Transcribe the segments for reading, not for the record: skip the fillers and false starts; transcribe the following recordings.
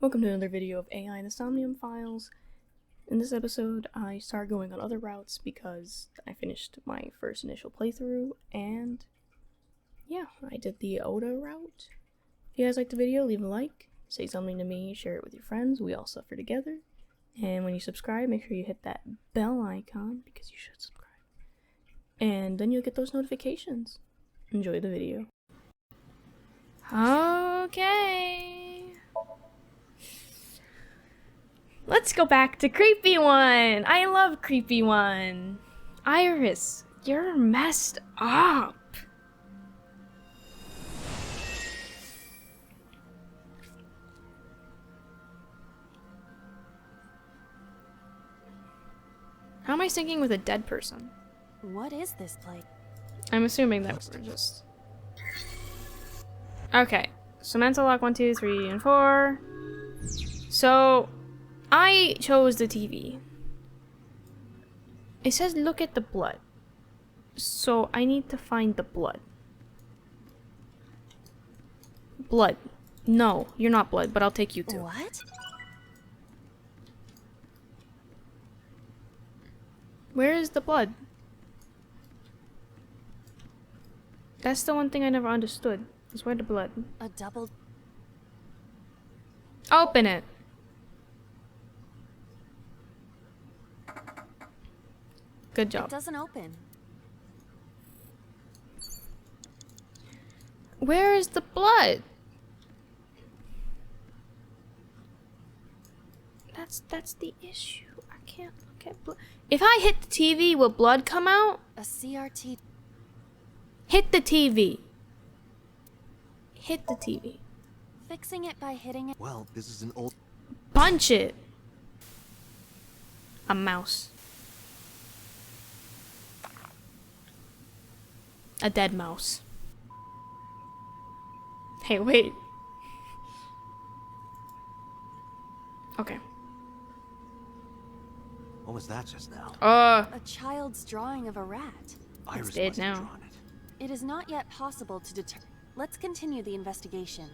Welcome to another video of AI and the Somnium files. In this episode, I start going on other routes because I finished my first initial playthrough, and yeah, I did the Otas route. If you guys liked the video, leave a like, say something to me, share it with your friends, we all suffer together. And when you subscribe, make sure you hit that bell icon, because you should subscribe. And then you'll get those notifications. Enjoy the video. Okay. Let's go back to Creepy One. I love Creepy One. Iris, you're messed up. How am I syncing with a dead person? What is this place? I'm assuming that we're just... Okay, so mental lock 1, 2, 3, and 4. So, I chose the TV. It says look at the blood. So, I need to find the blood. Blood. No, you're not blood, but I'll take you to. What? Where is the blood? That's the one thing I never understood. Is where the blood? A double... Open it! Good job. It doesn't open. Where is the blood? That's the issue. I can't look at blood. If I hit the TV, will blood come out? A CRT... Hit the TV. Hit the TV. Fixing it by hitting it... Well, this is an old... Punch it. A mouse. A dead mouse. Hey, wait. Okay. What was that just now? A child's drawing of a rat. Iris dead must have now. drawn it. It is not yet possible to deter... Let's continue the investigation.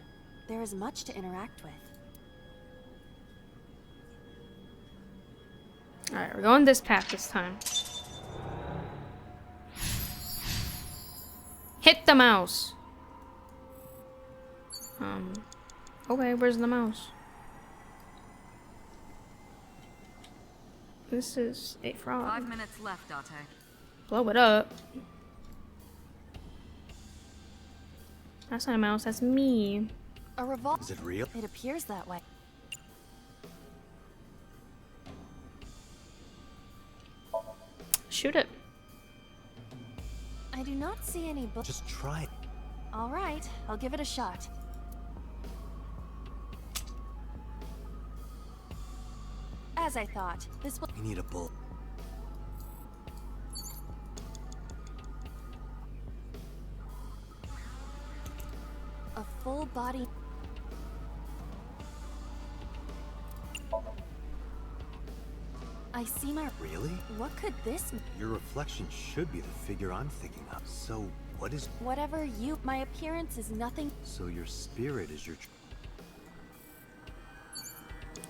There is much to interact with. Alright, we're going this path this time. Hit the mouse! Okay, where's the mouse? This is a frog. 5 minutes left, Otas. Blow it up. That's not a mouse, that's me. A revolver... Is it real? It appears that way. Shoot it. I do not see any bu- Just try it. Alright, I'll give it a shot. As I thought, this will... We need a bull. A full body... I see my... Really? What could this... Your reflection should be the figure I'm thinking of. So, what is... Whatever you... My appearance is nothing... So your spirit is your...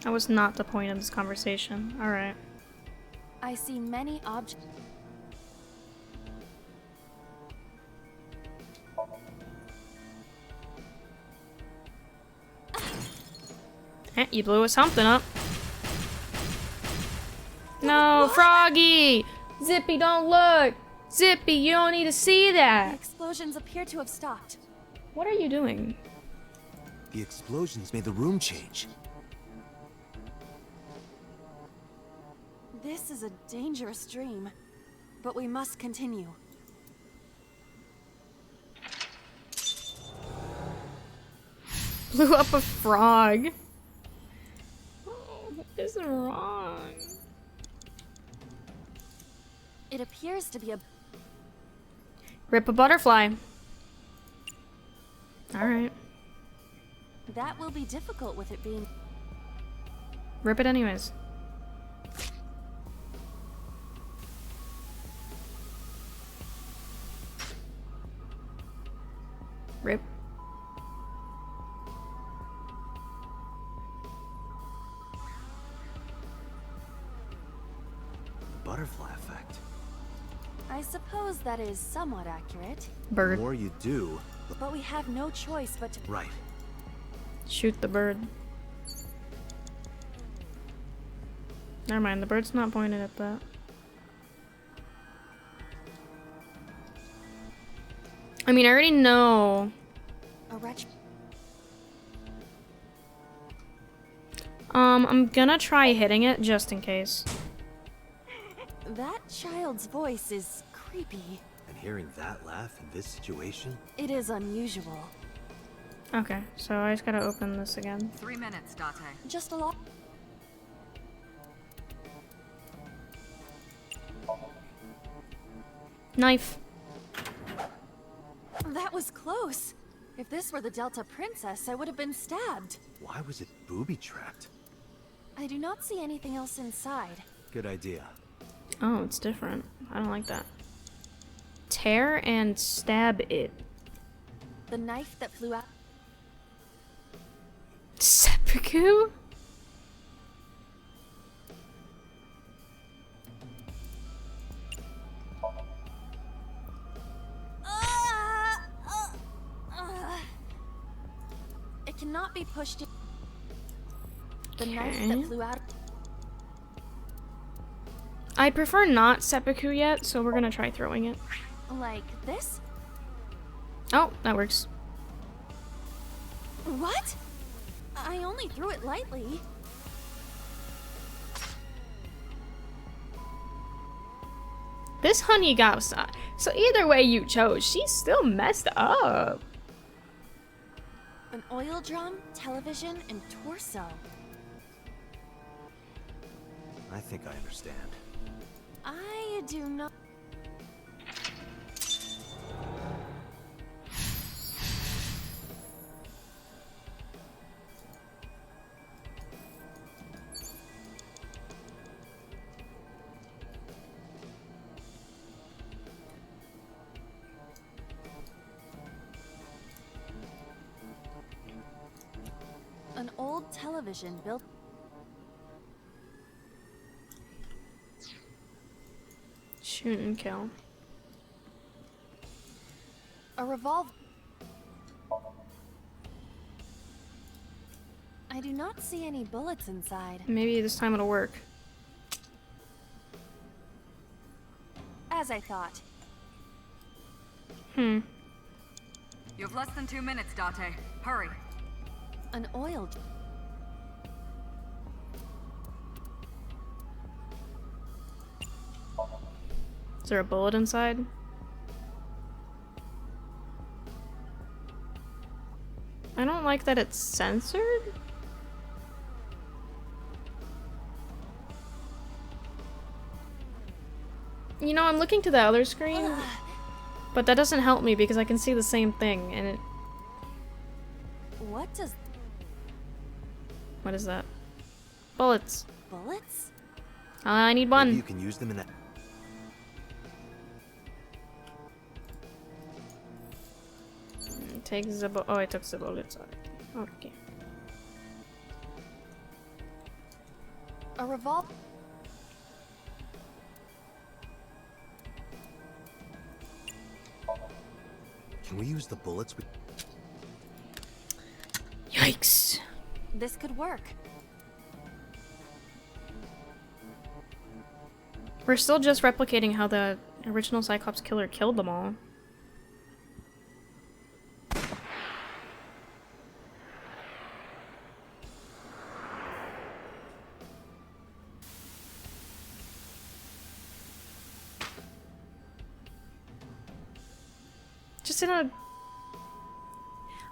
That was not the point of this conversation. Alright. I see many objects... You blew something up. No, Froggy! Zippy, don't look! Zippy, you don't need to see The that! explosions appear to have stopped. What are you doing? The explosions made the room change. This is a dangerous dream, but we must continue. Blew up a frog. Oh, what is wrong? It appears to be a... Rip a butterfly. Alright. That will be difficult with it being... Rip it anyways. Rip. butterfly effect. I suppose that is somewhat accurate. Bird. The more you do, But we have no choice but to... right. Shoot the bird. Never mind, the bird's not pointed at that. I mean, I already know. A wretch... I'm gonna try hitting it just in case. That child's voice is creepy. And hearing that laugh in this situation, It is unusual. Okay, so I just gotta open this again. 3 minutes, Date. Just a lot... Knife. That was close. If this were the Delta Princess, I would have been stabbed. why was it booby-trapped? I do not see anything else inside. Good idea. Oh, it's different. I don't like that. Tear and stab it. The knife that flew out... Seppuku? It cannot be pushed in. The knife Okay. that flew out... I'd prefer not seppuku yet, so we're gonna try throwing it. Like this? Oh, that works. What? I only threw it lightly. This honey got so either way you chose, she's still messed up. An oil drum, television, and torso. I think I understand. I do not... An old television built... Shoot and kill. A revolver... I do not see any bullets inside. Maybe this time it'll work. As I thought. Hmm. You have less than 2 minutes, Date. Hurry. An oil... Is there a bullet inside? I don't like that it's censored. You know, I'm looking to the other screen, but that doesn't help me because I can see the same thing, and it... What does... What is that? Bullets. Bullets? I need Maybe you one. can use them in that. Take the bu- oh, I took the bullets out. Okay. A revolver... Can we use the bullets? Yikes. This could work. We're still just replicating how the original Cyclops killer killed them all. Just in a...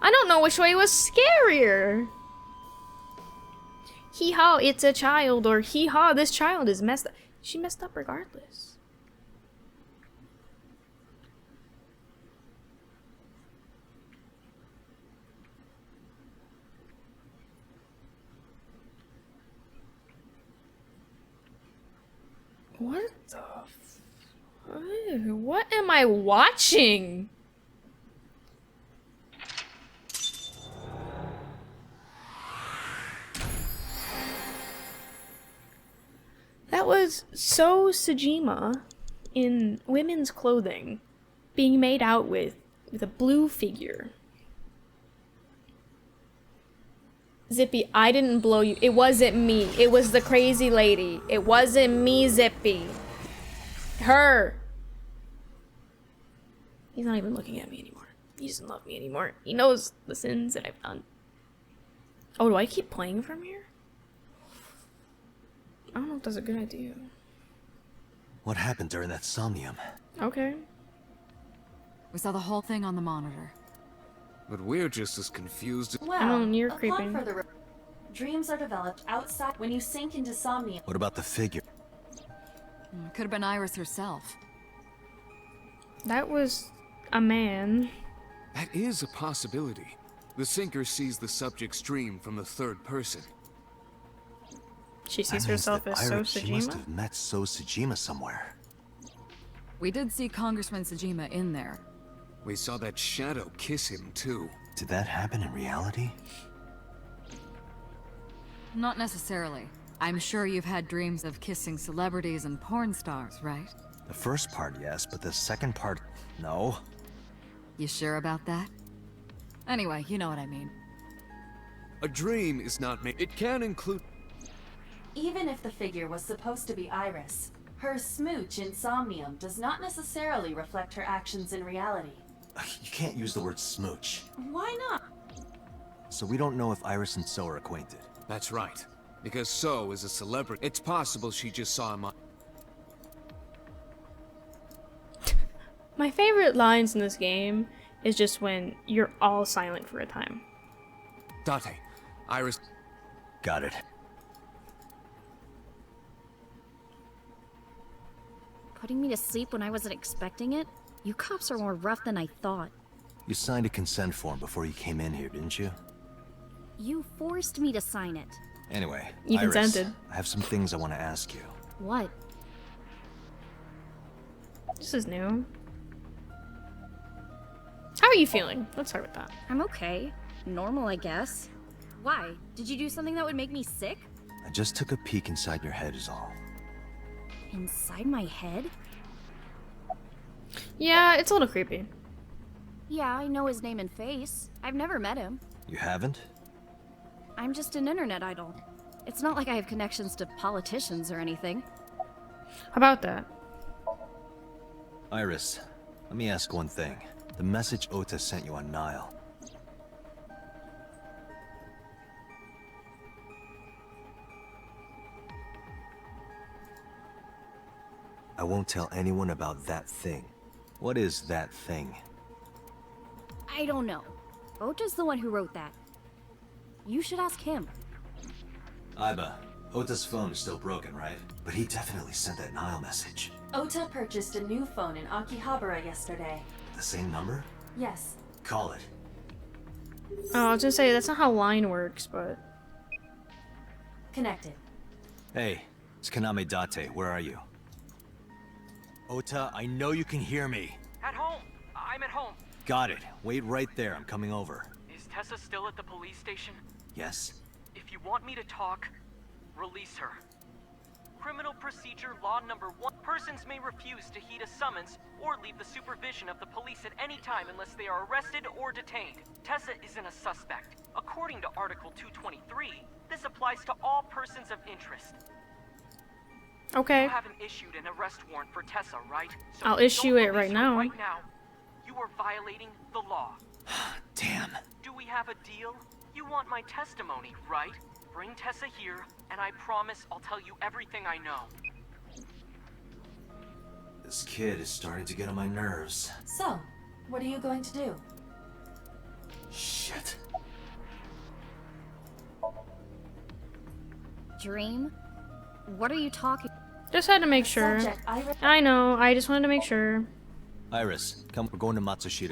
I don't know which way was scarier. Hee-haw, it's a child, or hee-haw, this child is messed up. She messed up regardless. What the f... What am I watching? That That was so Sejima in women's clothing being made out with a blue figure. Zippy, I didn't blow you. It wasn't me. It was the crazy lady. It wasn't me, Zippy. Her. He's not even looking at me anymore. He doesn't love me anymore. He knows the sins that I've done. Oh, do I keep playing from here? I don't know if that's a good idea. What happened during that Somnium? Okay. We saw the whole thing on the monitor. But we're just as confused. Well, you're a plot creeping. for the dreams are developed outside when you sink into Somnium. What about the figure? Could have been Iris herself. That was a man. That is a possibility. The sinker sees the subject's dream from the third person. She That sees means herself that as So Iris, she must Sejima. have met So Sejima somewhere. We did see Congressman Sejima in there. We saw that shadow kiss him too. Did that happen in reality? Not necessarily. I'm sure you've had dreams of kissing celebrities and porn stars, right? The first part, yes, but the second part, no. You sure about that? Anyway, you know what I mean. A dream is not made. It can include. Even if the figure was supposed to be Iris, her smooch in Somnium does not necessarily reflect her actions in reality. You can't use the word smooch. Why not? So we don't know if Iris and So are acquainted. That's right. Because So is a celebrity. It's possible she just saw him on. My favorite lines in this game is just when you're all silent for a time. Date. Iris. Got it. Putting me to sleep when I wasn't expecting it? You cops are more rough than I thought. You signed a consent form before you came in here, didn't you? You forced me to sign it. Anyway, You Iris, consented. I have some things I want to ask you. What? This is new. How are you feeling? Let's start with that. I'm okay. Normal, I guess. Why? Did you do something that would make me sick? I just took a peek inside your head is all. Inside my head? Yeah, it's a little creepy. Yeah, I know his name and face. I've never met him. You haven't? I'm just an internet idol. It's not like I have connections to politicians or anything. How about that? Iris, let me ask one thing. The message Otas sent you on Nile. I won't tell anyone about that thing. What is that thing? I don't know. Ota's the one who wrote that. You should ask him. Iba, Ota's phone is still broken, right? But he definitely sent that Nile message. Ota purchased a new phone in Akihabara yesterday. The same number? Yes. Call it. Oh, I was gonna say, that's not how line works, but... Connected. Hey, it's Kaname Date. Where are you? Ota, I know you can hear me. At home. I'm at home. Got it. Wait right there. I'm coming over. Is Tessa still at the police station? Yes? If you want me to talk, release her. Criminal procedure law number 1. Persons may refuse to heed a summons or leave the supervision of the police at any time unless they are arrested or detained. Tessa isn't a suspect. According to Article 223, this applies to all persons of interest. Okay. You haven't issued an arrest warrant for Tessa, right? So I'll if you issue don't it release right her now. Right now, you are violating the law. Damn. Do we have a deal? You want my testimony, right? Bring Tessa here, and I promise I'll tell you everything I know. This kid is starting to get on my nerves. So, what are you going to do? Shit. Dream? What are you talking? Just had to make sure. Subject Iris. I know, I just wanted to make sure. Iris, come. We're going to Matsushita.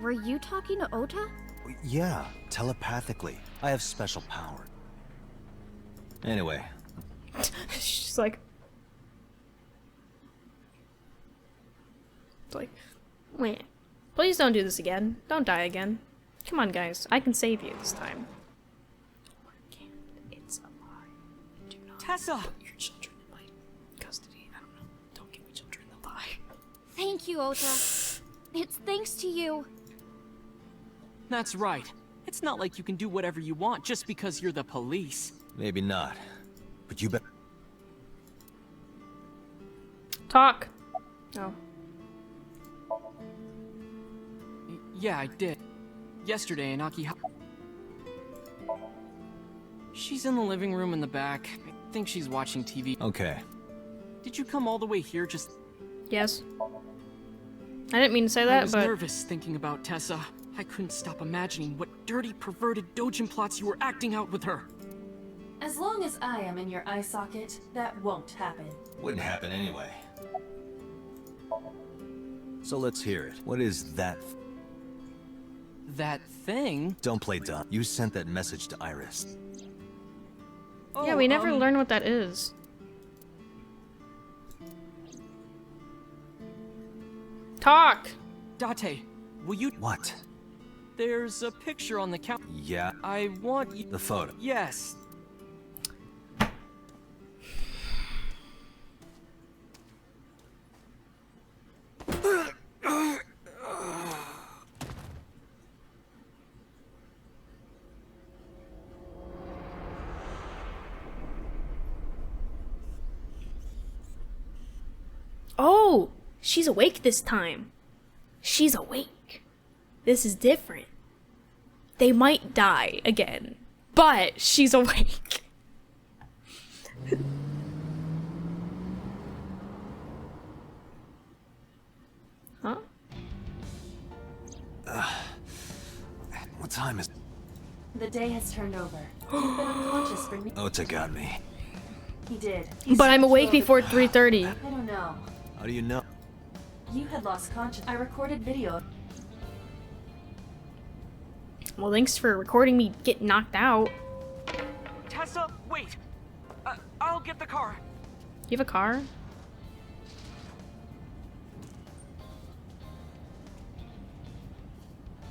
Were you talking to Ota? Yeah, telepathically. I have special power. Anyway, She's like... It's like, wait, please don't do this again. Don't die again. Come on, guys. I can save you this time. I can't. It's a lie. Do not Tessa! put your children in my... Thank you, Ota. It's thanks to you. That's right. It's not like you can do whatever you want just because you're the police. Maybe not. But you bet. Talk. Oh. Yeah, I did. Yesterday in She's in the living room in the back. I think she's watching TV. Okay. Did you come all the way here just... Yes. I didn't mean to say I that, was but nervous thinking about Tessa. I couldn't stop imagining what dirty, perverted Dojin plots you were acting out with her. As long as I am in your eye socket, that won't happen. Wouldn't happen anyway. So let's hear it. What is that? That thing? Don't play dumb. You sent that message to Iris. yeah, we never learned what that is. Talk. Date, will you... What? There's a picture on the count. Yeah, I want you... the photo. Yes. Oh, she's awake this time. She's awake. This is different. They might die again, but she's awake. Huh? What time is... The day has turned over. You've been unconscious for me. Ota got me. He did. But I'm awake before 3:30. I don't know. How do you know? You had lost conscious. I recorded video. Well, thanks for recording me get knocked out. Tessa, wait. I'll get the car. You have a car?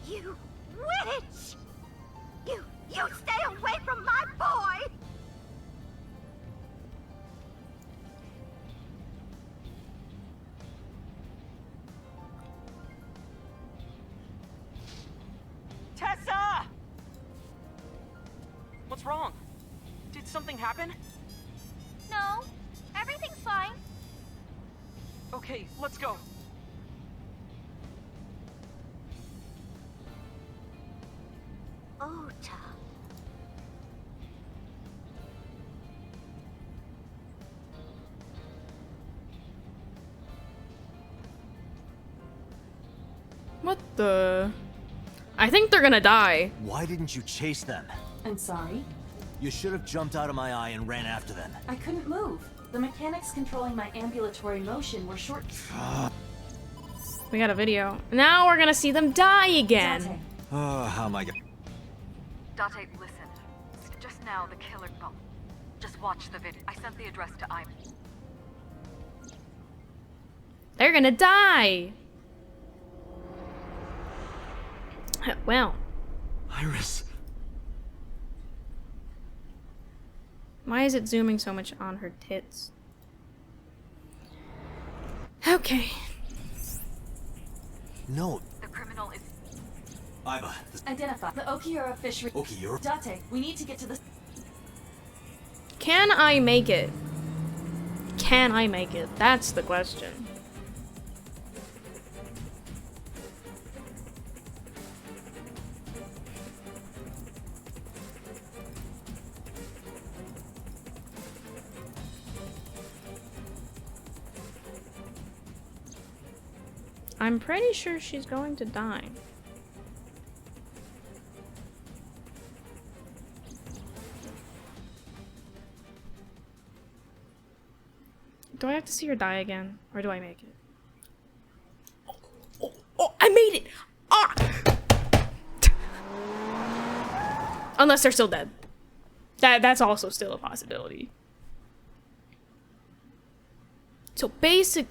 You witch! You stay away from my boy! Tessa! What's wrong? Did something happen? No, everything's fine. Okay, let's go. Ota. What the? I think they're gonna die. Why didn't you chase them? I'm sorry. You should have jumped out of my eye and ran after them. I couldn't move. The mechanics controlling my ambulatory motion were short. We got a video. Now we're gonna see them die again. Date. Oh, how am I gonna... Date, listen. Just now, the killer... Oh, just watch the video. I sent the address to Ivan. They're gonna die. Well, Iris. why is it zooming so much on her tits? Okay. No. The criminal is... Iva. Identify the Okiura fishery. Okiura? Date, we need to get to the... Can I make it? Can I make it? That's the question. I'm pretty sure she's going to die. Do I have to see her die again? Or do I make it? Oh, I made it! Ah! Unless they're still dead. That's also still a possibility. So basic...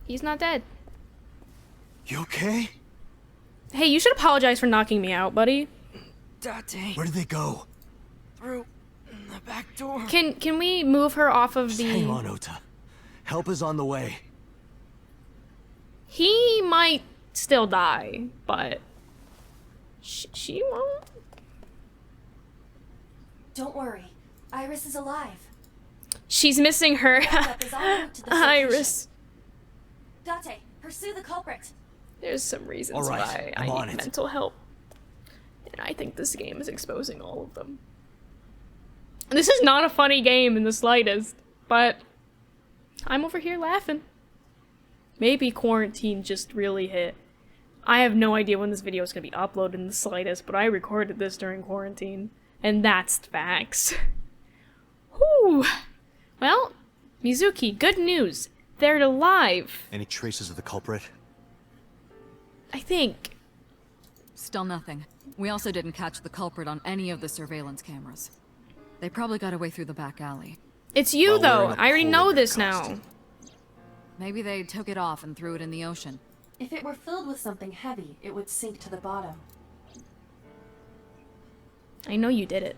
He's not dead. You okay? Hey, you should apologize for knocking me out, buddy. Date. Where did they go? Through The back door. Can we move her off of the... Hang on, Ota. Help is on the way. He might still die, but she won't. Don't worry. Iris is alive. She's missing her Backup is en route to the Iris. location. Date, pursue the culprit. There's some reasons All right, why I I'm on need it. mental help. And I think this game is exposing all of them. This is not a funny game in the slightest, but I'm over here laughing. Maybe quarantine just really hit. I have no idea when this video is going to be uploaded in the slightest, but I recorded this during quarantine. And that's facts. Whew. Well, Mizuki, good news. They're alive. Any traces of the culprit? I think. Still nothing. We also didn't catch the culprit on any of the surveillance cameras. They probably got away through the back alley. It's you, Well, though. we're in a I already pool know of their this now. costume. Maybe they took it off and threw it in the ocean. If it were filled with something heavy, it would sink to the bottom. I know you did it.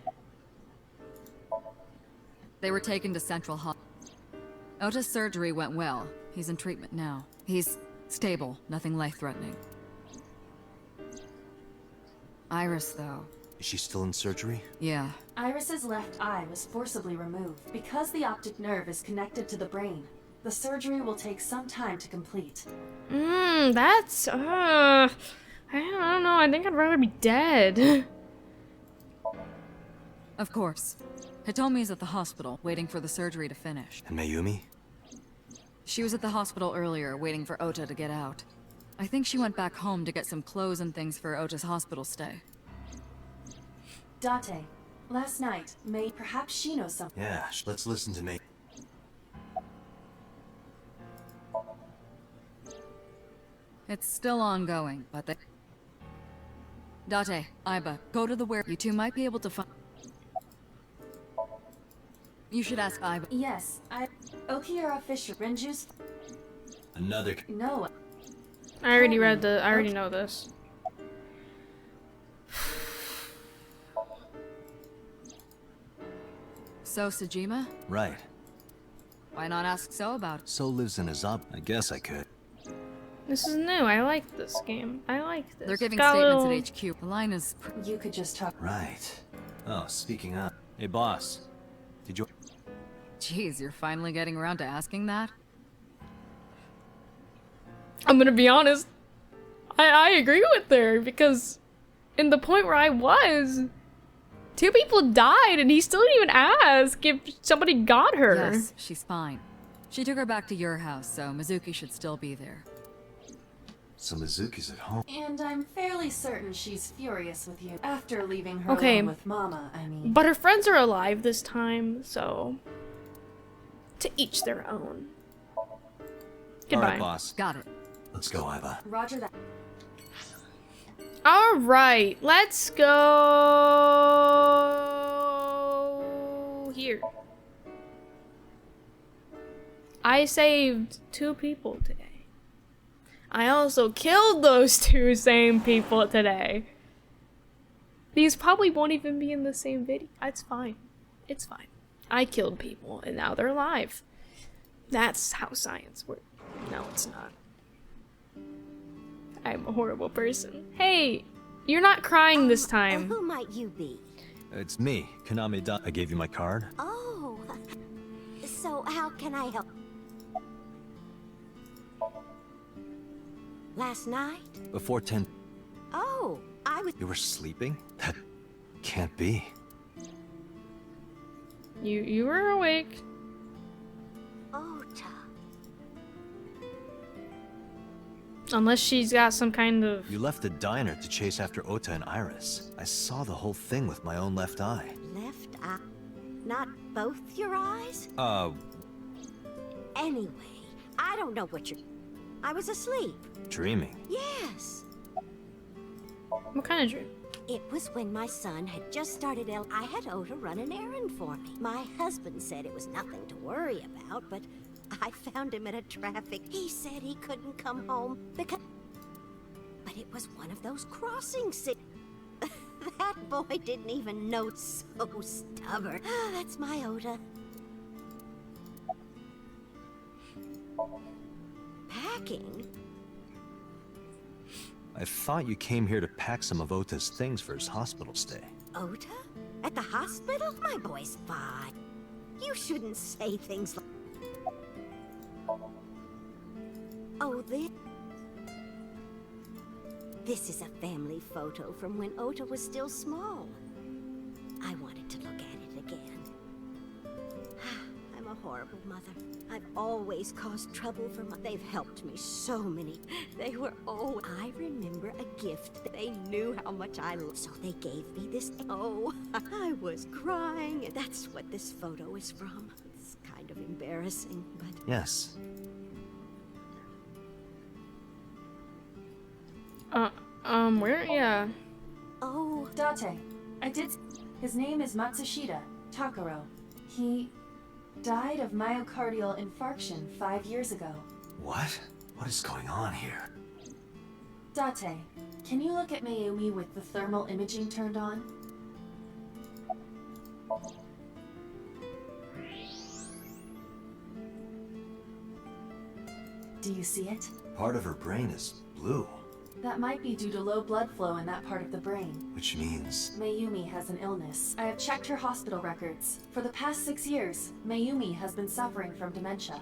They were taken to Central Hospital. Ota's surgery went well. He's in treatment now. He's stable, nothing life-threatening. Iris, though. Is she still in surgery? Yeah. Iris's left eye was forcibly removed. Because the optic nerve is connected to the brain, the surgery will take some time to complete. That's, I don't know. I think I'd rather be dead. Of course. Hitomi's at the hospital, waiting for the surgery to finish. And Mayumi? She was at the hospital earlier, waiting for Ota to get out. I think she went back home to get some clothes and things for Ota's hospital stay. Date, last night, perhaps she knows something. Yeah, let's listen to me. It's still ongoing, but they... Date, Aiba, go to the where you two might be able to find... You should ask Aiba. Yes, Okiura Fisher, Renju's... Another... No. I already read the. I already know this. So, Sejima? Right. Why not ask So about it? So lives in his up. I guess I could. This is new. I like this game. I like this. They're giving Got a statements little- at HQ. The line is... You could just talk. Right. Oh, speaking of... Hey, boss. Did you... Jeez, you're finally getting around to asking that? I'm gonna be honest. I agree with her because in the point where I was, 2 people died and he still didn't even ask if somebody got her. Yes, she's fine. She took her back to your house, so Mizuki should still be there. So Mizuki's at home. And I'm fairly certain she's furious with you. After leaving her Okay. alone with Mama, I mean. But her friends are alive this time, so to each their own. Goodbye. Alright, boss. Got it. Let's go, Aiba. Roger that. All right, let's go here. I saved 2 people today. I also killed those 2 same people today. These probably won't even be in the same video. It's fine. It's fine. I killed people and now they're alive. That's how science works. No, it's not. I'm a horrible person. Hey, you're not crying this time. Who might you be? It's me, Kaname Da. I gave you my card. Oh, so how can I help? Last night? Before 10... Oh, I was... You were sleeping? That can't be. You were awake. Ota. Unless she's got some kind of... You left the diner to chase after Ota and Iris. I saw the whole thing with my own left eye. Left eye? Not both your eyes? Anyway, I don't know what you're... I was asleep. Dreaming. Yes. What kind of dream? It was when my son had just started I had Ota run an errand for me. My husband said it was nothing to worry about, but I found him at a traffic. He said he couldn't come home because... But it was one of those crossing That boy didn't even know. So stubborn. Ah, that's my Ota. Packing? I thought you came here to pack some of Ota's things for his hospital stay. Ota? At the hospital? My boy's fine. You shouldn't say things like... Oh, this is a family photo from when Ota was still small. I wanted to look at it again. I'm a horrible mother. I've always caused trouble for they've helped me so many. They were I remember a gift. They knew how much I loved, so they gave me this. Oh, I was crying. That's what this photo is from. It's kind of embarrassing, but... Yes. Where? Yeah. Oh. Date, his name is Matsushita Takaro. He died of myocardial infarction 5 years ago. What? What is going on here? Date, can you look at Mayumi with the thermal imaging turned on? Do you see it? Part of her brain is blue. That might be due to low blood flow in that part of the brain. Which means... Mayumi has an illness. I have checked her hospital records. For the past 6 years, Mayumi has been suffering from dementia.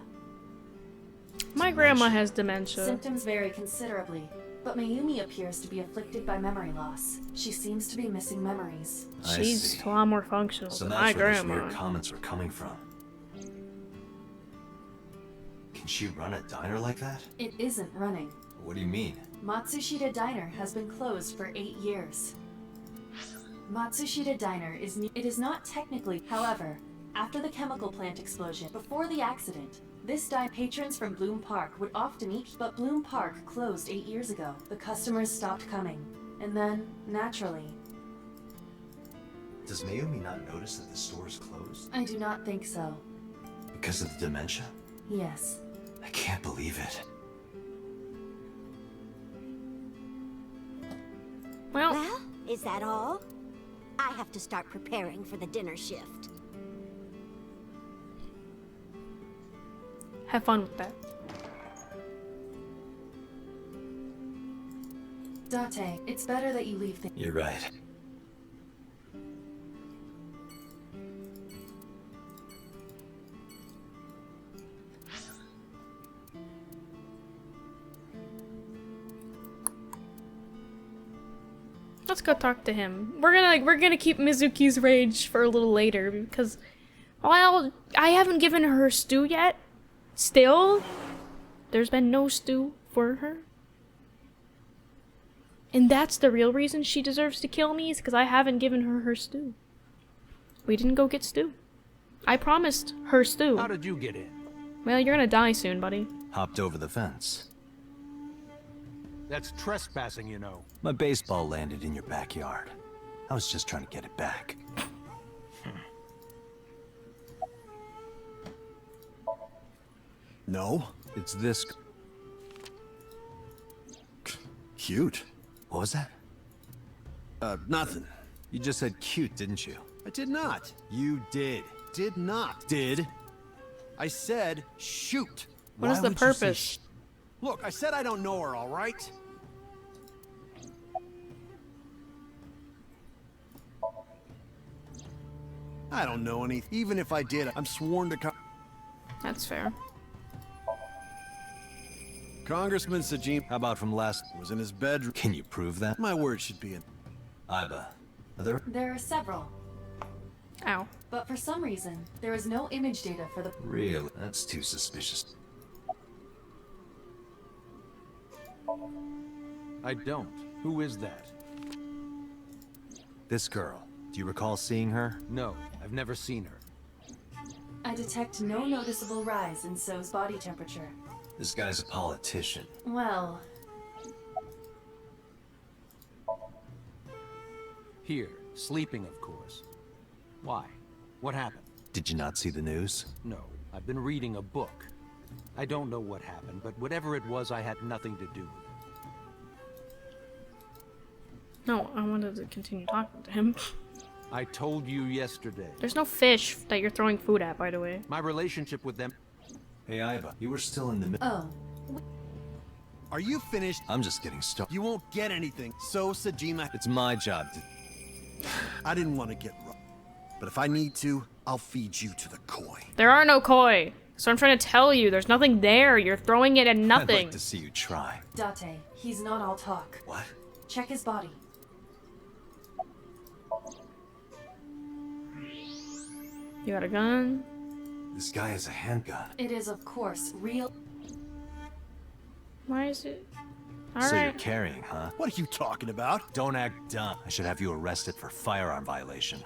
My grandma has dementia. Symptoms vary considerably, but Mayumi appears to be afflicted by memory loss. She seems to be missing memories. She's a lot more functional So than that's my where those grandma. weird comments were coming from. Can she run a diner like that? It isn't running. What do you mean? Matsushita Diner has been closed for 8 years. Matsushita Diner is not technically, however, after the chemical plant explosion, before the accident, this patrons from Bloom Park would often eat, but Bloom Park closed 8 years ago. The customers stopped coming, and then, naturally... Does Mayumi not notice that the store is closed? I do not think so. Because of the dementia? Yes. I can't believe it. Well, is that all? I have to start preparing for the dinner shift. Have fun with that. Date, it's better that you leave things. You're right. Let's go talk to him. We're gonna keep Mizuki's rage for a little later because, well, I haven't given her stew yet. Still, there's been no stew for her. And that's the real reason she deserves to kill me, is because I haven't given her her stew. We didn't go get stew. I promised her stew. How did you get in? Well, you're gonna die soon, buddy. Hopped over the fence. That's trespassing, you know. My baseball landed in your backyard. I was just trying to get it back. No, it's this... Cute. What was that? Nothing. You just said cute, didn't you? I did not. You did. Did not. Did? I said shoot. What is the purpose? Look, I said I don't know her, all right? I don't know any. Even if I did, I'm sworn to That's fair. Congressman Sajim How about from last... was in his bedroom. Can you prove that? My word should be in. Iba. Other... There are several, Ow. but for some reason, there is no image data for the... Really? That's too suspicious. I don't. Who is that? This girl. Do you recall seeing her? No, I've never seen her. I detect no noticeable rise in So's body temperature. This guy's a politician. Well, Here, sleeping, of course. Why? What happened? Did you not see the news? No, I've been reading a book. I don't know what happened, but whatever it was, I had nothing to do with it. No, I wanted to continue talking to him. I told you yesterday. There's no fish that you're throwing food at, by the way. My relationship with them... Hey, Iva, you were still in the middle. Oh, Are you finished? I'm just getting started. You won't get anything. So, Sajima, It's my job to... I didn't want to get rough. But if I need to, I'll feed you to the koi. There are no koi. So I'm trying to tell you, there's nothing there. You're throwing it at I'd nothing. like to see you try. Date, he's not all talk. What? Check his body. You got a gun? This guy has a handgun. It is, of course, real. Why is it? So you're Alright. carrying, huh? What are you talking about? Don't act dumb. I should have you arrested for firearm violation.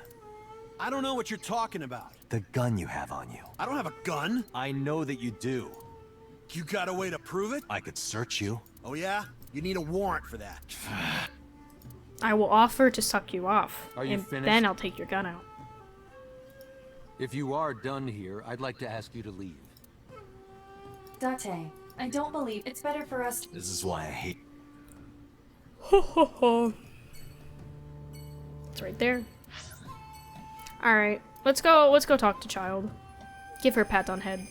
I don't know what you're talking about. The gun you have on you. I don't have a gun. I know that you do. You got a way to prove it? I could search you. Oh yeah? You need a warrant for that. I will offer to suck you off. Are you and finished? then I'll take your gun out. If you are done here, I'd like to ask you to leave. Date, I don't believe it's better for us. This is why I hate... Ho ho ho. It's right there. Alright. Let's go talk to Child. Give her a pat on head.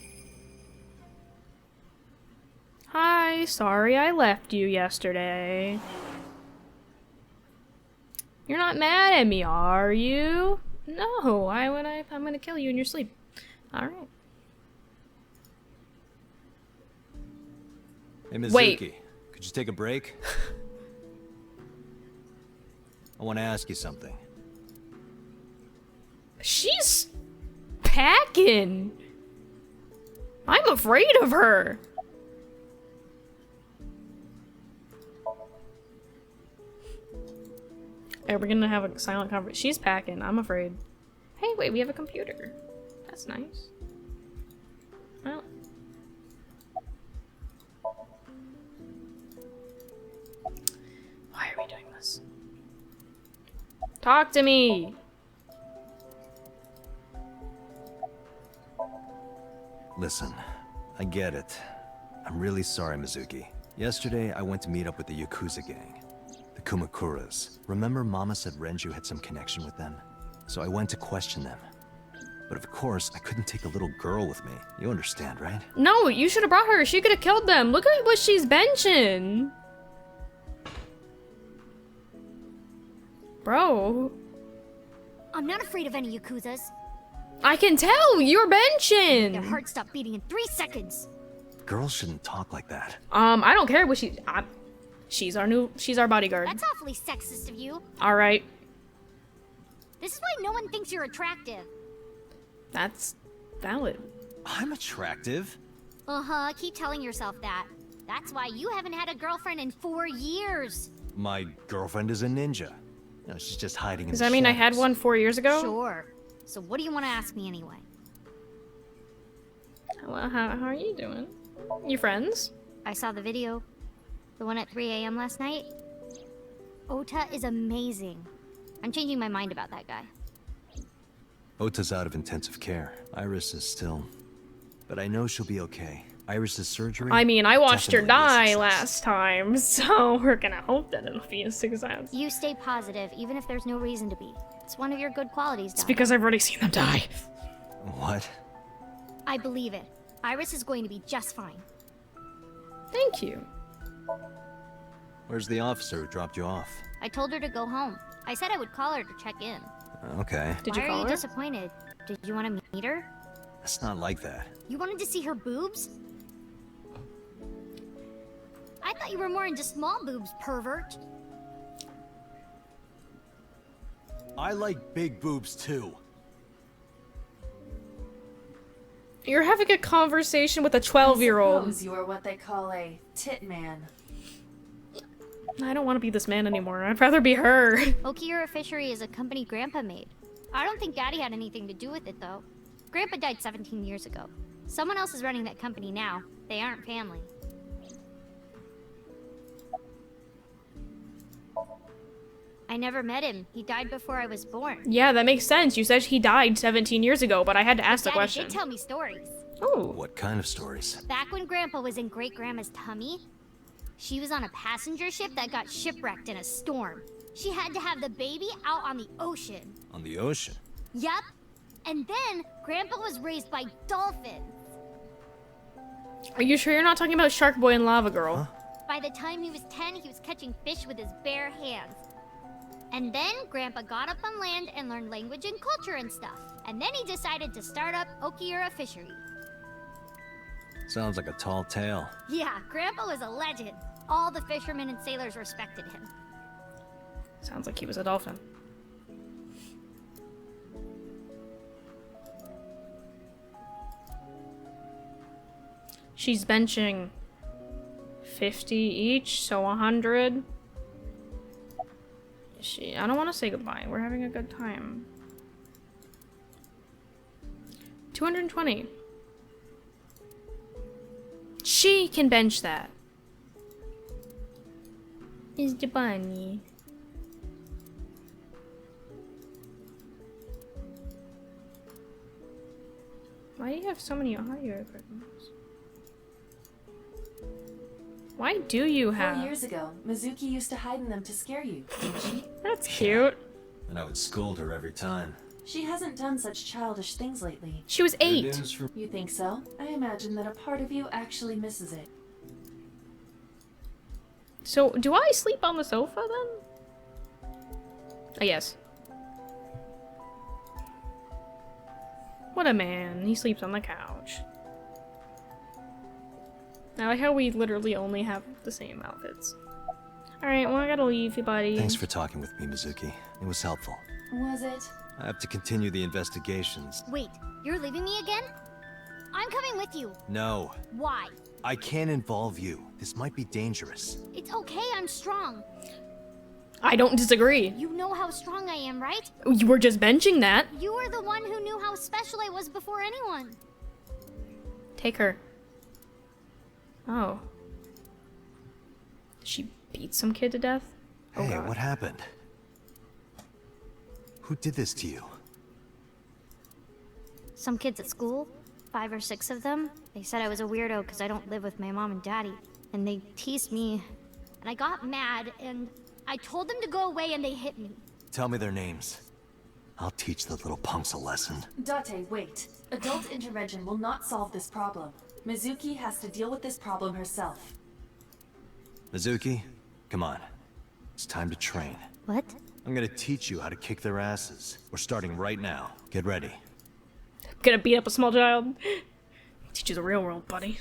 Hi, sorry I left you yesterday. You're not mad at me, are you? No, I'm gonna kill you in your sleep. Alright. Hey, Mizuki. Wait. Could you take a break? I want to ask you something. She's packing. I'm afraid of her. Hey, we're gonna have a silent conversation. She's packing. I'm afraid. Hey, wait, we have a computer. That's nice. Well. Why are we doing this? Talk to me! Listen, I get it. I'm really sorry, Mizuki. Yesterday, I went to meet up with the Yakuza gang. The Kumakuras. Remember Mama said Renju had some connection with them? So I went to question them. But of course, I couldn't take a little girl with me. You understand, right? No, you should have brought her. She could have killed them. Look at what she's benching. Bro. I'm not afraid of any Yakuzas. I can tell. You're benching. Their heart stopped beating in 3 seconds. Girls shouldn't talk like that. I don't care what she's our bodyguard. That's awfully sexist of you. All right. This is why no one thinks you're attractive. That's valid. I'm attractive. Uh-huh, keep telling yourself that. That's why you haven't had a girlfriend in 4 years. My girlfriend is a ninja. No, she's just hiding in Does the that mean I had shadows. one 4 years ago? Sure. So what do you want to ask me anyway? Well, how are you doing? You friends? I saw the video. The one at 3 a.m. last night. Ota is amazing. I'm changing my mind about that guy. Ota's out of intensive care. Iris is still... But I know she'll be okay. Iris's surgery... I mean, I watched her definitely a die success. last time, so we're gonna hope that it'll be a success. You stay positive, even if there's no reason to be. It's one of your good qualities, It's Doc. because I've already seen them die. What? I believe it. Iris is going to be just fine. Thank you. Where's the officer who dropped you off? I told her to go home. I said I would call her to check in. Okay. Did Why you are call you her? disappointed? Did you want to meet her? It's not like that. You wanted to see her boobs? I thought you were more into small boobs, pervert. I like big boobs too. You're having a conversation with a 12-year-old. Suppose you are what they call a tit man. I don't want to be this man anymore. I'd rather be her. Okira Fishery is a company Grandpa made. I don't think Daddy had anything to do with it, though. Grandpa died 17 years ago. Someone else is running that company now. They aren't family. I never met him. He died before I was born. Yeah, that makes sense. You said he died 17 years ago, but I had to ask the Daddy question. did tell me stories. Oh. What kind of stories? Back when Grandpa was in Great-Grandma's tummy, she was on a passenger ship that got shipwrecked in a storm. She had to have the baby out on the ocean. On the ocean? Yep. And then Grandpa was raised by dolphins. Are you sure you're not talking about Shark Boy and Lava Girl? Huh? By the time he was 10, he was catching fish with his bare hands. And then Grandpa got up on land and learned language and culture and stuff. And then he decided to start up Okiura Fishery. Sounds like a tall tale. Yeah, Grandpa was a legend. All the fishermen and sailors respected him. Sounds like he was a dolphin. She's benching 50 each, so 100. I don't want to say goodbye. We're having a good time. 220. She can bench that. Is the bunny. Why do you have so many audio equipment? Why do you have? 4 years ago, Mizuki used to hide in them to scare you, didn't she? That's cute. And I would scold her every time. She hasn't done such childish things lately. She was 8. Good news for- You think so? I imagine that a part of you actually misses it. So, do I sleep on the sofa then? Oh, yes. What a man. He sleeps on the couch. I like how we literally only have the same outfits. Alright, well I gotta leave you, buddy. Thanks for talking with me, Mizuki. It was helpful. Was it? I have to continue the investigations. Wait, you're leaving me again? I'm coming with you. No, Why? I can't involve you. This might be dangerous. It's okay, I'm strong. I don't disagree. You know how strong I am, right? You were just benching that. You were the one who knew how special I was before anyone. Take her. Oh. Did she beat some kid to death? Oh, Hey, God. what happened? Who did this to you? Some kids at school, 5 or 6 of them, they said I was a weirdo because I don't live with my mom and daddy. And they teased me. And I got mad and I told them to go away and they hit me. Tell me their names. I'll teach the little punks a lesson. Date, wait. Adult intervention will not solve this problem. Mizuki has to deal with this problem herself. Mizuki, come on. It's time to train. What? I'm gonna teach you how to kick their asses. We're starting right now. Get ready. Gonna beat up a small child. Teach you the real world, buddy.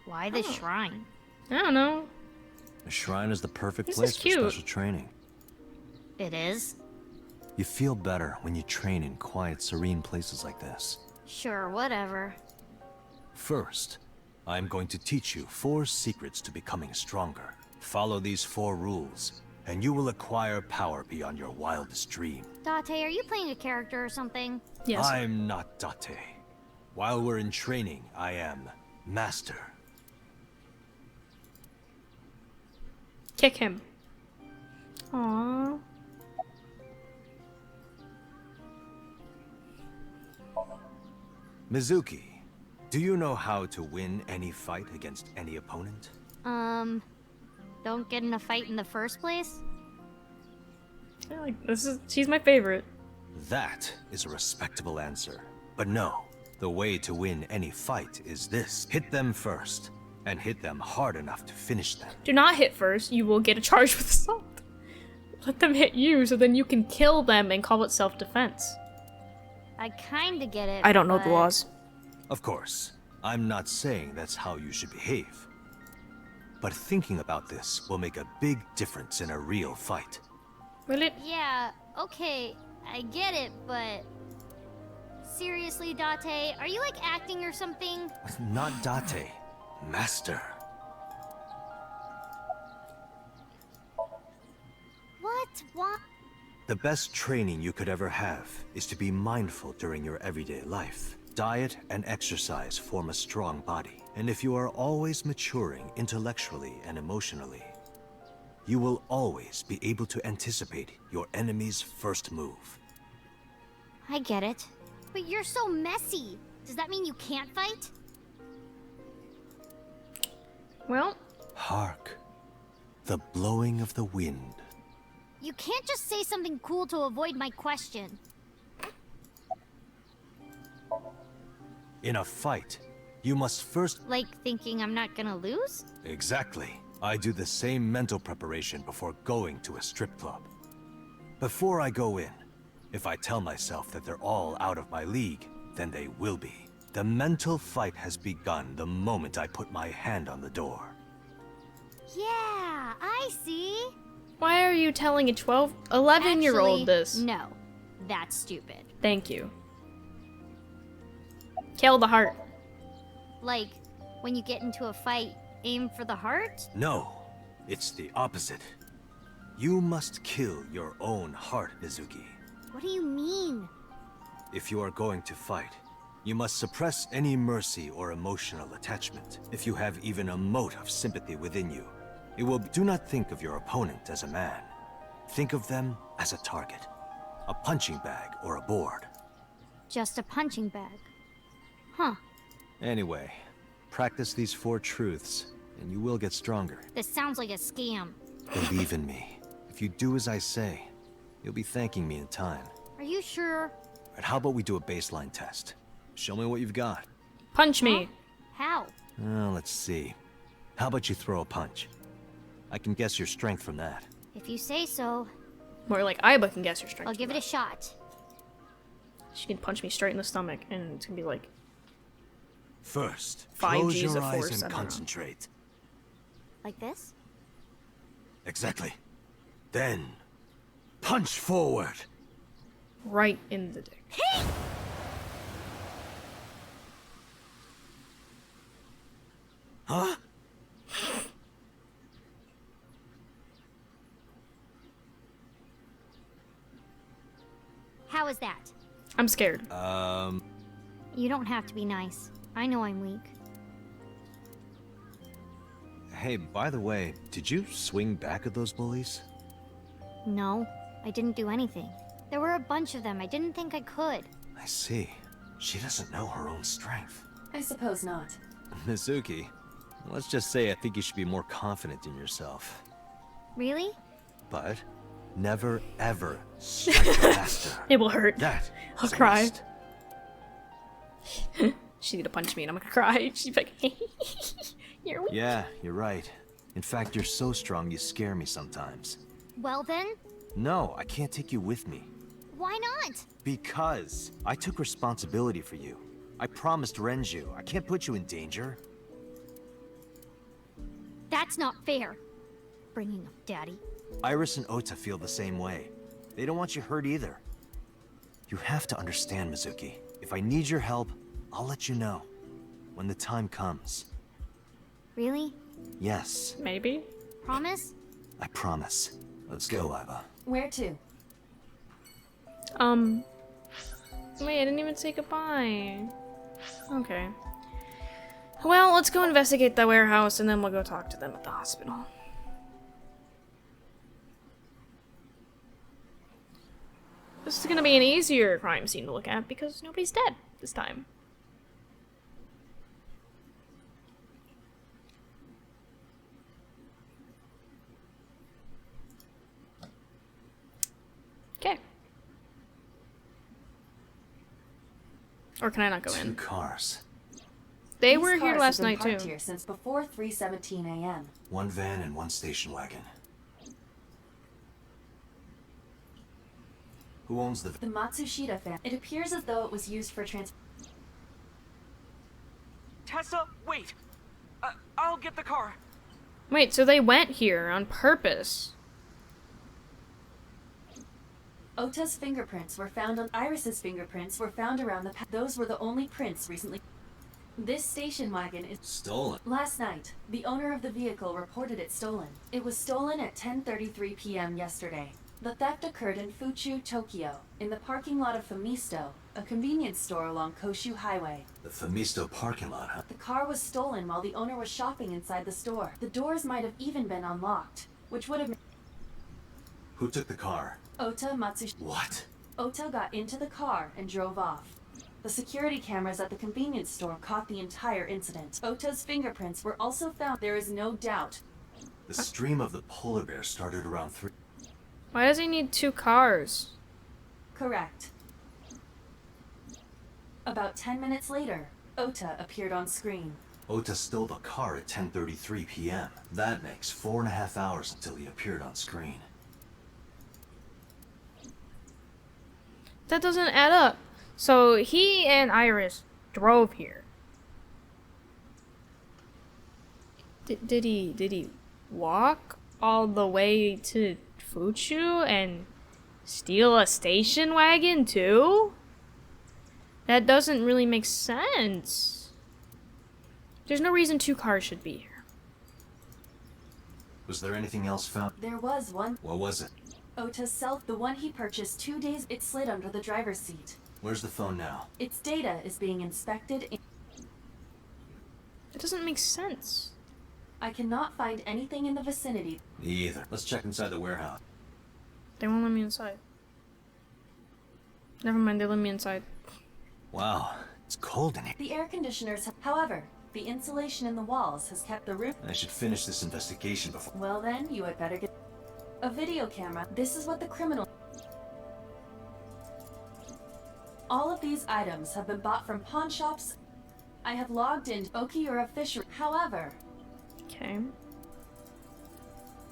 Why the shrine? I don't know. The shrine is the perfect This place is for cute. special training. It is? You feel better when you train in quiet, serene places like this. Sure, whatever. First, I'm going to teach you 4 secrets to becoming stronger. Follow these 4 rules, and you will acquire power beyond your wildest dream. Date, are you playing a character or something? Yes. I'm not Date. While we're in training, I am Master. Kick him. Aww. Mizuki, do you know how to win any fight against any opponent? Don't get in a fight in the first place? Yeah, like, she's my favorite. That is a respectable answer. But no, the way to win any fight is this. Hit them first, and hit them hard enough to finish them. Do not hit first, you will get a charge with assault. Let them hit you so then you can kill them and call it self-defense. I kinda get it. I don't know the but- laws. Of course, I'm not saying that's how you should behave. But thinking about this will make a big difference in a real fight. Will it? Yeah, okay, I get it, but... Seriously, Date, are you like acting or something? Not Date, Master. What? The best training you could ever have is to be mindful during your everyday life. Diet and exercise form a strong body. And if you are always maturing intellectually and emotionally, you will always be able to anticipate your enemy's first move. I get it. But you're so messy. Does that mean you can't fight? Well, Hark. The blowing of the wind. You can't just say something cool to avoid my question. In a fight, you must first... Like thinking I'm not gonna lose? Exactly. I do the same mental preparation before going to a strip club. Before I go in, if I tell myself that they're all out of my league, then they will be. The mental fight has begun the moment I put my hand on the door. Yeah, I see. Why are you telling a 11-year-old Actually, this? No, that's stupid. Thank you. Kill the heart. Like, when you get into a fight, aim for the heart? No, it's the opposite. You must kill your own heart, Mizuki. What do you mean? If you are going to fight, you must suppress any mercy or emotional attachment. If you have even a mote of sympathy within you, it will... Do not think of your opponent as a man. Think of them as a target. A punching bag or a board. Just a punching bag. Huh. Anyway, practice these 4 truths, and you will get stronger. This sounds like a scam. Believe in me. If you do as I say, you'll be thanking me in time. Are you sure? Right, how about we do a baseline test? Show me what you've got. Punch me. How? Well, let's see. How about you throw a punch? I can guess your strength from that. If you say so. More like Aiba can guess your strength. I'll give it a shot. She can punch me straight in the stomach, and it's gonna be like... First, 5 close Gs your of eyes force, I and don't know. concentrate. Like this? Exactly. Then, punch forward. Right in the dick. Huh? How is that? I'm scared. You don't have to be nice. I know I'm weak. Hey, by the way, did you swing back at those bullies? No, I didn't do anything. There were a bunch of them. I didn't think I could. I see. She doesn't know her own strength. I suppose not. Mizuki, let's just say I think you should be more confident in yourself. Really? But never ever strike the master. It will hurt. That I'll is a cry. must. She's gonna punch me and I'm gonna cry. She's like, you're weak. Yeah, you're right. In fact, you're so strong you scare me sometimes. Well then, No, I can't take you with me. why not? Because I took responsibility for you. I promised Renju. I can't put you in danger. That's not fair. Bringing up Daddy. Iris and Ota feel the same way. They don't want you hurt either. You have to understand, Mizuki. If I need your help, I'll let you know. When the time comes. Really? Yes, Maybe? Promise? I promise. Let's go, Aiba. Where to? Wait, I didn't even say goodbye. Okay. Well, let's go investigate the warehouse and then we'll go talk to them at the hospital. This is gonna be an easier crime scene to look at because nobody's dead this time. Okay. Or can I not go 2 in? cars. They These were here cars last have been night too. parked here since before 3:17 a.m. 1 van and 1 station wagon. Who owns the... The Matsushita family. It appears as though it was used for Tessa, wait! I'll get the car. Wait, so they went here on purpose. Ota's fingerprints were found on Iris's fingerprints were found around the those were the only prints recently. This station wagon is Stolen. last night. The owner of the vehicle reported it stolen. It was stolen at 10:33 p.m. yesterday. The theft occurred in Fuchu, Tokyo, in the parking lot of Famisto, a convenience store along Koshu Highway. The Famisto parking lot, huh? The car was stolen while the owner was shopping inside the store. The doors might have even been unlocked, which would have Who took the car? Ota Matsushita. What? Ota got into the car and drove off. The security cameras at the convenience store caught the entire incident. Ota's fingerprints were also found. There is no doubt The stream of the polar bear started around 3. Why does he need 2 cars? Correct. About 10 minutes later, Ota appeared on screen. Otas stole the car at 10:33 p.m. That makes 4.5 hours until he appeared on screen. That doesn't add up. So he and Iris drove here. Did he walk all the way to Fuchu and steal a station wagon too? That doesn't really make sense. There's no reason 2 cars should be here. Was there anything else found? There was one. What was it? Ota's cell, the one he purchased 2 days, it slid under the driver's seat. Where's the phone now? Its data is being inspected. It doesn't make sense. I cannot find anything in the vicinity. Me either. Let's check inside the warehouse. They won't let me inside. Never mind, they let me inside. Wow, it's cold in here. The air conditioners, however, the insulation in the walls has kept the roof. I should finish this investigation before. Well then, you had better get a video camera. This is what the criminal... All of these items have been bought from pawn shops. I have logged into Okiura Fishery. However, Okay.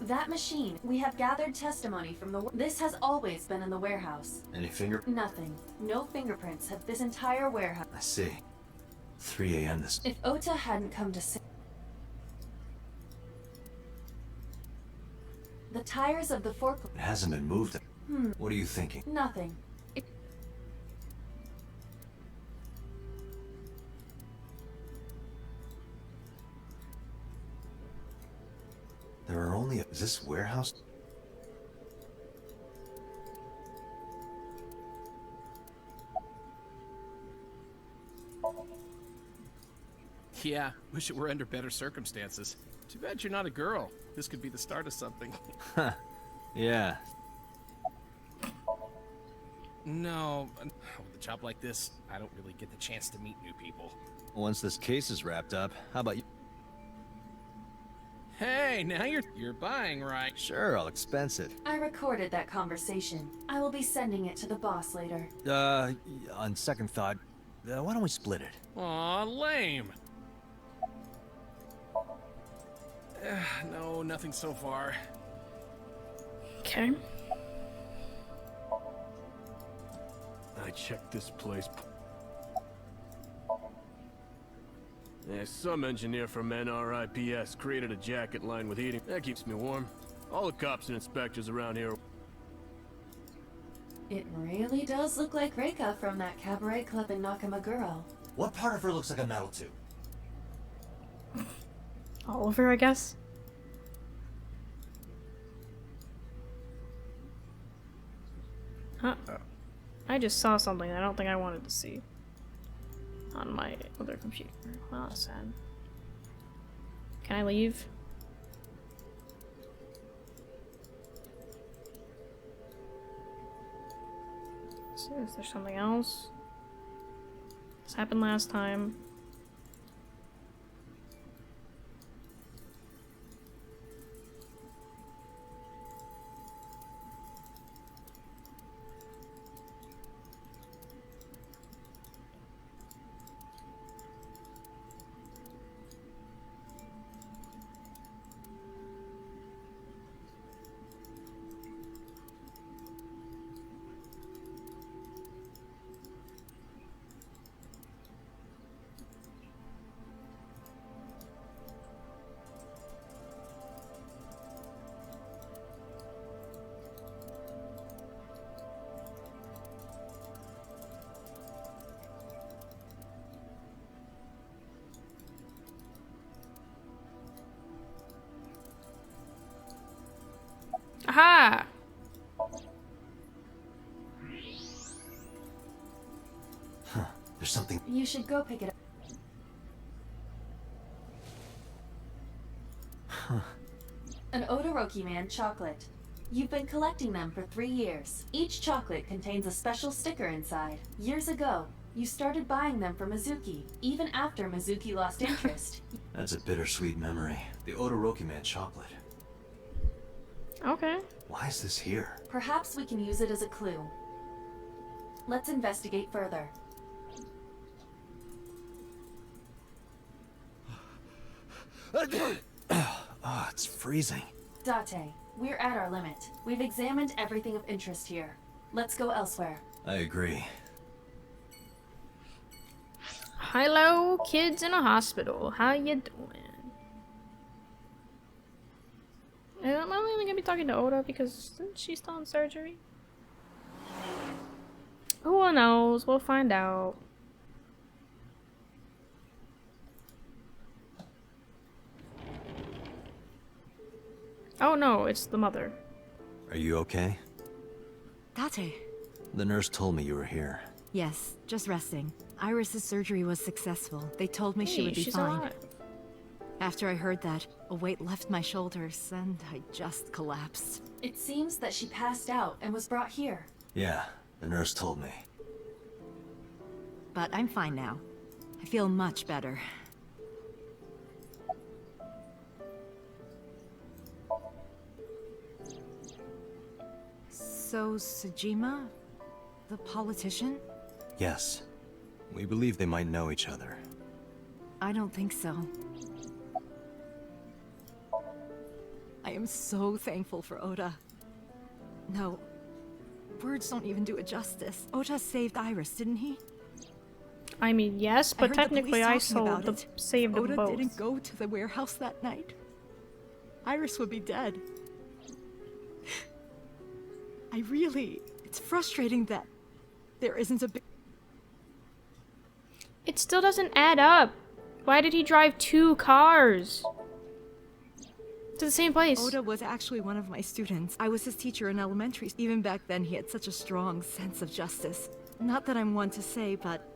that machine, we have gathered testimony from the... This has always been in the warehouse. Any finger? Nothing. No fingerprints have this entire warehouse. I see. 3 a.m. this. If Ota hadn't come to say... The tires of the forklift... It hasn't been moved. What are you thinking? Nothing. There are only. Is this warehouse? Yeah, wish it were under better circumstances. Too bad you're not a girl. This could be the start of something. Yeah. No, with a job like this, I don't really get the chance to meet new people. Once this case is wrapped up, how about you? Hey, now you're buying, right? Sure, I'll expense it. I recorded that conversation. I will be sending it to the boss later. On second thought, why don't we split it? Aw, lame. No, nothing so far. Okay. I checked this place. Yeah, some engineer from NRIPS created a jacket lined with heating. That keeps me warm. All the cops and inspectors around here. It really does look like Reika from that cabaret club in Nakamaguro. What part of her looks like a metal tube? Oliver, I guess. Huh. I just saw something I don't think I wanted to see on my other computer. Well, that's sad. Can I leave? Let's see, is there something else? This happened last time. Aha! Huh. There's something. You should go pick it up. An Odoroki Man chocolate. You've been collecting them for 3 years. Each chocolate contains a special sticker inside. Years ago, you started buying them for Mizuki, even after Mizuki lost interest. That's a bittersweet memory. The Odoroki Man chocolate. Okay. Why is this here? Perhaps we can use it as a clue. Let's investigate further. Oh, it's freezing. Date, we're at our limit. We've examined everything of interest here. Let's go elsewhere. I agree. Hello, kids in a hospital. How you doing? Am I only gonna be talking to Oda because isn't she still in surgery? Who knows? We'll find out. Oh no, it's the mother. Are you okay? Date. The nurse told me you were here. Yes, just resting. Iris's surgery was successful. They told me she Hey, would be she's fine. alive. After I heard that, a weight left my shoulders, and I just collapsed. It seems that she passed out and was brought here. Yeah, the nurse told me. But I'm fine now. I feel much better. So, Sejima? The politician? Yes. We believe they might know each other. I don't think so. I am so thankful for Oda. No, words don't even do it justice. Oda saved Iris, didn't he? I mean, yes, but technically I saved them Oda both. didn't go to the warehouse that night. Iris would be dead. It's frustrating that there isn't a big... It still doesn't add up. Why did he drive 2 cars? To the same place. Oda was actually one of my students. I was his teacher in elementary. Even back then, he had such a strong sense of justice. Not that I'm one to say, but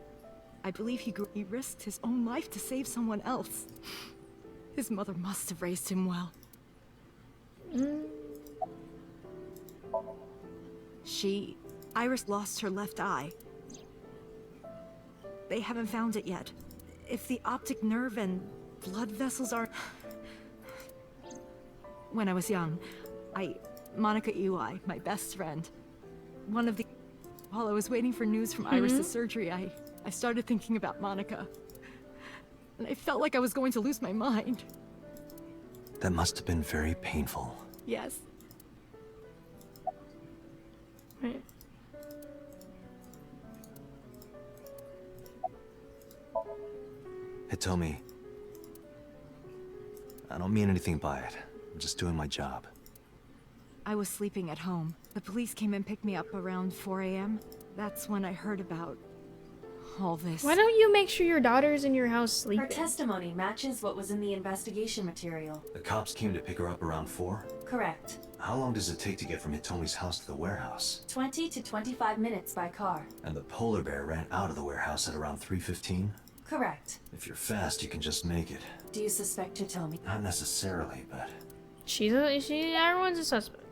I believe he risked his own life to save someone else. His mother must have raised him well. Iris lost her left eye. They haven't found it yet. If the optic nerve and blood vessels are... When I was young, Monica Iwai, my best friend, while I was waiting for news from Iris's surgery, I started thinking about Monica. And I felt like I was going to lose my mind. That must have been very painful. Yes. Right. Hitomi, I don't mean anything by it. I'm just doing my job. I was sleeping at home. The police came and picked me up around 4 a.m. That's when I heard about all this. Why don't you make sure your daughter's in your house sleeping? Her testimony matches what was in the investigation material. The cops came to pick her up around 4? Correct. How long does it take to get from Hitomi's house to the warehouse? 20 to 25 minutes by car. And the polar bear ran out of the warehouse at around 3:15? Correct. If you're fast, you can just make it. Do you suspect Hitomi? Not necessarily, but... Everyone's a suspect.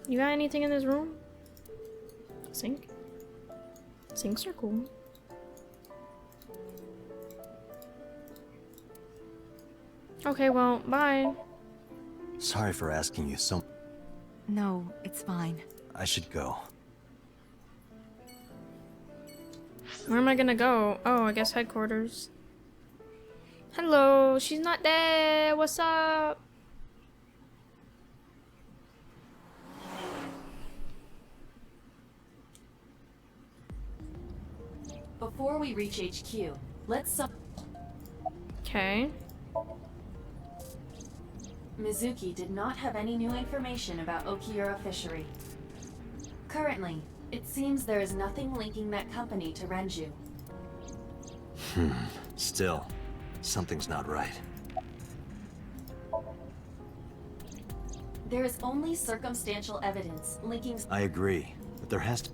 You got anything in this room? Sink? Sinks are cool. Okay, well, bye. Sorry for asking you so... No, it's fine. I should go. Where am I gonna go? Oh, I guess headquarters. Hello, she's not there. What's up? Before we reach HQ, let's Okay. Mizuki did not have any new information about Okiura Fishery. Currently, it seems there is nothing linking that company to Renju. Still, something's not right. There is only circumstantial evidence linking... I agree, but there has to...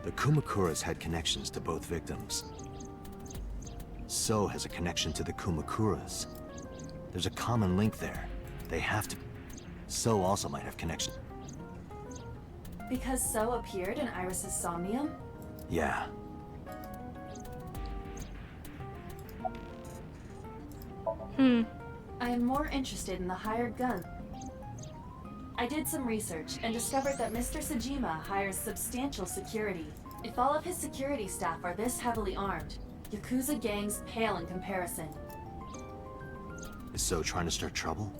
The Kumakuras had connections to both victims. So has a connection to the Kumakuras. There's a common link there. They have to... So also might have connection. Because So appeared in Iris's Somnium? Yeah. I am more interested in the hired gun. I did some research and discovered that Mr. Sajima hires substantial security. If all of his security staff are this heavily armed, Yakuza gangs pale in comparison. So, trying to start trouble?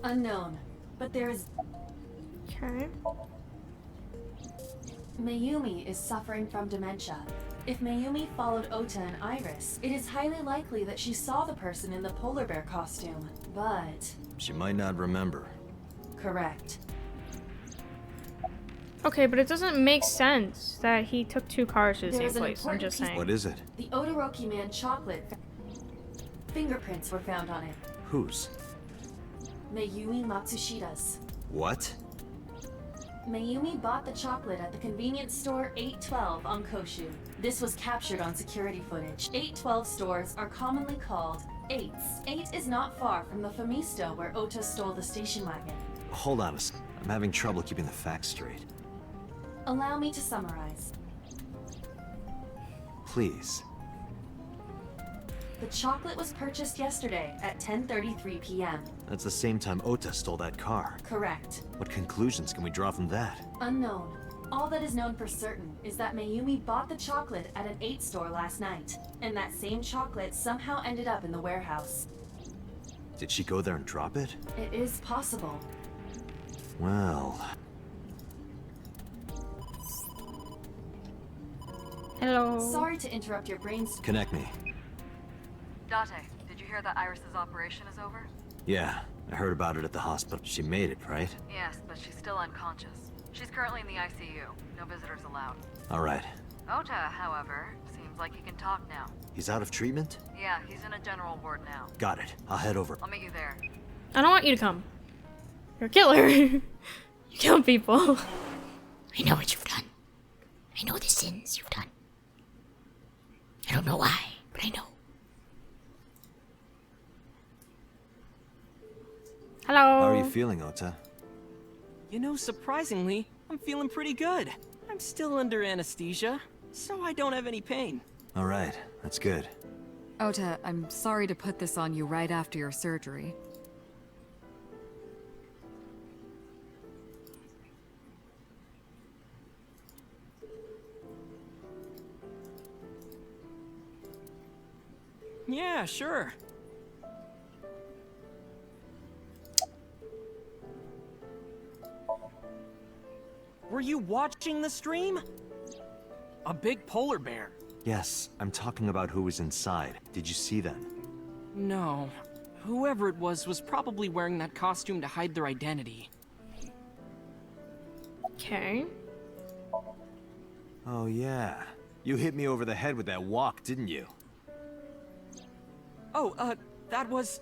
Unknown, but there is... Okay. Mayumi is suffering from dementia. If Mayumi followed Ota and Iris, it is highly likely that she saw the person in the polar bear costume, but... She might not remember. Correct. Okay, but it doesn't make sense that he took 2 cars to the There same is an place. I'm important just piece- saying. What is it? The Odoroki Man chocolate. Fingerprints were found on it. Whose? Mayumi Matsushida's. What? Mayumi bought the chocolate at the convenience store 812 on Koshu. This was captured on security footage. 812 stores are commonly called 8s. 8 is not far from the Famisto where Ota stole the station wagon. Hold on a sec. I'm having trouble keeping the facts straight. Allow me to summarize. Please. The chocolate was purchased yesterday at 10:33 p.m. That's the same time Ota stole that car. Correct. What conclusions can we draw from that? Unknown. All that is known for certain is that Mayumi bought the chocolate at an 8 store last night, and that same chocolate somehow ended up in the warehouse. Did she go there and drop it? It is possible. Well... Hello. Sorry to interrupt your brains. Connect me. Date, did you hear that Iris's operation is over? Yeah, I heard about it at the hospital. She made it, right? Yes, but she's still unconscious. She's currently in the ICU. No visitors allowed. Alright. Ota, however, seems like he can talk now. He's out of treatment? Yeah, he's in a general ward now. Got it. I'll head over. I'll meet you there. I don't want you to come. You're a killer. You kill people. I know what you've done. I know the sins you've done. I don't know why, but I know. Hello. How are you feeling, Ota? You know, surprisingly, I'm feeling pretty good. I'm still under anesthesia, so I don't have any pain. Alright, that's good. Ota, I'm sorry to put this on you right after your surgery. Yeah, sure. Were you watching the stream? A big polar bear. Yes, I'm talking about who was inside. Did you see them? No. Whoever it was probably wearing that costume to hide their identity. Okay. Oh yeah. You hit me over the head with that walk, didn't you? Oh, that was...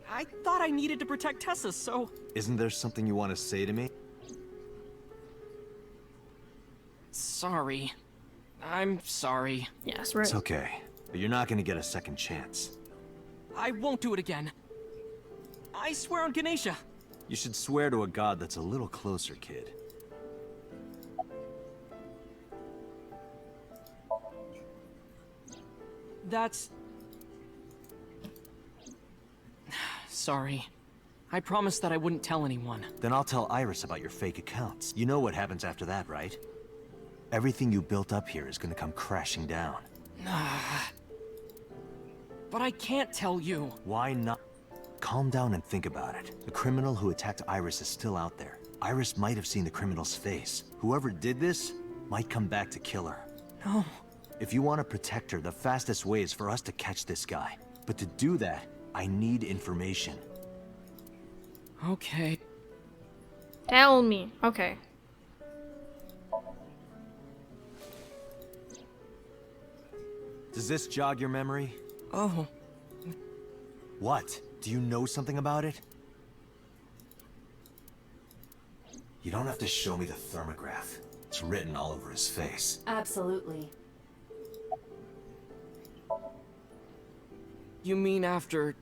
I thought I needed to protect Tessa, so... Isn't there something you want to say to me? Sorry. I'm sorry. Yes, right. It's okay, but you're not gonna get a second chance. I won't do it again. I swear on Ganesha. You should swear to a god that's a little closer, kid. That's... Sorry. I promised that I wouldn't tell anyone. Then I'll tell Iris about your fake accounts. You know what happens after that, right? Everything you built up here is gonna come crashing down. But I can't tell you. Why not? Calm down and think about it. The criminal who attacked Iris is still out there. Iris might have seen the criminal's face. Whoever did this might come back to kill her. No. If you want to protect her, the fastest way is for us to catch this guy. But to do that, I need information. Okay. Tell me. Okay. Does this jog your memory? Oh. What? Do you know something about it? You don't have to show me the thermograph. It's written all over his face. Absolutely. You mean after...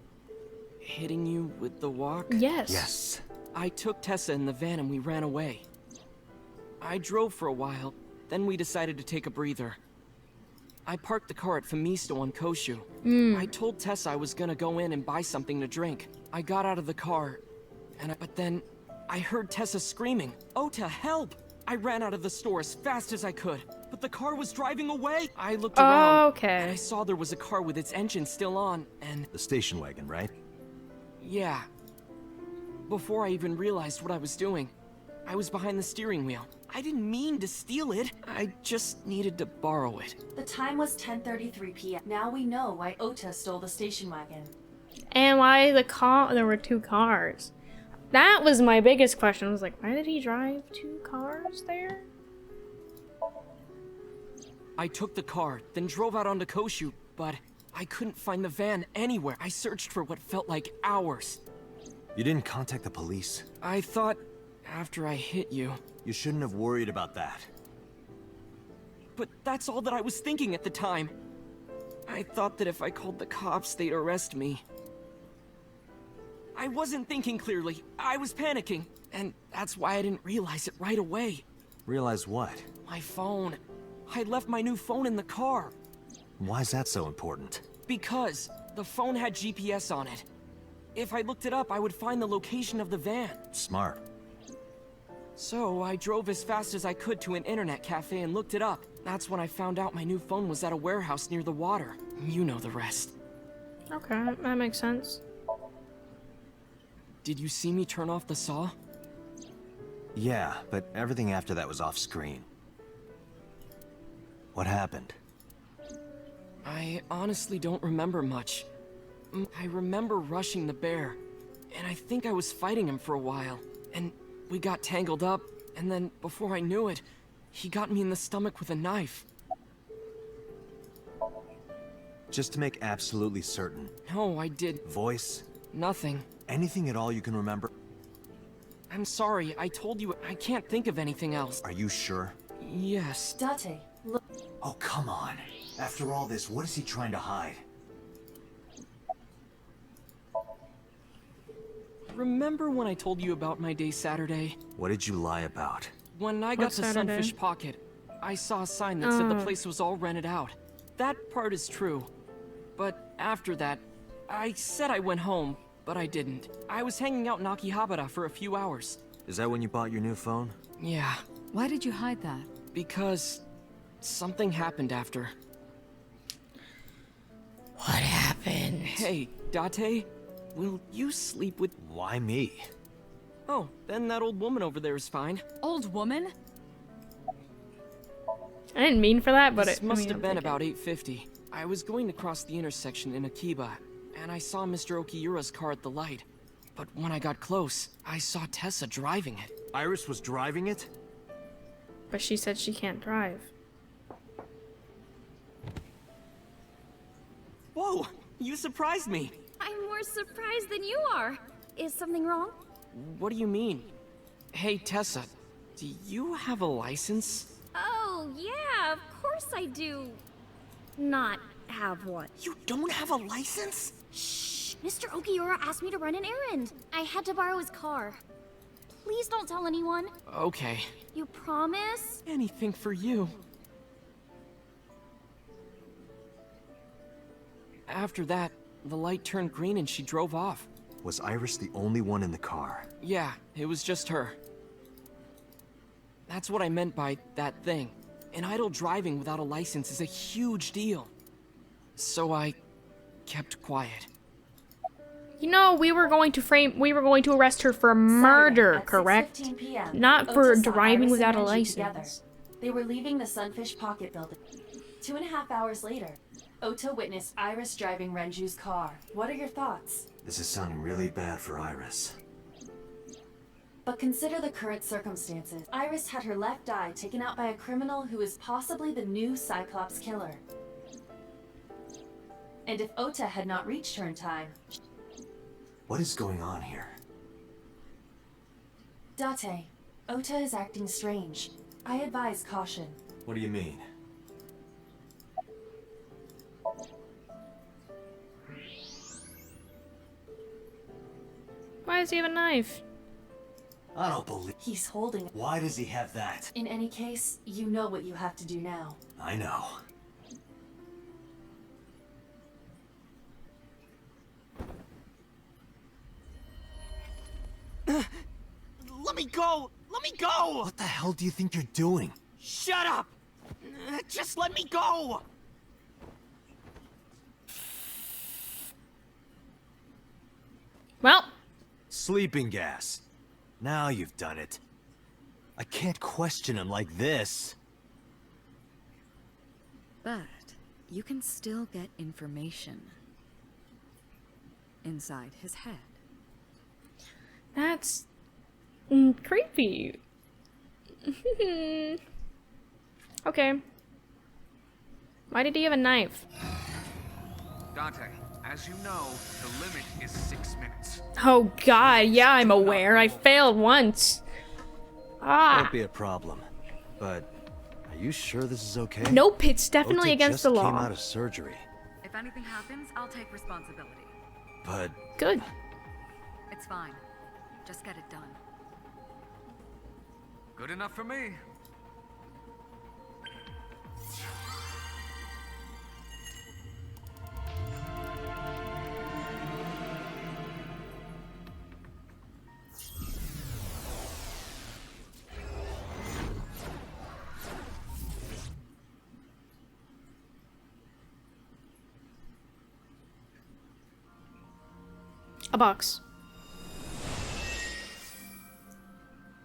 hitting you with the walk? Yes. Yes. I took Tessa in the van and we ran away. I drove for a while, then we decided to take a breather. I parked the car at Famisto on Koshu. I told Tessa I was gonna go in and buy something to drink. I got out of the car, But then I heard Tessa screaming, "Ota, help!" I ran out of the store as fast as I could, but the car was driving away. I looked around, and I saw there was a car with its engine still on, and... The station wagon, right? Yeah. Before I even realized what I was doing, I was behind the steering wheel. I didn't mean to steal it. I just needed to borrow it. The time was 10:33 p.m. Now we know why Ota stole the station wagon. And why there were 2 cars. That was my biggest question. I was like, why did he drive 2 cars there? I took the car, then drove out onto Koshu, but I couldn't find the van anywhere. I searched for what felt like hours. You didn't contact the police? I thought after I hit you... You shouldn't have worried about that. But that's all that I was thinking at the time. I thought that if I called the cops, they'd arrest me. I wasn't thinking clearly. I was panicking. And that's why I didn't realize it right away. Realize what? My phone. I left my new phone in the car. Why is that so important? Because the phone had GPS on it. If I looked it up, I would find the location of the van. Smart. So I drove as fast as I could to an internet cafe and looked it up. That's when I found out my new phone was at a warehouse near the water. You know the rest. Okay, that makes sense. Did you see me turn off the saw? Yeah, but everything after that was off screen. What happened? I honestly don't remember much. I remember rushing the bear, and I think I was fighting him for a while, and we got tangled up, and then before I knew it, he got me in the stomach with a knife. Just to make absolutely certain. No, I did. Voice? Nothing. Anything at all you can remember? I'm sorry, I told you I can't think of anything else. Are you sure? Yes. Date, look. Oh, come on. After all this, what is he trying to hide? Remember when I told you about my day Saturday? What did you lie about? When I got to Sunfish Pocket, I saw a sign that said the place was all rented out. That part is true. But after that, I said I went home, but I didn't. I was hanging out in Akihabara for a few hours. Is that when you bought your new phone? Yeah. Why did you hide that? Because something happened after. What happened? Hey, Date, will you sleep with... Why me? Oh, then that old woman over there is fine. Old woman? I didn't mean for that, but this must have been about 8:50. I was going to cross the intersection in Akiba, and I saw Mr. Okiura's car at the light. But when I got close, I saw Tessa driving it. Iris was driving it? But she said she can't drive. Whoa! You surprised me! I'm more surprised than you are. Is something wrong? What do you mean? Hey, Tessa, do you have a license? Oh, yeah, of course I do. Not have one. You don't have a license? Shh! Mr. Okiura asked me to run an errand. I had to borrow his car. Please don't tell anyone. Okay. You promise? Anything for you. After that, the light turned green and she drove off. Was Iris the only one in the car? Yeah, it was just her. That's what I meant by that thing. An idle driving without a license is a huge deal. So I kept quiet. You know, we were going to arrest her for murder, correct? 6:15 p.m., Not for Otas saw driving Iris without a and Renju license. together. They were leaving the Sunfish Pocket building. 2.5 hours later, Ota witnessed Iris driving Renju's car. What are your thoughts? This is sounding really bad for Iris. But consider the current circumstances. Iris had her left eye taken out by a criminal who is possibly the new Cyclops killer. And if Ota had not reached her in time... What is going on here? Date, Ota is acting strange. I advise caution. What do you mean? Why does he have a knife? I don't believe... He's holding it. Why does he have that? In any case, you know what you have to do now. I know. go! Let me go! What the hell do you think you're doing? Shut up! Just let me go! Well. Sleeping gas. Now you've done it. I can't question him like this. But you can still get information inside his head. That's creepy. Okay. Why did he have a knife? Dante, as you know, the limit is 6 minutes. Oh god, yeah, I'm aware. I failed once. Won't be a problem. But are you sure this is okay? Nope, it's definitely Ota against the just law. came out of surgery. If anything happens, I'll take responsibility. But good. It's fine. Just get it done. Good enough for me. A box.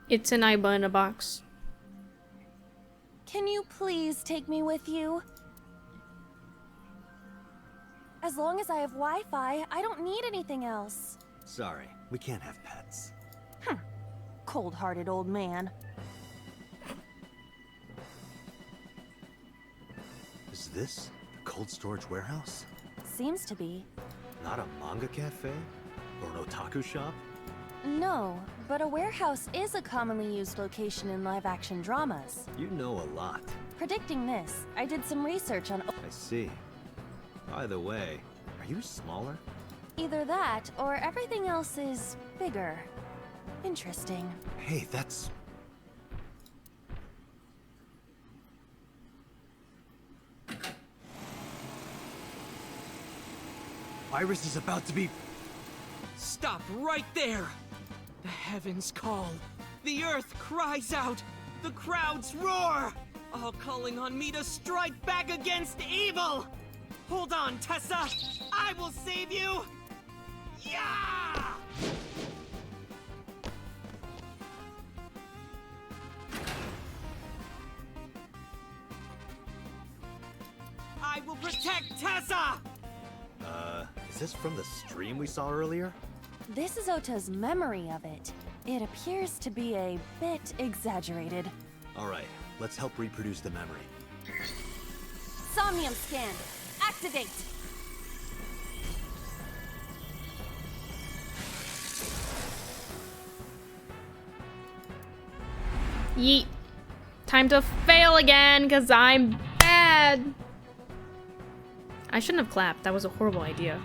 It's an Iba in a box. Can you please take me with you? As long as I have Wi-Fi, I don't need anything else. sorry, we can't have pets. Cold-hearted old man. Is this the cold storage warehouse? Seems to be. Not a manga cafe? Or an otaku shop? No, but a warehouse is a commonly used location in live-action dramas. You know a lot. Predicting this, I did some research on I see. By the way, are you smaller? either that or everything else is bigger. Interesting. Hey, that's... Iris is about to be... Stop right there! The heavens call. The earth cries out. The crowds roar! All calling on me to strike back against evil! Hold on, Tessa! I will save you! Yeah! I will protect Tessa! Is this from the stream we saw earlier? This is Ota's memory of it. It appears to be a bit exaggerated. Alright, let's help reproduce the memory. Somnium scan. Activate! Yeet. Time to fail again, because I'm bad. I shouldn't have clapped. That was a horrible idea.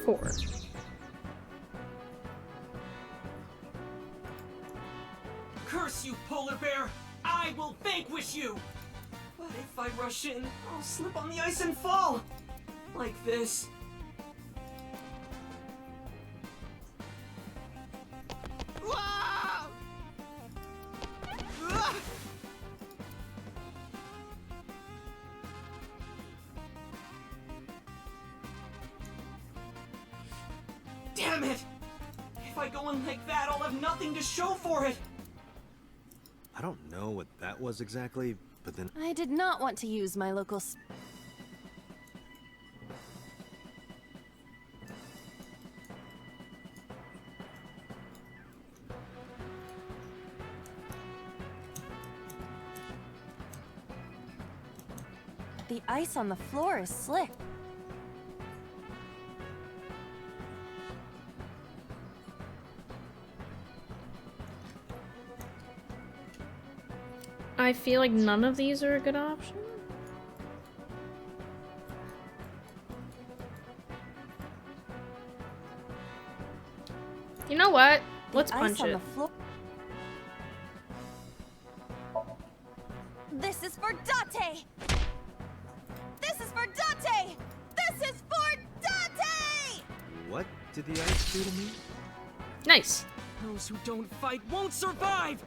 Four. Curse you, polar bear! I will vanquish you! But if I rush in, I'll slip on the ice and fall! Like this. Ah! Ah! Damn it! If I go in like that, I'll have nothing to show for it! I don't know what that was exactly, but then... I did not want to use my local The ice on the floor is slick. I feel like none of these are a good option. You know what? Let's punch it. This is for Date! This is for Date! This is for Date! What did the ice do to me? Nice. Those who don't fight won't survive!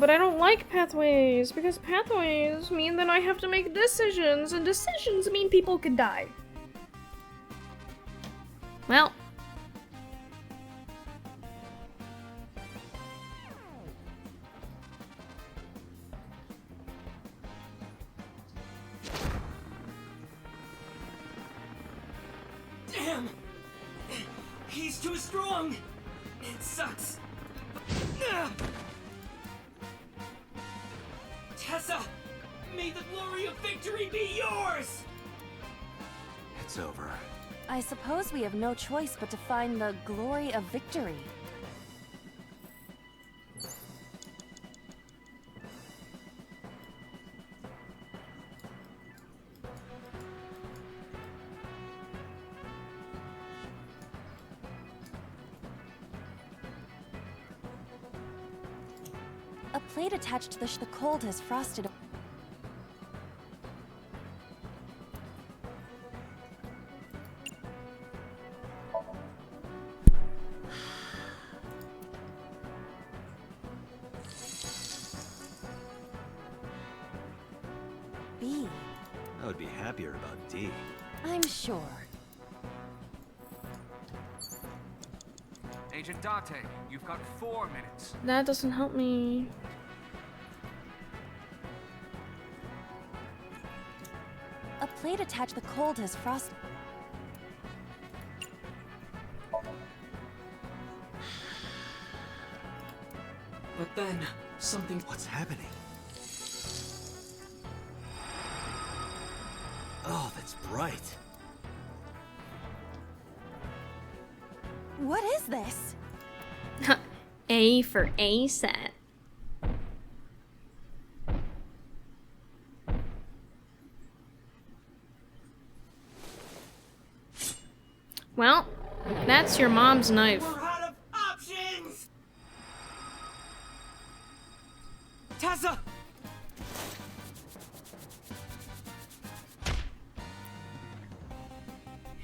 But I don't like pathways, because pathways mean that I have to make decisions, and decisions mean people could die. Well. Damn! He's too strong! It sucks. Tessa! May the glory of victory be yours! It's over. I suppose we have no choice but to find the glory of victory. A plate attached to the cold has frosted. B. I would be happier about D. I'm sure. Agent Date, you've got 4 minutes. That doesn't help me. A plate attached to the cold has frosted. But then, something... What's happening? Oh, that's bright. What is this? A for A-set. Well, that's your mom's knife. We're out of options! Tessa!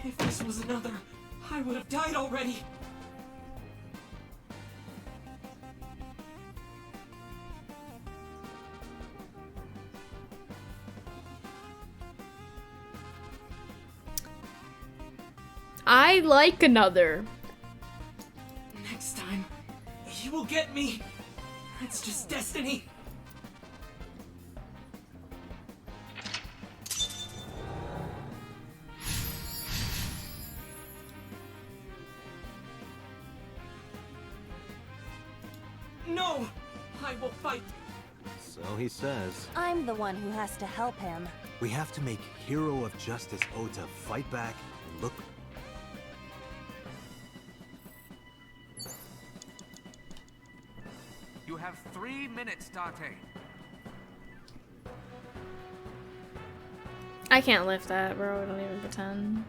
If this was another, I would have died already. I like another. Next time, you will get me. That's just destiny. No! I will fight! So he says. I'm the one who has to help him. We have to make Hero of Justice Ota fight back and look. You have 3 minutes, Date. I can't lift that, bro. Don't even pretend.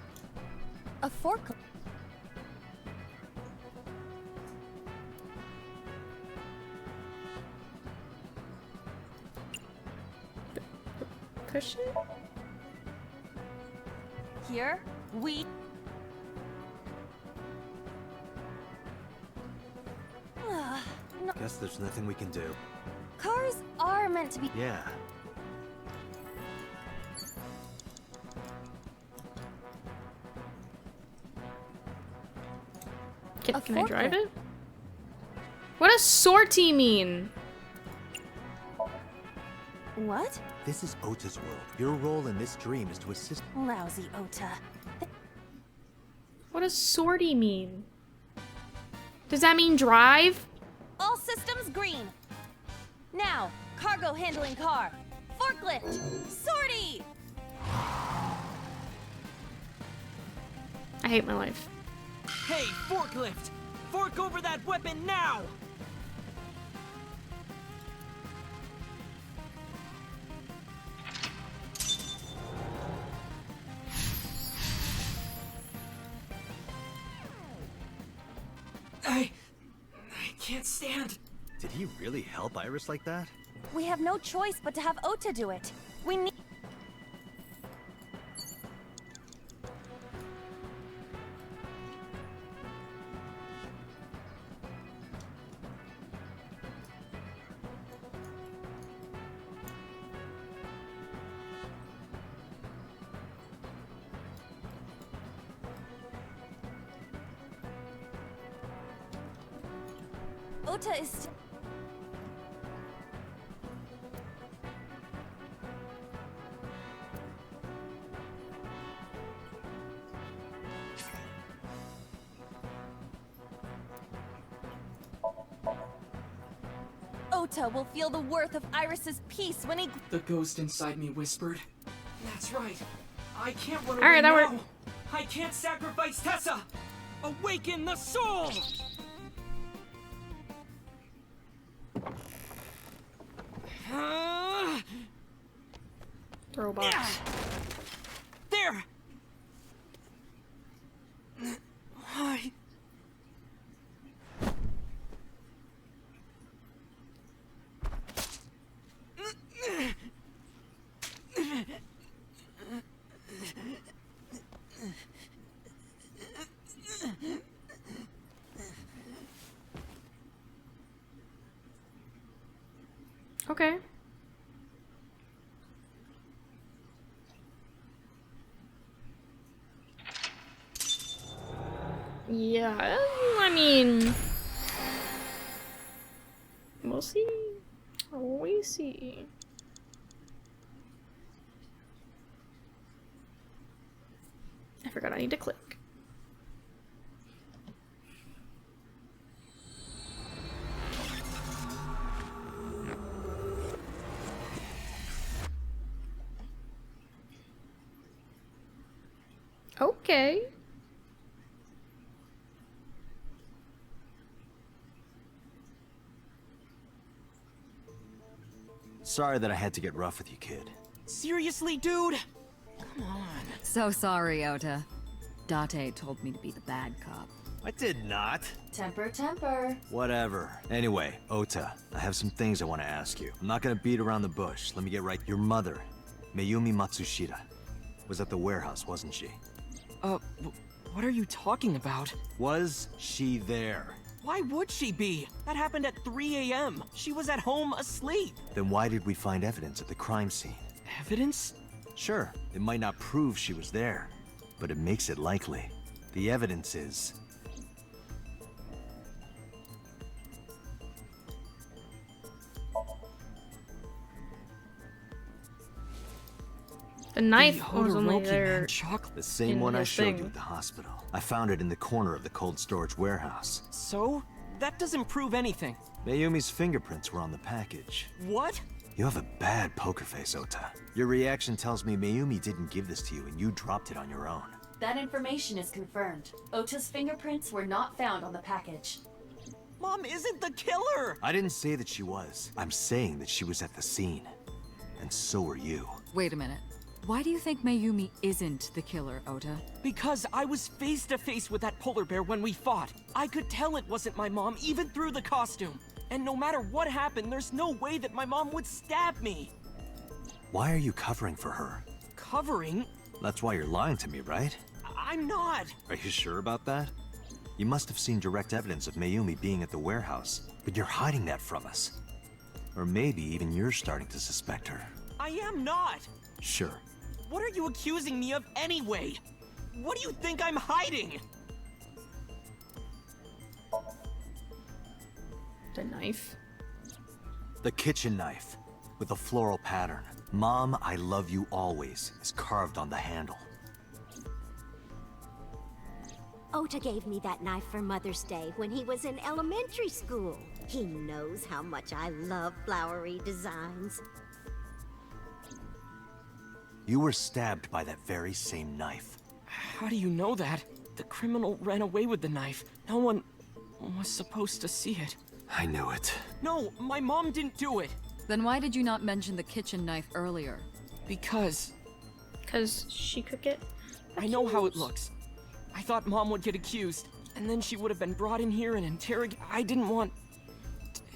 A fork. Push it? Here, we... No. Guess there's nothing we can do. Cars are meant to be... Yeah. Can I drive it? What does sortie mean? What? This is Ota's world. Your role in this dream is to assist. Lousy Ota. What does sortie mean? Does that mean drive? All systems green. Now, cargo handling car. Forklift. Sortie! I hate my life. Hey, forklift! Fork over that weapon now! can't stand. Did he really help Iris like that? We have no choice but to have Ota do it. We need... Ota is... Ota will feel the worth of Iris's peace when he... The ghost inside me whispered. That's right. I can't run All right, away that now. worked. I can't sacrifice Tessa. Awaken the soul. Robots. There. Why? Okay. Yeah, I mean, we'll see. We see. I forgot I need to click. Okay. Sorry that I had to get rough with you, kid. Seriously, dude? Come on. So sorry, Ota. Date told me to be the bad cop. I did not. Temper, temper. Whatever. Anyway, Ota, I have some things I want to ask you. I'm not gonna beat around the bush. Let me get right. Your mother, Mayumi Matsushita, was at the warehouse, wasn't she? What are you talking about? Was she there? Why would she be? That happened at 3 a.m. She was at home asleep. Then why did we find evidence at the crime scene? Evidence? Sure, it might not prove she was there, but it makes it likely. The evidence is... The knife was only there. The same one I showed you at the hospital. I found it in the corner of the cold storage warehouse. So? That doesn't prove anything. Mayumi's fingerprints were on the package. What? You have a bad poker face, Ota. Your reaction tells me Mayumi didn't give this to you and you dropped it on your own. That information is confirmed. Ota's fingerprints were not found on the package. Mom isn't the killer! I didn't say that she was. I'm saying that she was at the scene. And so were you. Wait a minute. Why do you think Mayumi isn't the killer, Ota? Because I was face to face with that polar bear when we fought. I could tell it wasn't my mom, even through the costume. And no matter what happened, there's no way that my mom would stab me. Why are you covering for her? Covering? That's why you're lying to me, right? I'm not. Are you sure about that? You must have seen direct evidence of Mayumi being at the warehouse, but you're hiding that from us. Or maybe even you're starting to suspect her. I am not. Sure. What are you accusing me of anyway? What do you think I'm hiding? The knife. The kitchen knife, with a floral pattern. Mom, I love you always, is carved on the handle. Ota gave me that knife for Mother's Day when he was in elementary school. He knows how much I love flowery designs. You were stabbed by that very same knife. How do you know that? The criminal ran away with the knife. No one was supposed to see it. I knew it. No, my mom didn't do it. Then why did you not mention the kitchen knife earlier? Because she could get accused. I know how it looks. I thought Mom would get accused, and then she would have been brought in here and interrogated. I didn't want...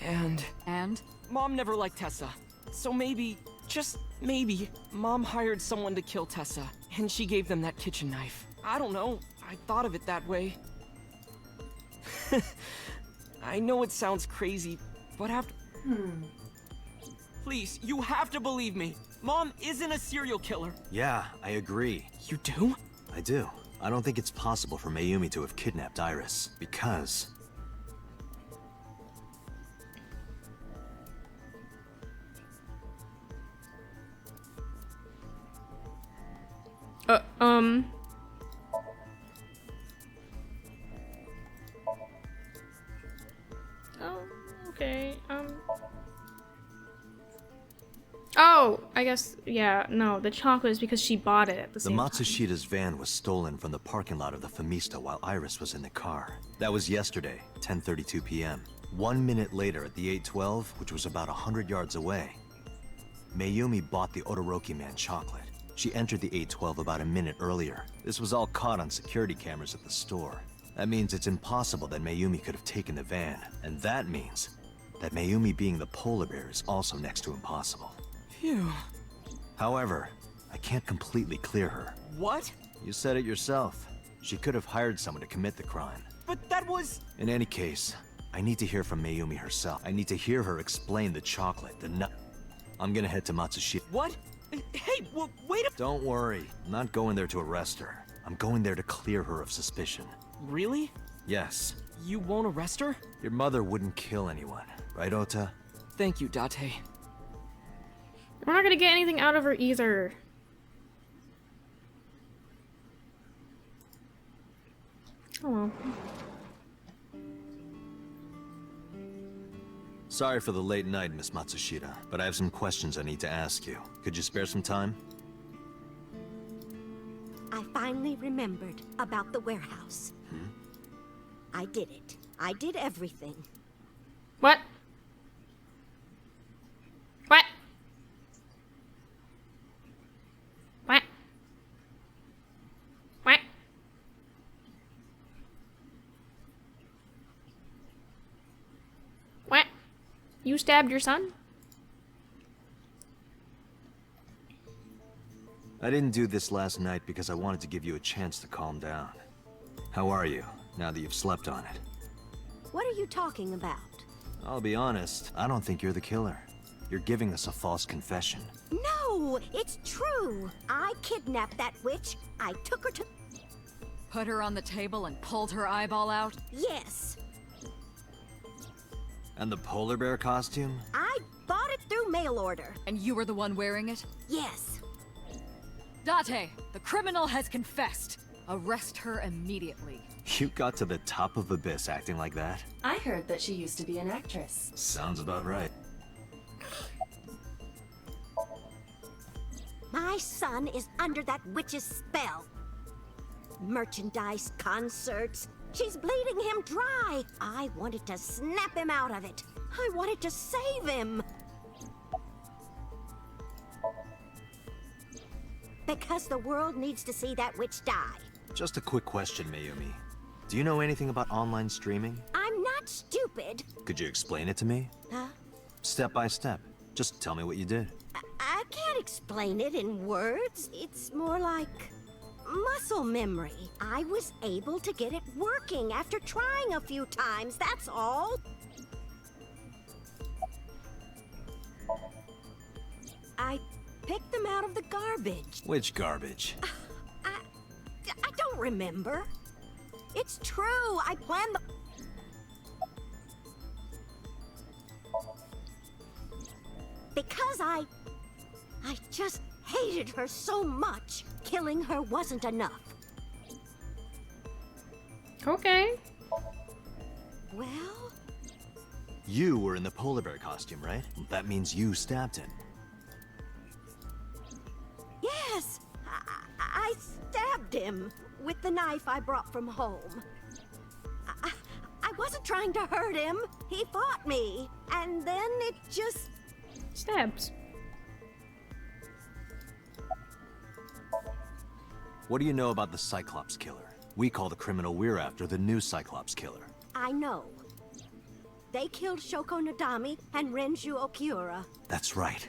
And? Mom never liked Tessa. So maybe, just maybe, Mom hired someone to kill Tessa, and she gave them that kitchen knife. I don't know. I thought of it that way. I know it sounds crazy, but after... Please, you have to believe me. Mom isn't a serial killer. Yeah, I agree. You do? I do. I don't think it's possible for Mayumi to have kidnapped Iris, because... Oh, okay, Oh, I guess, yeah, no, the chocolate is because she bought it at the same time. Matsushida's van was stolen from the parking lot of the Famista while Iris was in the car. That was yesterday, 10:32 p.m. 1 minute later at the 812, which was about 100 yards away, Mayumi bought the Todoroki man chocolate. She entered the 812 about a minute earlier. This was all caught on security cameras at the store. That means it's impossible that Mayumi could have taken the van. And that means that Mayumi being the polar bear is also next to impossible. Phew. However, I can't completely clear her. What? You said it yourself. She could have hired someone to commit the crime. But that was... In any case, I need to hear from Mayumi herself. I need to hear her explain the chocolate, the nut. I'm gonna head to Matsushita. What? Hey, well, wait a... Don't worry. I'm not going there to arrest her. I'm going there to clear her of suspicion. Really? Yes. You won't arrest her? Your mother wouldn't kill anyone, right, Ota? Thank you, Date. We're not gonna get anything out of her either. Oh well. Sorry for the late night, Miss Matsushita, but I have some questions I need to ask you. Could you spare some time? I finally remembered about the warehouse. I did it. I did everything. What? What? What? What? What? You stabbed your son? I didn't do this last night because I wanted to give you a chance to calm down. How are you, now that you've slept on it? What are you talking about? I'll be honest, I don't think you're the killer. You're giving us a false confession. No, it's true. I kidnapped that witch. I took her to... Put her on the table and pulled her eyeball out? Yes. And the polar bear costume? I bought it through mail order. And you were the one wearing it? Yes. Date, the criminal has confessed. Arrest her immediately. You got to the top of Abyss acting like that? I heard that she used to be an actress. Sounds about right. My son is under that witch's spell. Merchandise, concerts. She's bleeding him dry. I wanted to snap him out of it. I wanted to save him. Because the world needs to see that witch die. Just a quick question, Mayumi. Do you know anything about online streaming? I'm not stupid. Could you explain it to me? Huh? Step by step. Just tell me what you did. I can't explain it in words. It's more like muscle memory. I was able to get it working after trying a few times, that's all. I picked them out of the garbage. Which garbage? I don't remember. It's true. I planned the... Because I just hated her so much. Killing her wasn't enough. Okay. Well? You were in the polar bear costume, right? That means you stabbed him. Yes! I stabbed him with the knife I brought from home. I wasn't trying to hurt him. He fought me. And then it just... Stabs. What do you know about the Cyclops killer? We call the criminal we're after the new Cyclops killer. I know. They killed Shoko Nadami and Renju Okiura. That's right.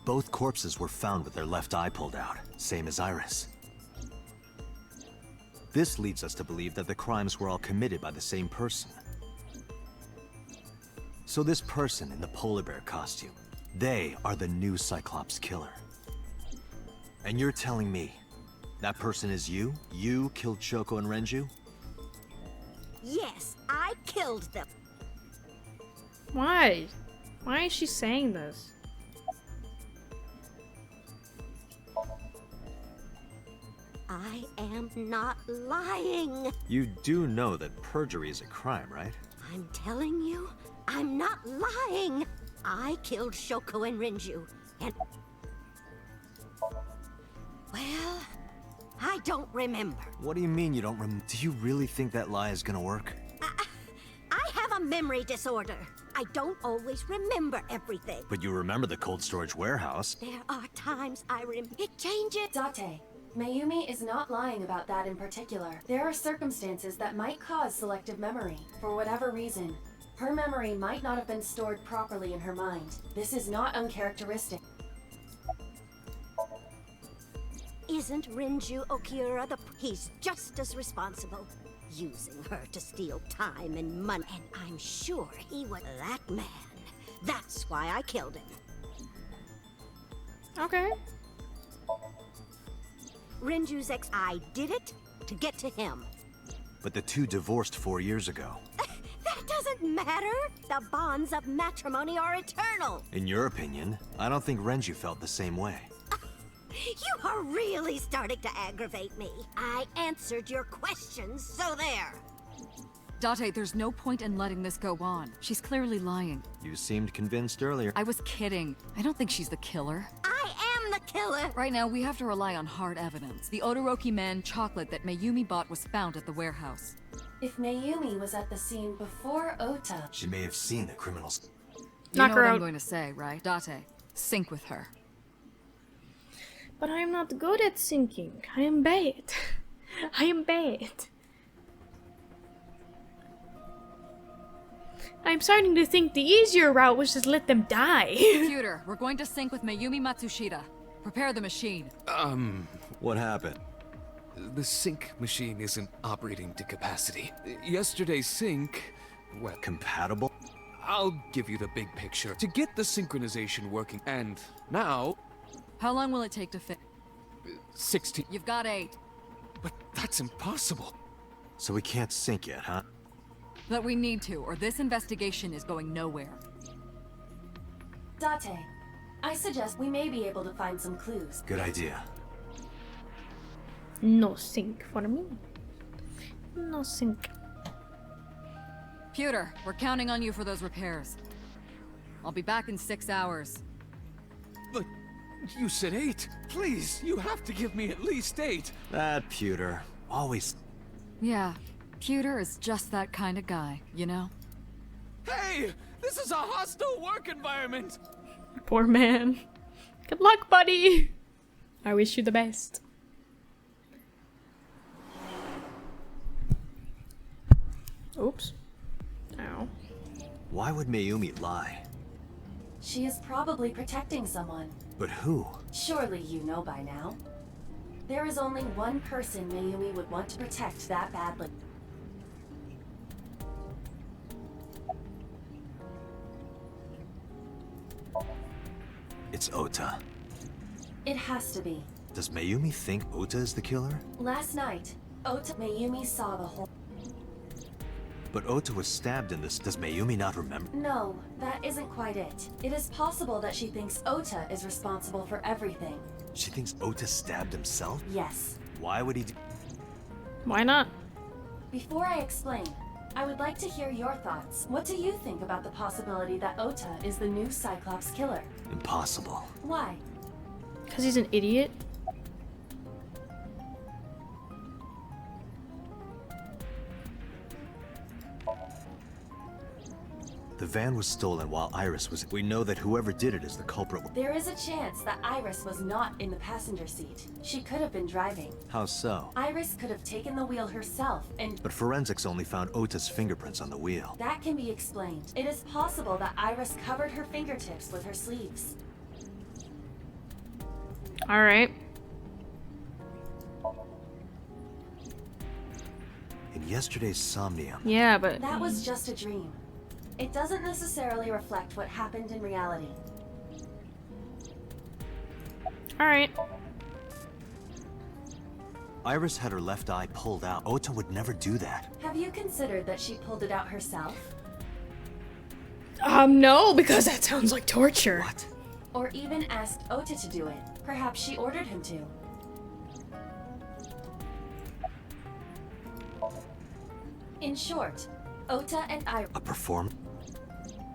Both corpses were found with their left eye pulled out, same as Iris. This leads us to believe that the crimes were all committed by the same person. So this person in the polar bear costume, they are the new Cyclops killer. And you're telling me that person is you? You killed Shoko and Renju? Yes, I killed them. Why? Why is she saying this? I am not lying. You do know that perjury is a crime, right? I'm telling you, I'm not lying. I killed Shoko and Renju, and... Well, I don't remember. What do you mean you don't remember? Do you really think that lie is gonna work? I have a memory disorder. I don't always remember everything. But you remember the cold storage warehouse. There are times I remember. It changes. Date, Mayumi is not lying about that in particular. There are circumstances that might cause selective memory. For whatever reason, her memory might not have been stored properly in her mind. This is not uncharacteristic. Isn't Renju Okiura he's just as responsible. Using her to steal time and money. And I'm sure he was that man. That's why I killed him. Okay. Renju's ex, I did it to get to him. But the two divorced 4 years ago. That doesn't matter. The bonds of matrimony are eternal. In your opinion, I don't think Renju felt the same way. You are really starting to aggravate me. I answered your questions, so there. Date, there's no point in letting this go on. She's clearly lying. You seemed convinced earlier. I was kidding. I don't think she's the killer. I am the killer! Right now, we have to rely on hard evidence. The Odoroki Man chocolate that Mayumi bought was found at the warehouse. If Mayumi was at the scene before Ota... She may have seen the criminals. You know what I'm going to say, right? Date, sync with her. But I am not good at syncing. I am bad. I am bad. I'm starting to think the easier route was just let them die. Computer, we're going to sync with Mayumi Matsushita. Prepare the machine. What happened? The sync machine isn't operating to capacity. Yesterday's sync... well... Compatible? I'll give you the big picture. To get the synchronization working, and now... How long will it take to fix? 16. You've got 8. But that's impossible. So we can't sync yet, huh? But we need to, or this investigation is going nowhere. Date, I suggest we may be able to find some clues. Good idea. No sync for me. No sync. Pewter, we're counting on you for those repairs. I'll be back in 6 hours. But you said 8. Please, you have to give me at least 8. That pewter. Always. Yeah, Pewter is just that kind of guy, you know? Hey! This is a hostile work environment! Poor man. Good luck, buddy! I wish you the best. Oops. Ow. Why would Mayumi lie? She is probably protecting someone. But who? Surely you know by now. There is only one person Mayumi would want to protect that badly. It's Ota. It has to be. Does Mayumi think Ota is the killer? Last night, Mayumi saw the whole... But Ota was stabbed in this. Does Mayumi not remember? No, that isn't quite it. It is possible that she thinks Ota is responsible for everything. She thinks Ota stabbed himself? Yes. Why would he do... Why not? Before I explain, I would like to hear your thoughts. What do you think about the possibility that Ota is the new Cyclops killer? Impossible. Why? Because he's an idiot? The van was stolen while Iris was... We know that whoever did it is the culprit. There is a chance that Iris was not in the passenger seat. She could have been driving. How so? Iris could have taken the wheel herself and... But forensics only found Ota's fingerprints on the wheel. That can be explained. It is possible that Iris covered her fingertips with her sleeves. Alright. In yesterday's Somnium... Yeah, but... That was just a dream. It doesn't necessarily reflect what happened in reality. Alright. Iris had her left eye pulled out. Ota would never do that. Have you considered that she pulled it out herself? No, because that sounds like torture. What? Or even asked Ota to do it. Perhaps she ordered him to. In short, Ota and Iris... A perform...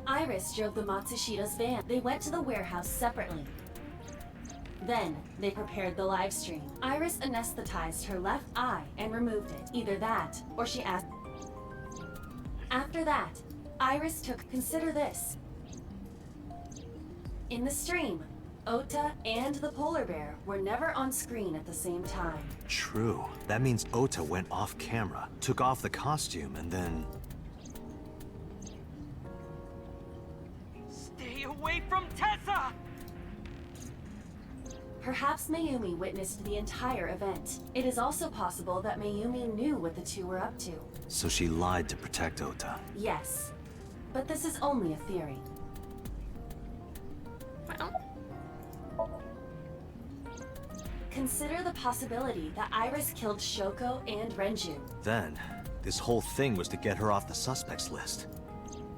Iris drove the Matsushida's van. They went to the warehouse separately. Then, they prepared the live stream. Iris anesthetized her left eye and removed it. Either that, or she asked... After that, Iris took... Consider this. In the stream, Ota and the polar bear were never on screen at the same time. True. That means Ota went off camera, took off the costume, and then... Stay away from Tessa! Perhaps Mayumi witnessed the entire event. It is also possible that Mayumi knew what the two were up to. So she lied to protect Ota. Yes. But this is only a theory. Consider the possibility that Iris killed Shoko and Renju. Then, this whole thing was to get her off the suspects list.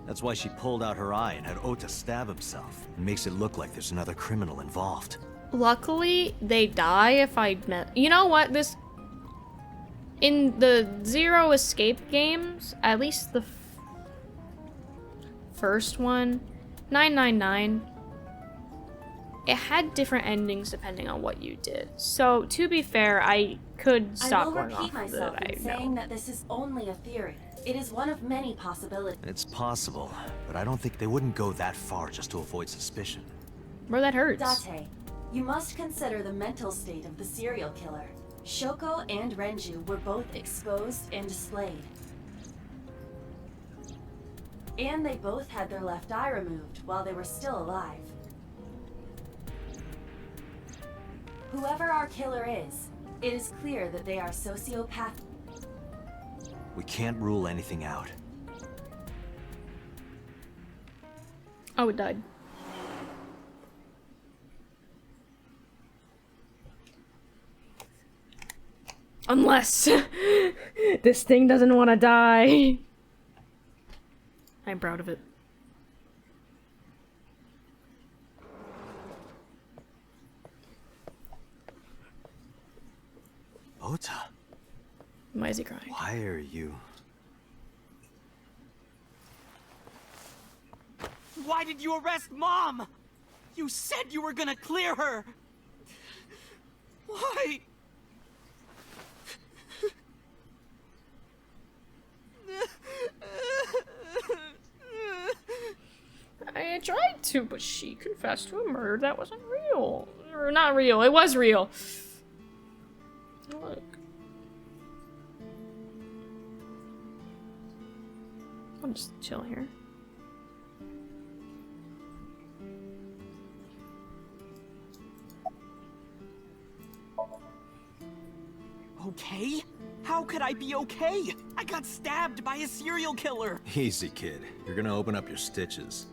That's why she pulled out her eye and had Ota stab himself. It makes it look like there's another criminal involved. Luckily, they die if I met... You know what? This... In the Zero Escape games, at least the first one, 999, it had different endings depending on what you did. So, to be fair, I could stop going off of myself that, in saying that this is only a theory. It is one of many possibilities. It's possible, but I don't think they wouldn't go that far just to avoid suspicion. Bro, that hurts. Date, you must consider the mental state of the serial killer. Shoko and Renju were both exposed and displayed. And they both had their left eye removed while they were still alive. Whoever our killer is, it is clear that they are sociopath. We can't rule anything out. Oh, it died. Unless this thing doesn't want to die. I'm proud of it. Ota. Why is he crying? Why are you... Why did you arrest Mom? You said you were gonna clear her! Why? I tried to, but she confessed to a murder that wasn't real. Or not real, it was real. Look. I'll just chill here. Okay? How could I be okay? I got stabbed by a serial killer. Easy, kid. You're gonna open up your stitches.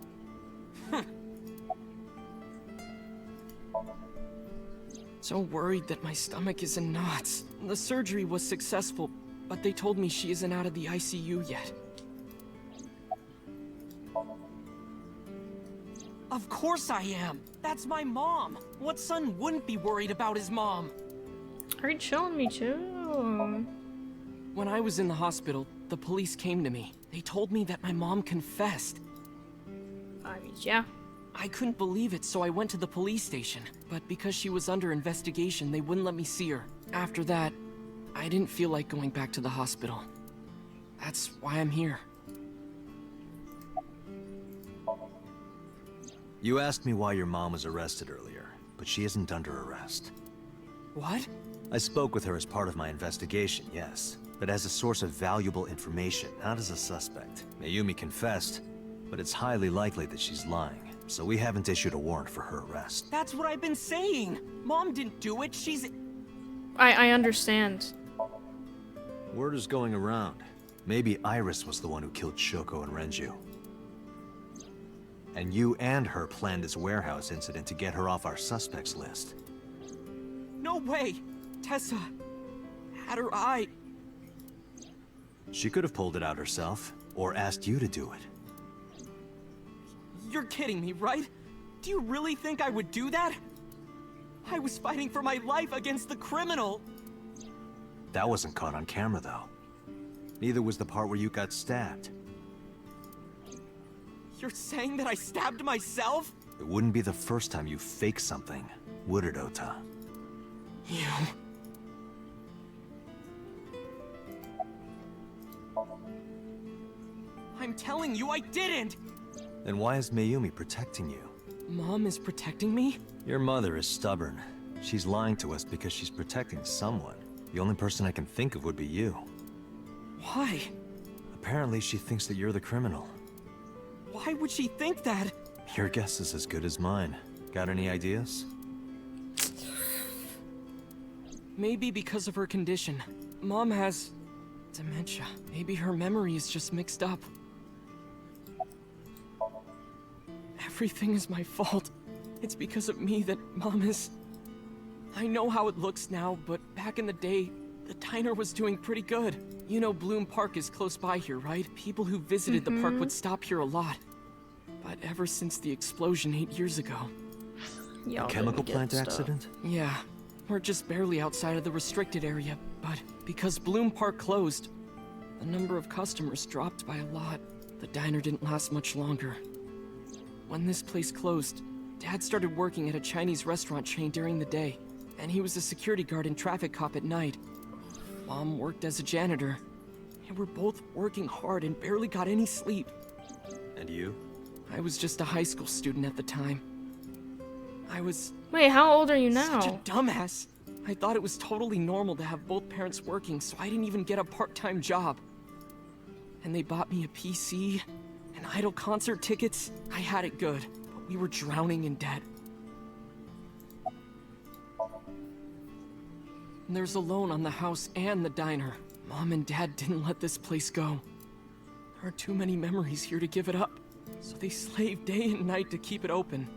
So worried that my stomach is in knots. The surgery was successful, but they told me she isn't out of the ICU yet. Of course I am. That's my mom. What son wouldn't be worried about his mom? Are you chilling me too? When I was in the hospital, the police came to me. They told me that my mom confessed. I mean, yeah. I couldn't believe it, so I went to the police station. But because she was under investigation, they wouldn't let me see her. After that, I didn't feel like going back to the hospital. That's why I'm here. You asked me why your mom was arrested earlier, but she isn't under arrest. What? I spoke with her as part of my investigation, yes, but as a source of valuable information, not as a suspect. Mayumi confessed, but it's highly likely that she's lying, so we haven't issued a warrant for her arrest. That's what I've been saying! Mom didn't do it, she's... I understand. Word is going around. Maybe Iris was the one who killed Shoko and Renju. And you and her planned this warehouse incident to get her off our suspects list. No way! Tessa had her eye. She could have pulled it out herself, or asked you to do it. You're kidding me, right? Do you really think I would do that? I was fighting for my life against the criminal! That wasn't caught on camera, though. Neither was the part where you got stabbed. You're saying that I stabbed myself? It wouldn't be the first time you faked something, would it, Ota? You... I'm telling you, I didn't! Then why is Mayumi protecting you? Mom is protecting me? Your mother is stubborn. She's lying to us because she's protecting someone. The only person I can think of would be you. Why? Apparently she thinks that you're the criminal. Why would she think that? Your guess is as good as mine. Got any ideas? Maybe because of her condition. Mom has... dementia. Maybe her memory is just mixed up. Everything is my fault. It's because of me that Mom is... I know how it looks now, but back in the day, the diner was doing pretty good. You know Bloom Park is close by here, right? People who visited the park would stop here a lot. But ever since the explosion 8 years ago... The chemical plant accident? Yeah. We're just barely outside of the restricted area, but because Bloom Park closed, the number of customers dropped by a lot. The diner didn't last much longer. When this place closed, Dad started working at a Chinese restaurant chain during the day, and he was a security guard and traffic cop at night. Mom worked as a janitor, and we're both working hard and barely got any sleep. And you? I was just a high school student at the time. I was... Wait, how old are you now? Such a dumbass. I thought it was totally normal to have both parents working, so I didn't even get a part-time job. And they bought me a PC, and idol concert tickets. I had it good, but we were drowning in debt. And there's a loan on the house and the diner. Mom and Dad didn't let this place go. There are too many memories here to give it up, so they slaved day and night to keep it open.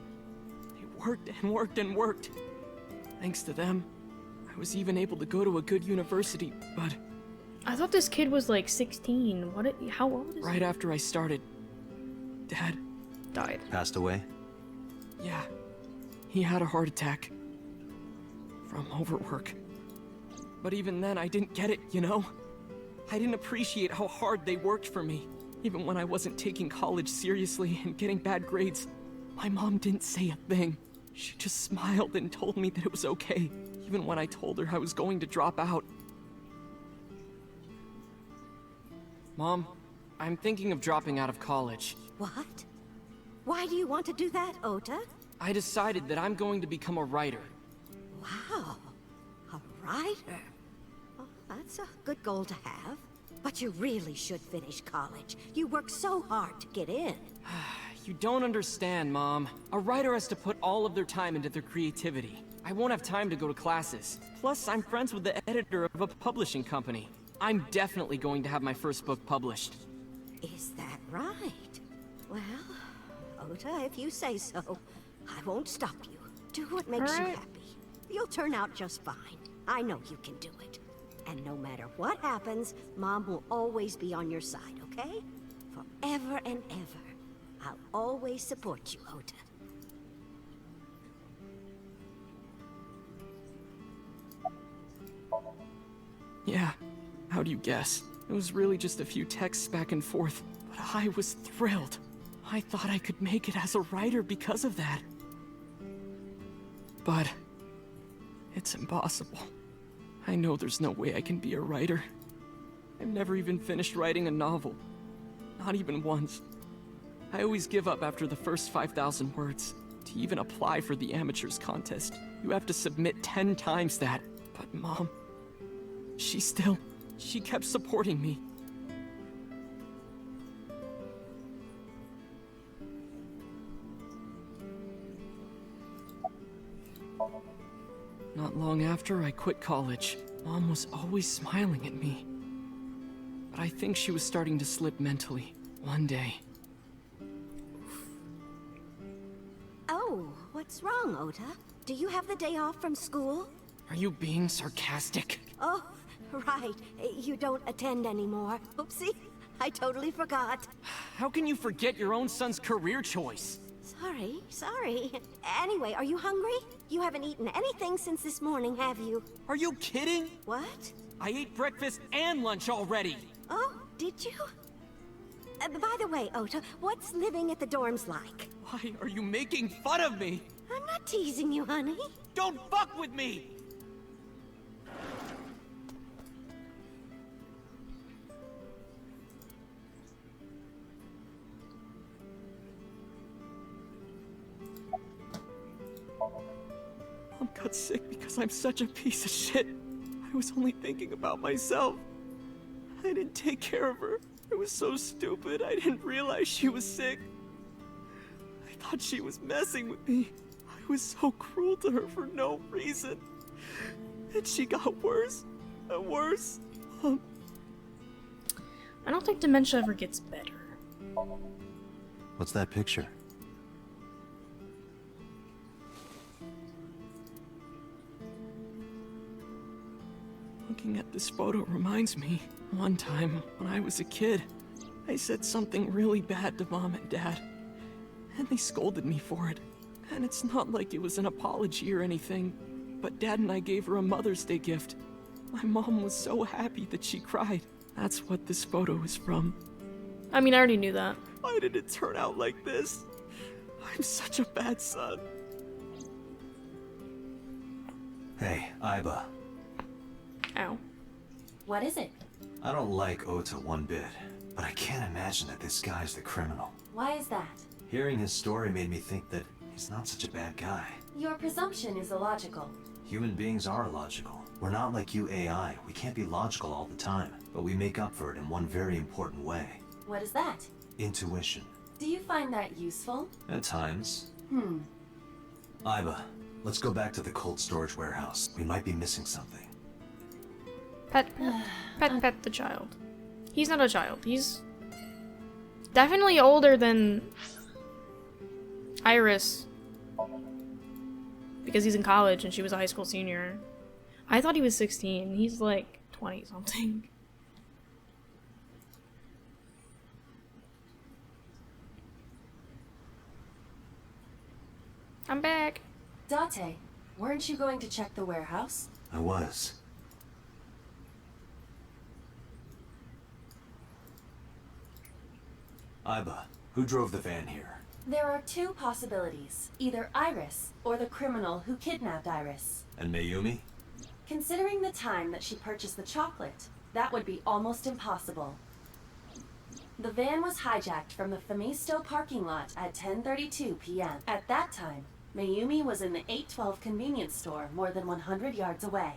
They worked and worked and worked. Thanks to them, I was even able to go to a good university, but... I thought this kid was like 16. How old is he? Right after I started, Dad... died. Passed away? Yeah. He had a heart attack. From overwork. But even then, I didn't get it, you know? I didn't appreciate how hard they worked for me. Even when I wasn't taking college seriously and getting bad grades, my mom didn't say a thing. She just smiled and told me that it was okay, even when I told her I was going to drop out. Mom, I'm thinking of dropping out of college. What? Why do you want to do that, Ota? I decided that I'm going to become a writer. Wow. A writer? Well, that's a good goal to have. But you really should finish college. You work so hard to get in. You don't understand, Mom. A writer has to put all of their time into their creativity. I won't have time to go to classes. Plus, I'm friends with the editor of a publishing company. I'm definitely going to have my first book published. Is that right? Well, Ota, if you say so, I won't stop you. Do what makes you happy. You'll turn out just fine. I know you can do it. And no matter what happens, Mom will always be on your side, okay? Forever and ever. I'll always support you, Ota. Yeah, how do you guess? It was really just a few texts back and forth, but I was thrilled. I thought I could make it as a writer because of that. But it's impossible. I know there's no way I can be a writer. I've never even finished writing a novel. Not even once. I always give up after the first 5,000 words. To even apply for the amateurs contest, you have to submit 10 times that. But Mom, she kept supporting me. Not long after I quit college, Mom was always smiling at me. But I think she was starting to slip mentally. One day. Oh, what's wrong, Ota? Do you have the day off from school? Are you being sarcastic? Oh, right. You don't attend anymore. Oopsie, I totally forgot. How can you forget your own son's career choice? Sorry. Anyway, are you hungry? You haven't eaten anything since this morning, have you? Are you kidding? What? I ate breakfast and lunch already. Oh, did you? By the way, Ota, what's living at the dorms like? Why are you making fun of me? I'm not teasing you, honey. Don't fuck with me! Mom got sick because I'm such a piece of shit. I was only thinking about myself. I didn't take care of her. I was so stupid, I didn't realize she was sick. I thought she was messing with me. I was so cruel to her for no reason. And she got worse and worse. I don't think dementia ever gets better. What's that picture? Looking at this photo reminds me, one time when I was a kid, I said something really bad to Mom and Dad, and they scolded me for it. And it's not like it was an apology or anything, but Dad and I gave her a Mother's Day gift. My mom was so happy that she cried. That's what this photo is from. I mean, I already knew that. Why did it turn out like this? I'm such a bad son. Hey, Aiba. Ow. What is it? I don't like Ota one bit, but I can't imagine that this guy's the criminal. Why is that? Hearing his story made me think that he's not such a bad guy. Your presumption is illogical. Human beings are illogical. We're not like you AI. We can't be logical all the time, but we make up for it in one very important way. What is that? Intuition. Do you find that useful? At times. Aiba, let's go back to the cold storage warehouse. We might be missing something. Pet the child. He's not a child. He's definitely older than Iris. Because he's in college and she was a high school senior. I thought he was 16. He's like 20 something. I'm back. Date, weren't you going to check the warehouse? I was. Aiba, who drove the van here? There are two possibilities. Either Iris, or the criminal who kidnapped Iris. And Mayumi? Considering the time that she purchased the chocolate, that would be almost impossible. The van was hijacked from the Famisto parking lot at 10:32 p.m. At that time, Mayumi was in the 812 convenience store more than 100 yards away.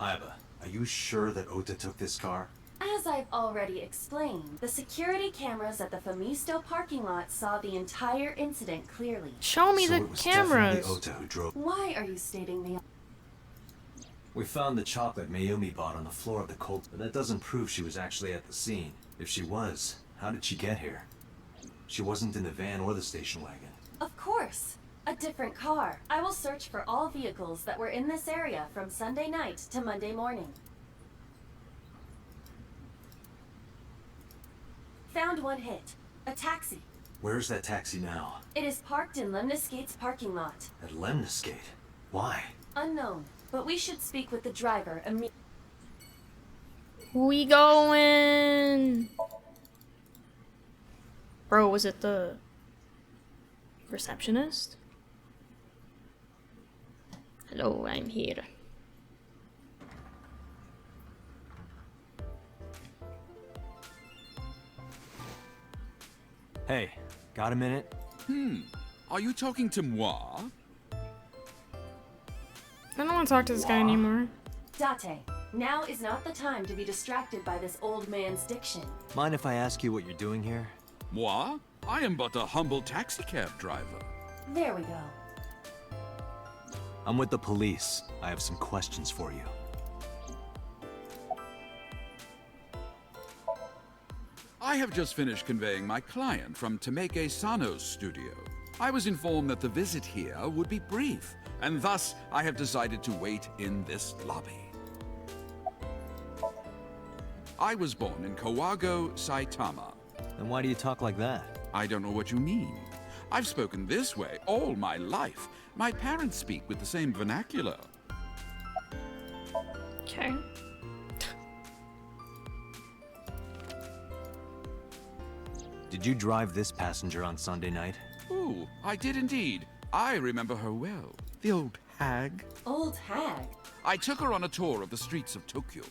Aiba, are you sure that Ota took this car? As I've already explained, the security cameras at the Famisto parking lot saw the entire incident clearly. Show me So the it was cameras. definitely Ota who drove. Why are you stating the... We found the chocolate Mayumi bought on the floor of the cold, but that doesn't prove she was actually at the scene. If she was, how did she get here? She wasn't in the van or the station wagon. Of course! A different car. I will search for all vehicles that were in this area from Sunday night to Monday morning. Found one hit. A taxi. Where's that taxi now? It is parked in Lemniscate's parking lot. At Lemniscate? Why? Unknown, but we should speak with the driver immediately. We going? Bro, was it the receptionist? Hello, I'm here. Hey, got a minute? Are you talking to moi? I don't want to talk to this guy anymore. Date, now is not the time to be distracted by this old man's diction. Mind if I ask you what you're doing here? Moi? I am but a humble taxicab driver. There we go. I'm with the police. I have some questions for you. I have just finished conveying my client from Temeke Sano's studio. I was informed that the visit here would be brief, and thus I have decided to wait in this lobby. I was born in Kawago, Saitama. Then why do you talk like that? I don't know what you mean. I've spoken this way all my life. My parents speak with the same vernacular. Okay. Did you drive this passenger on Sunday night? Ooh, I did indeed. I remember her well. The old hag. Old hag? I took her on a tour of the streets of Tokyo.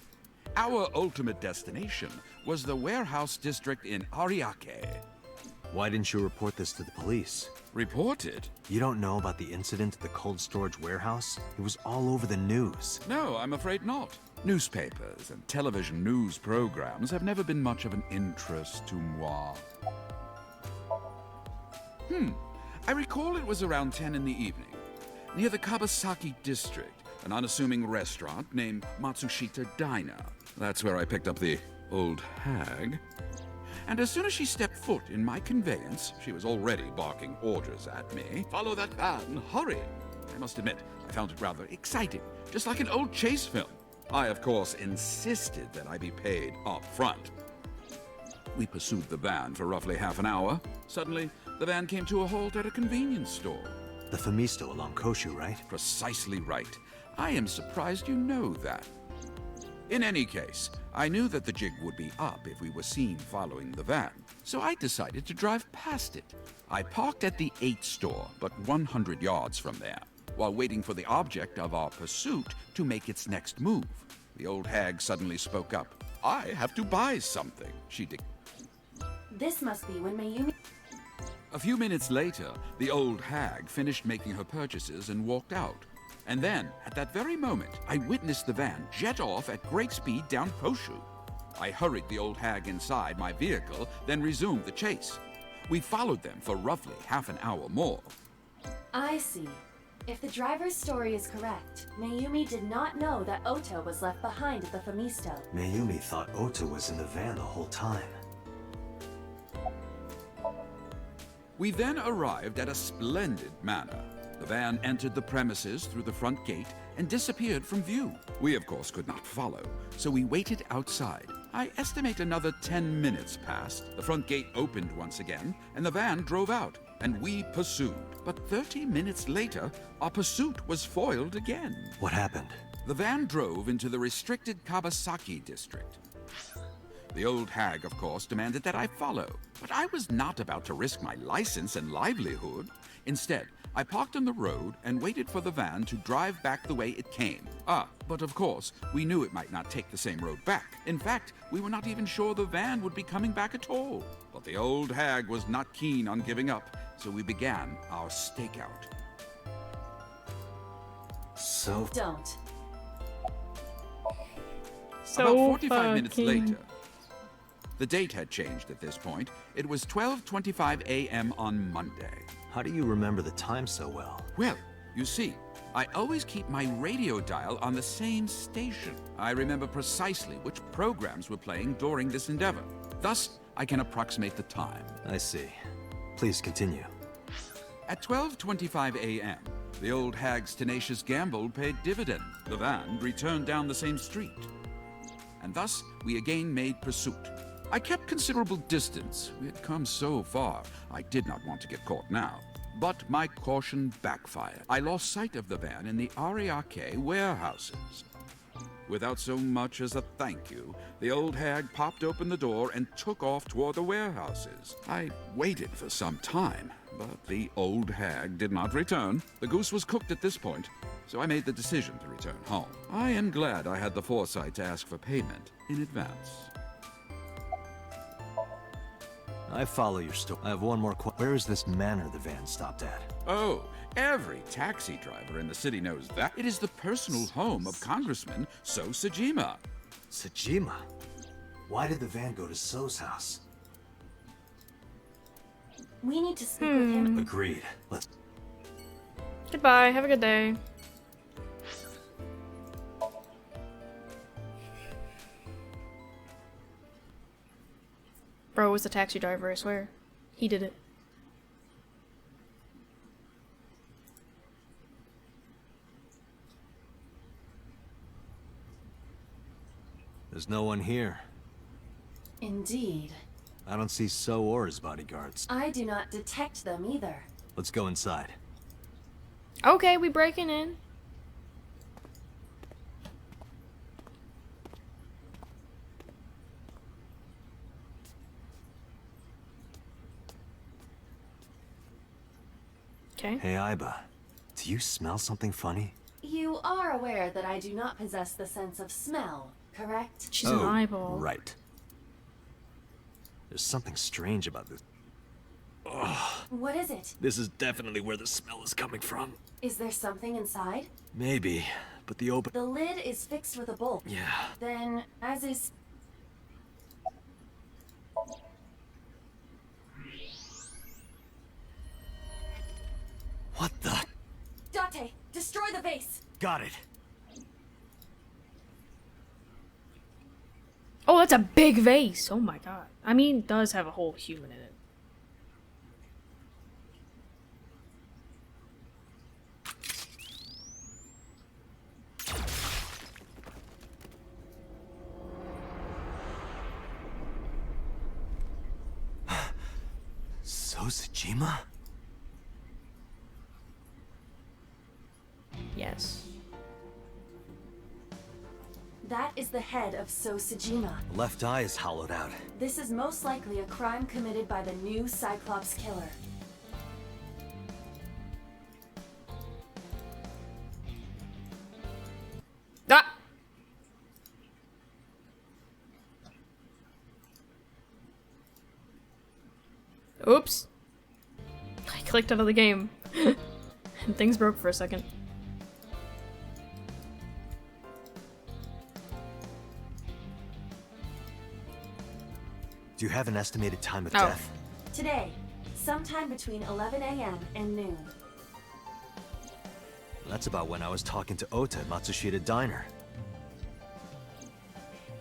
Our ultimate destination was the warehouse district in Ariake. Why didn't you report this to the police? Report it? You don't know about the incident at the cold storage warehouse? It was all over the news. No, I'm afraid not. Newspapers and television news programs have never been much of an interest to moi. I recall it was around 10 in the evening, near the Kabasaki district, an unassuming restaurant named Matsushita Diner. That's where I picked up the old hag. And as soon as she stepped foot in my conveyance, she was already barking orders at me. Follow that van, hurry! I must admit, I found it rather exciting, just like an old chase film. I, of course, insisted that I be paid up front. We pursued the van for roughly half an hour. Suddenly, the van came to a halt at a convenience store. The Famisto along Koshu, right? Precisely right. I am surprised you know that. In any case, I knew that the jig would be up if we were seen following the van, so I decided to drive past it. I parked at the 8 store, but 100 yards from there, while waiting for the object of our pursuit to make its next move. The old hag suddenly spoke up. I have to buy something, she declared. This must be when Mayumi... A few minutes later, the old hag finished making her purchases and walked out. And then, at that very moment, I witnessed the van jet off at great speed down Koshu. I hurried the old hag inside my vehicle, then resumed the chase. We followed them for roughly half an hour more. I see. If the driver's story is correct, Mayumi did not know that Ota was left behind at the Famisto. Mayumi thought Ota was in the van the whole time. We then arrived at a splendid manor. The van entered the premises through the front gate and disappeared from view. We, of course, could not follow, so we waited outside. I estimate another 10 minutes passed. The front gate opened once again, and the van drove out, and we pursued. But 30 minutes later, our pursuit was foiled again. What happened? The van drove into the restricted Kabasaki district. The old hag, of course, demanded that I follow, but I was not about to risk my license and livelihood. Instead, I parked on the road and waited for the van to drive back the way it came. But of course, we knew it might not take the same road back. In fact, we were not even sure the van would be coming back at all. But the old hag was not keen on giving up, so we began our stakeout. So... Don't. About 45 minutes later, the date had changed at this point. It was 12:25 a.m. on Monday. How do you remember the time so well? Well, you see, I always keep my radio dial on the same station. I remember precisely which programs were playing during this endeavor. Thus, I can approximate the time. I see. Please continue. At 12:25 a.m., the old hag's tenacious gamble paid dividend. The van returned down the same street. And thus, we again made pursuit. I kept considerable distance. We had come so far, I did not want to get caught now. But my caution backfired. I lost sight of the van in the Ariake warehouses. Without so much as a thank you, the old hag popped open the door and took off toward the warehouses. I waited for some time, but the old hag did not return. The goose was cooked at this point, so I made the decision to return home. I am glad I had the foresight to ask for payment in advance. I follow your story. I have one more question. Where is this manor the van stopped at? Oh, every taxi driver in the city knows that. It is the personal home of Congressman So Sajima. Sajima? Why did the van go to So's house? We need to speak with him. Agreed. Let's... Goodbye. Have a good day. Bro was the taxi driver, I swear. He did it. There's no one here. Indeed. I don't see So or his bodyguards. I do not detect them either. Let's go inside. Okay, we breaking in. Okay. Hey, Aiba. Do you smell something funny? You are aware that I do not possess the sense of smell, correct? She's an eyeball. Right. There's something strange about this. Ugh. What is it? This is definitely where the smell is coming from. Is there something inside? Maybe, but the The lid is fixed with a bolt. Yeah. Then, as is... What the? Date, destroy the vase! Got it. Oh, that's a big vase. Oh my god. I mean, it does have a whole human in it. So Sajima? Yes. That is the head of So Sajima. Left eye is hollowed out. This is most likely a crime committed by the new Cyclops killer. Ah! Oops. I clicked out of the game. And things broke for a second. Do you have an estimated time of Oh. death? Today, sometime between 11 a.m. and noon. That's about when I was talking to Ota at Matsushita Diner.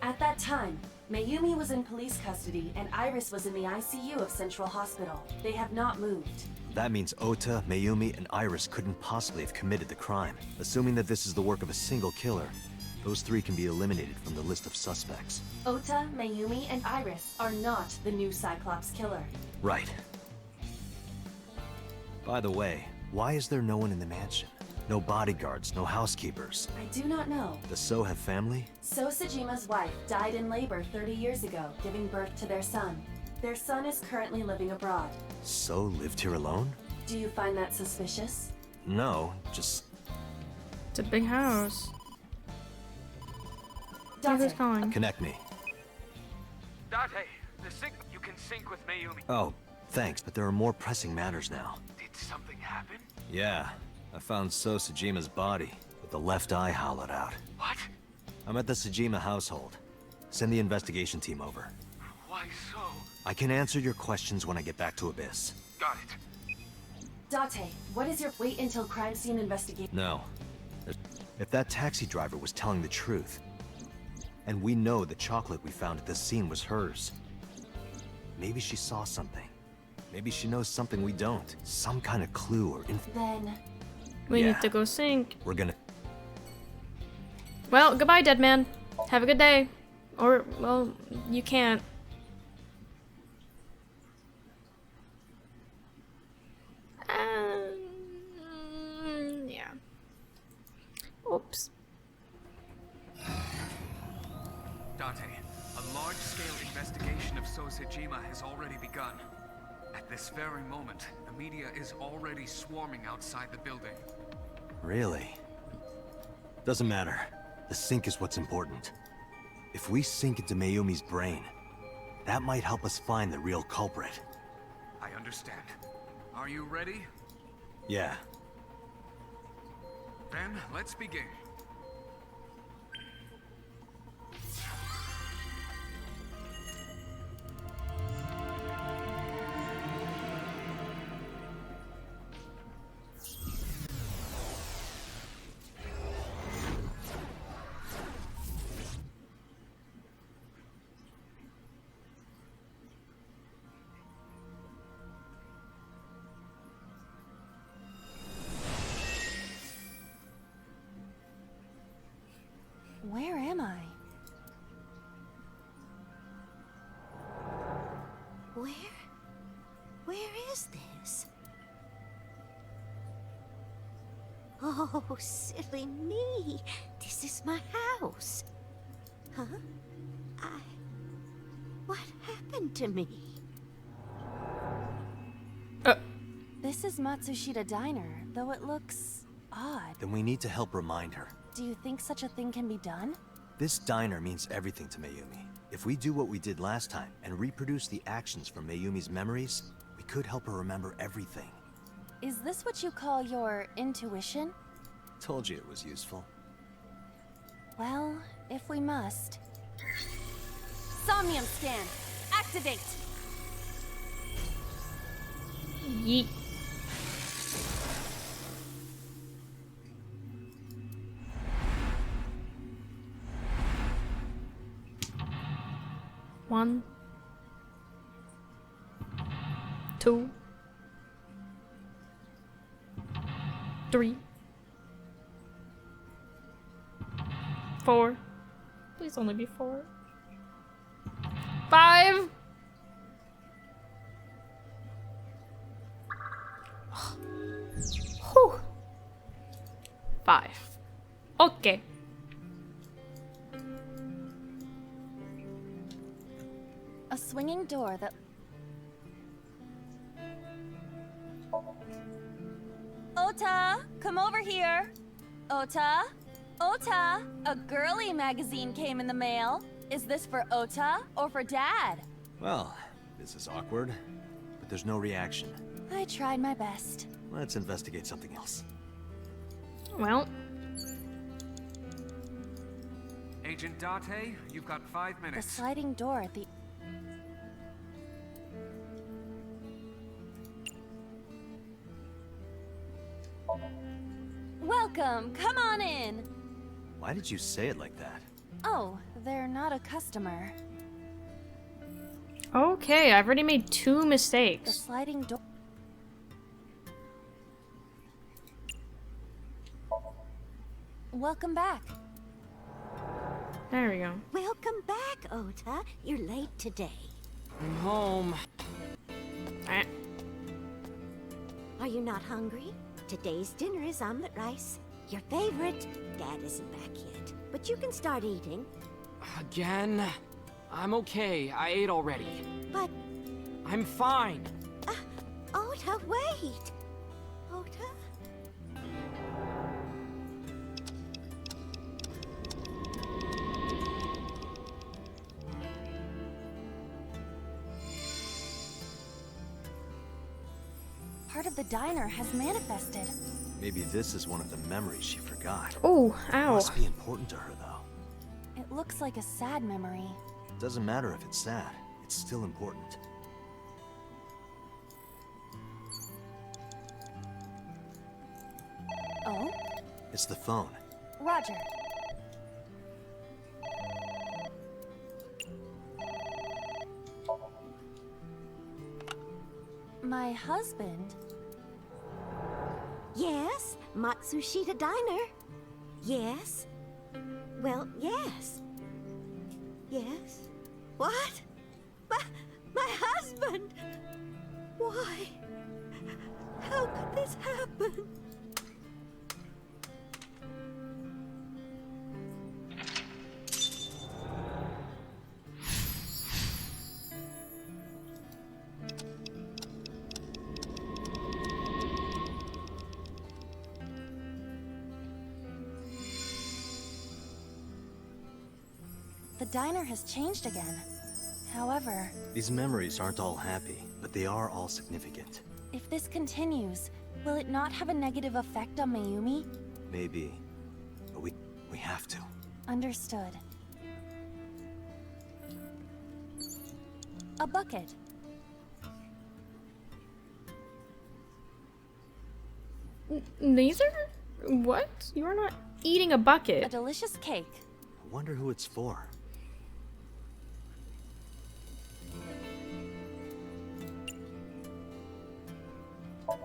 At that time, Mayumi was in police custody and Iris was in the ICU of Central Hospital. They have not moved. That means Ota, Mayumi, and Iris couldn't possibly have committed the crime. Assuming that this is the work of a single killer, those three can be eliminated from the list of suspects. Ota, Mayumi, and Iris are not the new Cyclops killer. Right. By the way, why is there no one in the mansion? No bodyguards, no housekeepers. I do not know. Does So have family? So Sajima's wife died in labor 30 years ago, giving birth to their son. Their son is currently living abroad. So lived here alone? Do you find that suspicious? No, just... It's a big house. Date. Who's calling? Connect me. Date, the sync. You can sync with Mayumi. Oh, thanks, but there are more pressing matters now. Did something happen? Yeah, I found So Sajima's body, with the left eye hollowed out. What? I'm at the Sajima household. Send the investigation team over. Why so? I can answer your questions when I get back to Abyss. Got it. Date, what is your wait until crime scene investigation? No. If that taxi driver was telling the truth, and we know the chocolate we found at this scene was hers, maybe she saw something. Maybe she knows something we don't. Some kind of clue or info. Then... We need to go sync. We're gonna... Well, goodbye, dead man. Have a good day. Or, well, you can't. Yeah. Oops. Date, a large-scale investigation of So Sajima has already begun. At this very moment, the media is already swarming outside the building. Really? Doesn't matter. The sync is what's important. If we sink into Mayumi's brain, That might help us find the real culprit. I understand. Are you ready? Yeah. Then, let's begin. Where am I? Where is this? Oh, silly me. This is my house. Huh? What happened to me? This is Matsushita Diner, though it looks odd. Then we need to help remind her. Do you think such a thing can be done? This diner means everything to Mayumi. If we do what we did last time and reproduce the actions from Mayumi's memories, we could help her remember everything. Is this what you call your intuition? Told you it was useful. Well, if we must. Somnium scan! Activate! Yeet. One, 2, 3, 4. Please only be 4. 5. Whew. 5. Okay. A swinging door that... Ota, come over here. Ota? Ota, a girly magazine came in the mail. Is this for Ota or for Dad? Well, this is awkward, but there's no reaction. I tried my best. Let's investigate something else. Well. Agent Date, you've got 5 The minutes. sliding door at the... Welcome, come on in. Why did you say it like that? Oh, they're not a customer. Okay, I've already made 2 The mistakes. sliding door... Welcome back. There we go. Welcome back, Ota. You're late today. I'm home. Are you not hungry? Today's dinner is omelet rice. Your favorite. Dad isn't back yet, but you can start eating. Again? I'm okay. I ate already. But... I'm fine. Ota, wait! Ota? Part of the diner has manifested. Maybe this is one of the memories she forgot. Oh, ow. Must be important to her, though. It looks like a sad memory. Doesn't matter if it's sad. It's still important. Oh? It's the phone. Roger. My husband? Yes, Matsushita Diner. Yes. Well, yes. Yes. What? My husband! Why? How could this happen? The diner has changed again. However, These memories aren't all happy, but they are all significant. if this continues, will it not have a negative effect on Mayumi? Maybe, but we have to. Understood. A bucket. These are... what? You are not eating a bucket. A delicious cake. I wonder who it's for.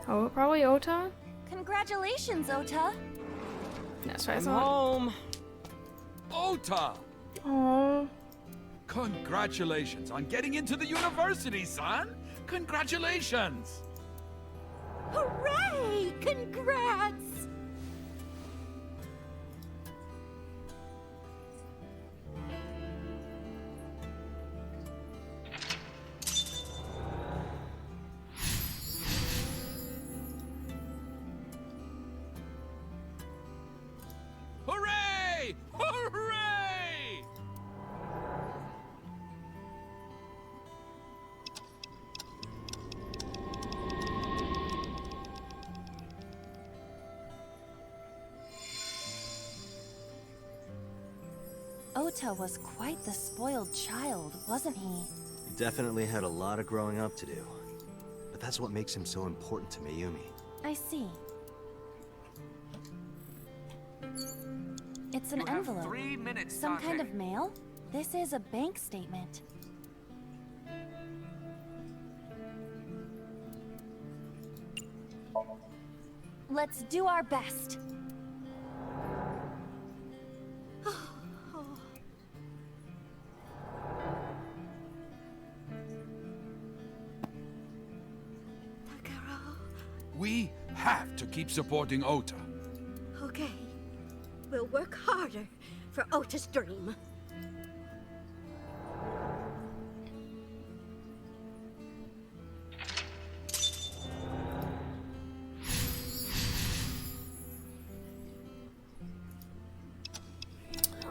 Oh, probably Ota? Congratulations, Ota. That's what I I'm thought. home. Ota! Oh. Congratulations on getting into the university, son! Congratulations! Hooray! Congrats! Hooray! Hooray! Ota was quite the spoiled child, wasn't he? He definitely had a lot of growing up to do. But that's what makes him so important to Mayumi. I see. It's an You have envelope. 3 minutes, Some Dante. kind of mail? This is a bank statement. Let's do our best. We have to keep supporting Ota. Okay. We'll work harder for Ota's dream.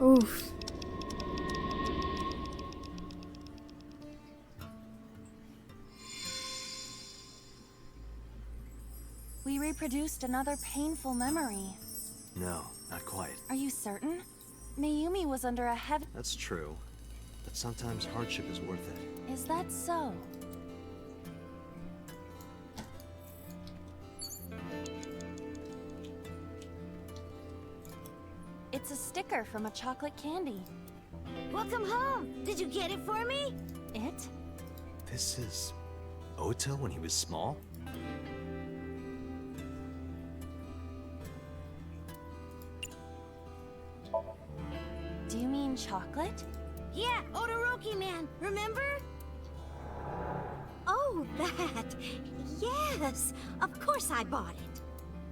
Oof. We reproduced another painful memory. No, not quite. Are you certain? Mayumi was under a heavy... That's true. But sometimes hardship is worth it. Is that so? It's a sticker from a chocolate candy. Welcome home! Did you get it for me? It? This is... Ota when he was small? Do you mean chocolate? Yeah, Todoroki man, remember? Oh, that! Yes! Of course I bought it.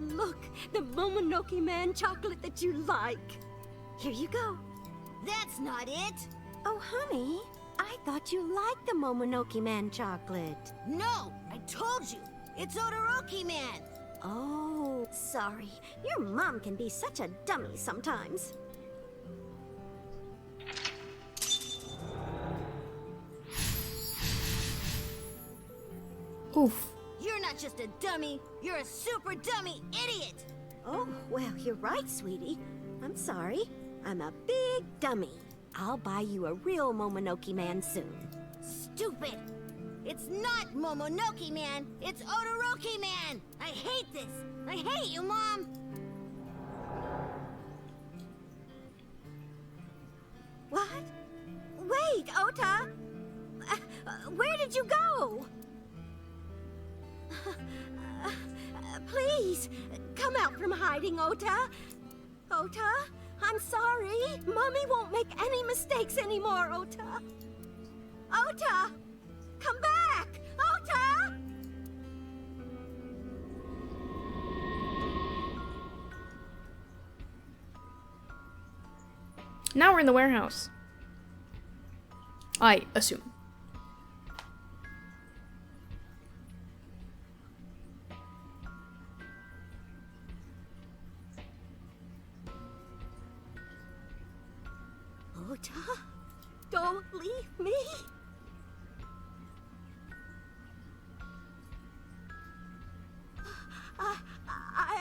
Look, the Momonoke Man chocolate that you like. Here you go. That's not it. Oh, honey, I thought you liked the Momonoke Man chocolate. No, I told you. It's Todoroki Man. Oh, sorry. Your mom can be such a dummy sometimes. Oof. You're not just a dummy, you're a super dummy idiot! Oh, well, you're right, sweetie. I'm sorry. I'm a big dummy. I'll buy you a real Momonoke Man soon. Stupid! It's not Momonoke Man, it's Todoroki Man! I hate this! I hate you, Mom! What? Wait, Ota! Where did you go? Please, come out from hiding, Ota. Ota, I'm sorry. Mommy won't make any mistakes anymore, Ota. Ota, come back! Ota! Now we're in the warehouse. I assume. Ota, don't leave me.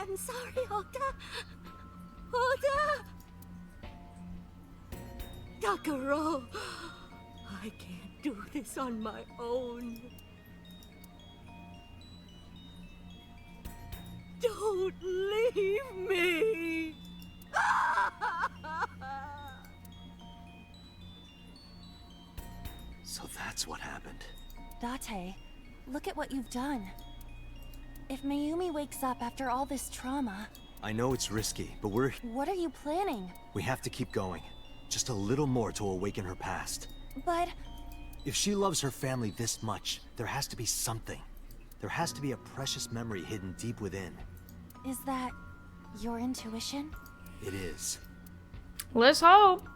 I'm sorry, Ota. Ota! Takaro, I can't do this on my own. Don't leave me! So that's what happened. Date, look at what you've done. If Mayumi wakes up after all this trauma... I know it's risky, but What are you planning? we have to keep going. Just a little more to awaken her past. But... If she loves her family this much, there has to be something. There has to be a precious memory hidden deep within. Is that your intuition? It is. Let's hope.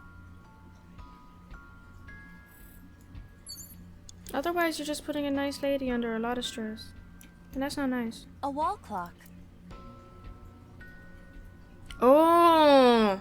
Otherwise, you're just putting a nice lady under a lot of stress. And that's not nice. A wall clock. Oh.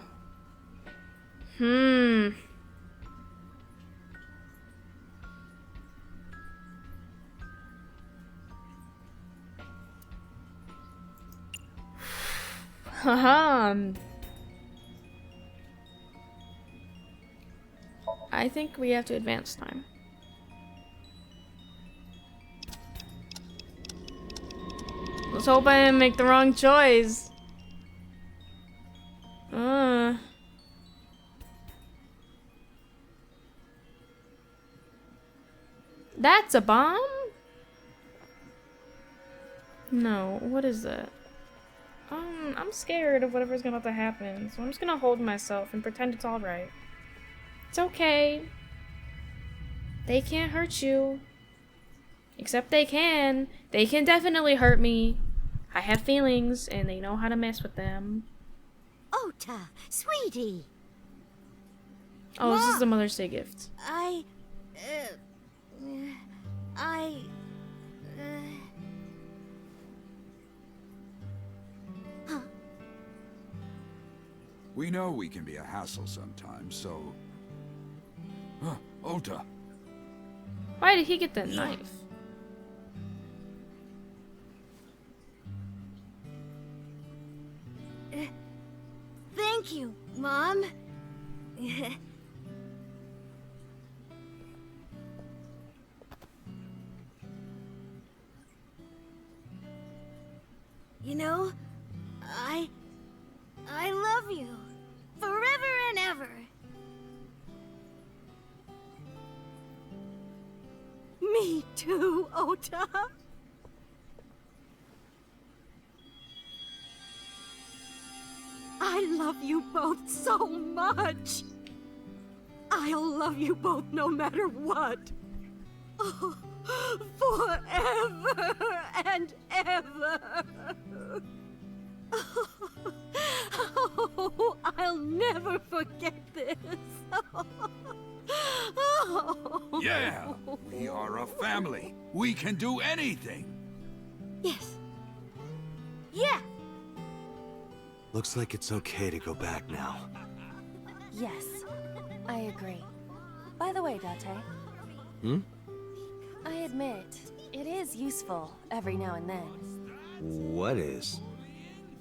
I think we have to advance time. Let's hope I didn't make the wrong choice. That's a bomb? No, what is that? I'm scared of whatever's gonna have to happen, so I'm just gonna hold myself and pretend it's alright. It's okay. They can't hurt you. Except they can. They can definitely hurt me. I have feelings, and they know how to mess with them. Ota, sweetie. Oh, this is the Mother's Day gift. We know we can be a hassle sometimes, so... Ota. Why did he get the knife? Thank you, Mom. You know, I love you. Forever and ever. Me too, Ota. I love you both so much. I'll love you both no matter what. Oh, forever and ever. Oh, I'll never forget this. Yeah, we are a family. We can do anything. Yes. Yeah. Looks like it's okay to go back now. Yes, I agree. By the way, Date. I admit, it is useful every now and then. What is?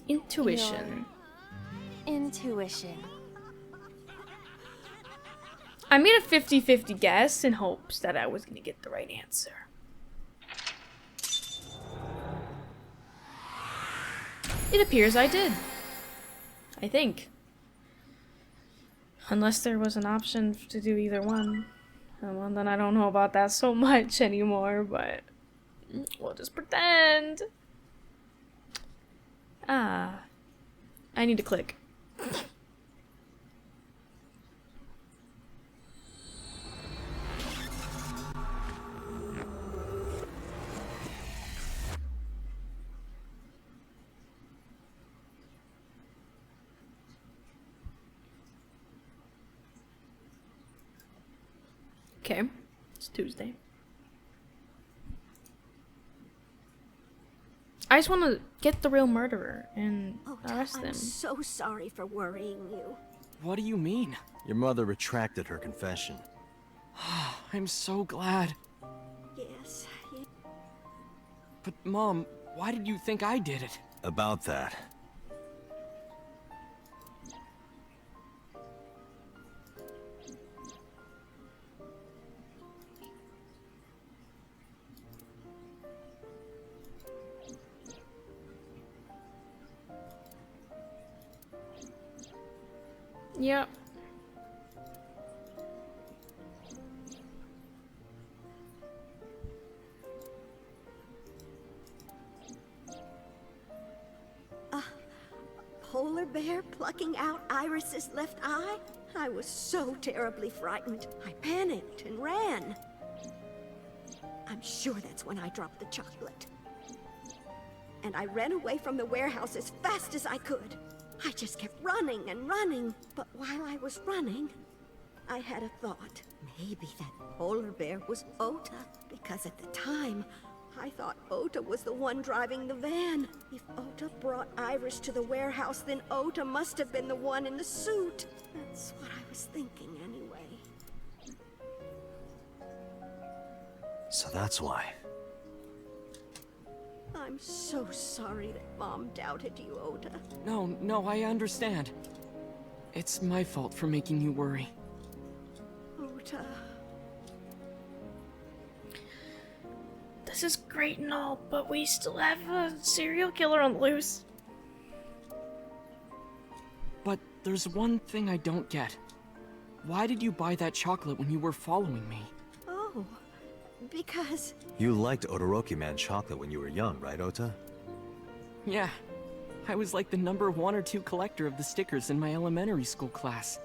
Intuition. Your intuition. I made a 50-50 guess in hopes that I was gonna get the right answer. It appears I did. I think. Unless there was an option to do either one. Well, then I don't know about that so much anymore, but we'll just pretend. I need to click. Okay, it's Tuesday. I just want to get the real murderer and arrest them. I'm so sorry for worrying you. What do you mean? Your mother retracted her confession. I'm so glad. Yes. But Mom, why did you think I did it? About that, Yep. Polar bear plucking out Iris's left eye? I was so terribly frightened. I panicked and ran. I'm sure that's when I dropped the chocolate. And I ran away from the warehouse as fast as I could. I just kept running and running. But while I was running, I had a thought. Maybe that polar bear was Ota. Because at the time, I thought Ota was the one driving the van. If Ota brought Iris to the warehouse, then Ota must have been the one in the suit. That's what I was thinking anyway. So that's why. I'm so sorry that Mom doubted you, Ota. No, I understand. It's my fault for making you worry. Ota. This is great and all, but we still have a serial killer on the loose. But there's one thing I don't get. Why did you buy that chocolate when you were following me? Oh, because... You liked Todoroki Man chocolate when you were young, right, Ota? Yeah. I was like the number 1 or 2 collector of the stickers in my elementary school class.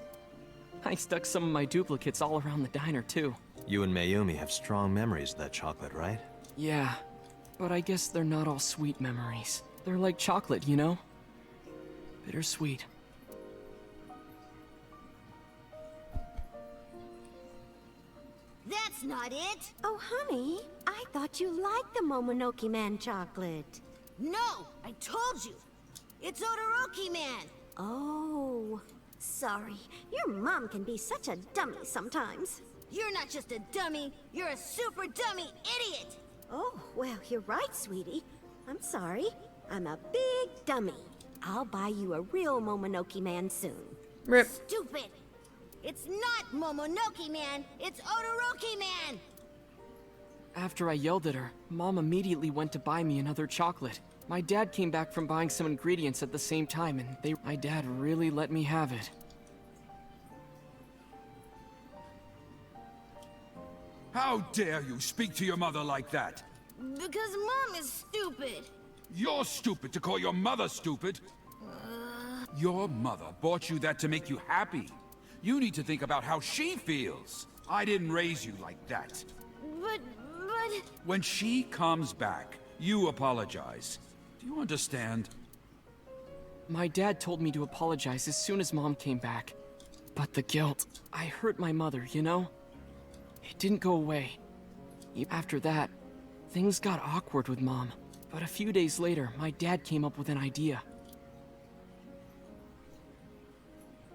I stuck some of my duplicates all around the diner, too. You and Mayumi have strong memories of that chocolate, right? Yeah, but I guess they're not all sweet memories. They're like chocolate, you know? Bittersweet. That's not it! Oh, honey, I thought you liked the Momonoke Man chocolate. No! I told you! It's Todoroki Man! Oh, sorry. Your mom can be such a dummy sometimes. You're not just a dummy, you're a super dummy idiot! Oh, well, you're right, sweetie. I'm sorry. I'm a big dummy. I'll buy you a real Momonoke Man soon. Rip. Stupid! It's not Momonoke Man, it's Todoroki Man! After I yelled at her, Mom immediately went to buy me another chocolate. My dad came back from buying some ingredients at the same time, and my dad really let me have it. How dare you speak to your mother like that? Because Mom is stupid. You're stupid to call your mother stupid. Your mother bought you that to make you happy. You need to think about how she feels. I didn't raise you like that. But... When she comes back, you apologize. Do you understand? My dad told me to apologize as soon as Mom came back. But the guilt, I hurt my mother, you know? It didn't go away. After that, things got awkward with Mom. But a few days later, my dad came up with an idea.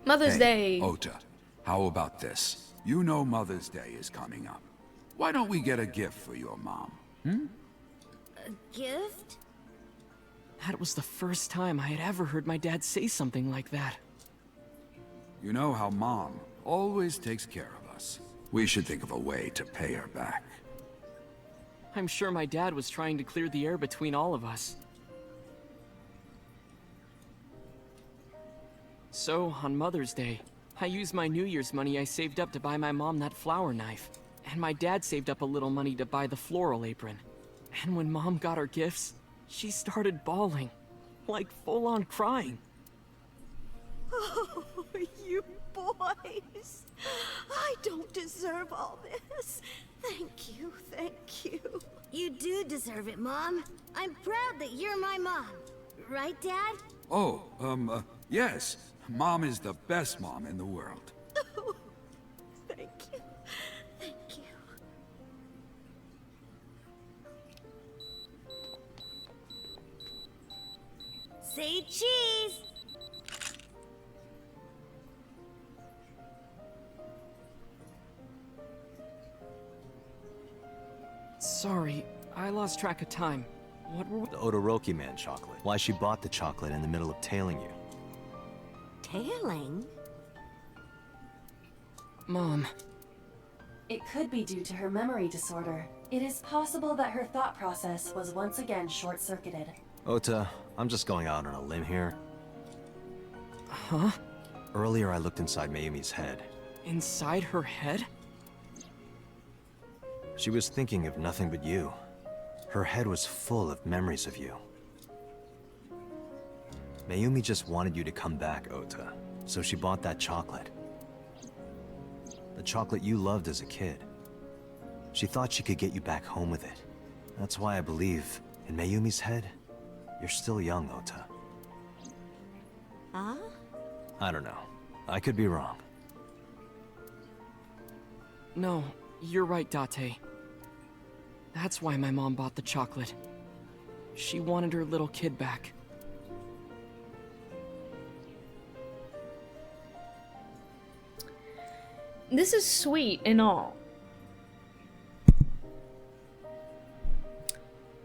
Mother's Day! Ota, how about this? You know Mother's Day is coming up. Why don't we get a gift for your mom? A gift? That was the first time I had ever heard my dad say something like that. You know how Mom always takes care of us. We should think of a way to pay her back. I'm sure my dad was trying to clear the air between all of us. So, on Mother's Day, I used my New Year's money I saved up to buy my mom that flower knife. And my dad saved up a little money to buy the floral apron. And when Mom got her gifts, she started bawling. Like full-on crying. Oh, you boys. I don't deserve all this. Thank you, thank you. You do deserve it, Mom. I'm proud that you're my mom. Right, Dad? Oh, yes. Mom is the best mom in the world. Oh, thank you. Thank you. Say cheese! Sorry, I lost track of time. What were we— The Todoroki Man chocolate. Why she bought the chocolate in the middle of tailing you. Tailing? Mom. It could be due to her memory disorder. It is possible that her thought process was once again short-circuited. Ota, I'm just going out on a limb here. Huh? Earlier I looked inside Mayumi's head. Inside her head? She was thinking of nothing but you. Her head was full of memories of you. Mayumi just wanted you to come back, Ota, so she bought that chocolate. The chocolate you loved as a kid. She thought she could get you back home with it. That's why I believe, in Mayumi's head, you're still young, Ota. Huh? I don't know. I could be wrong. No, you're right, Date. That's why my mom bought the chocolate. She wanted her little kid back. This is sweet and all.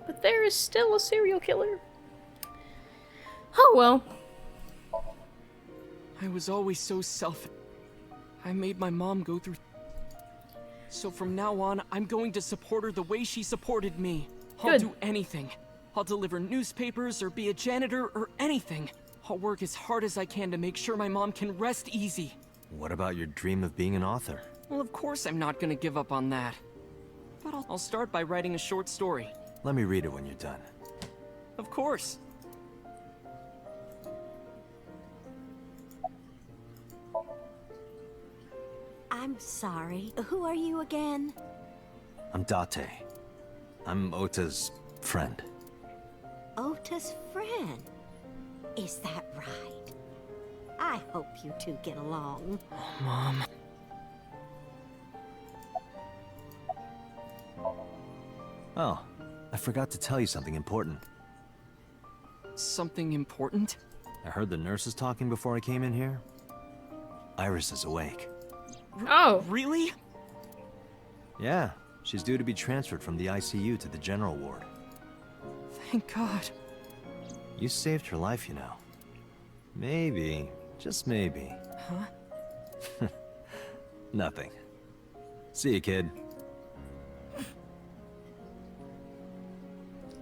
But there is still a serial killer. Oh well. I was always so selfish. I made my mom go through... So from now on, I'm going to support her the way she supported me. I'll Good. do anything. I'll deliver newspapers or be a janitor or anything. I'll work as hard as I can to make sure my mom can rest easy. What about your dream of being an author? Well, of course I'm not gonna give up on that. But I'll start by writing a short story. Let me read it when you're done. Of course. I'm sorry. Who are you again? I'm Date. I'm Ota's friend. Ota's friend. Is that right? I hope you two get along. Mom. Oh, I forgot to tell you something important. Something important? I heard the nurses talking before I came in here. Iris is awake. Oh. Really? Yeah, she's due to be transferred from the ICU to the general ward. Thank God. You saved her life, you know. Maybe, just maybe. Huh? Nothing. See you, kid.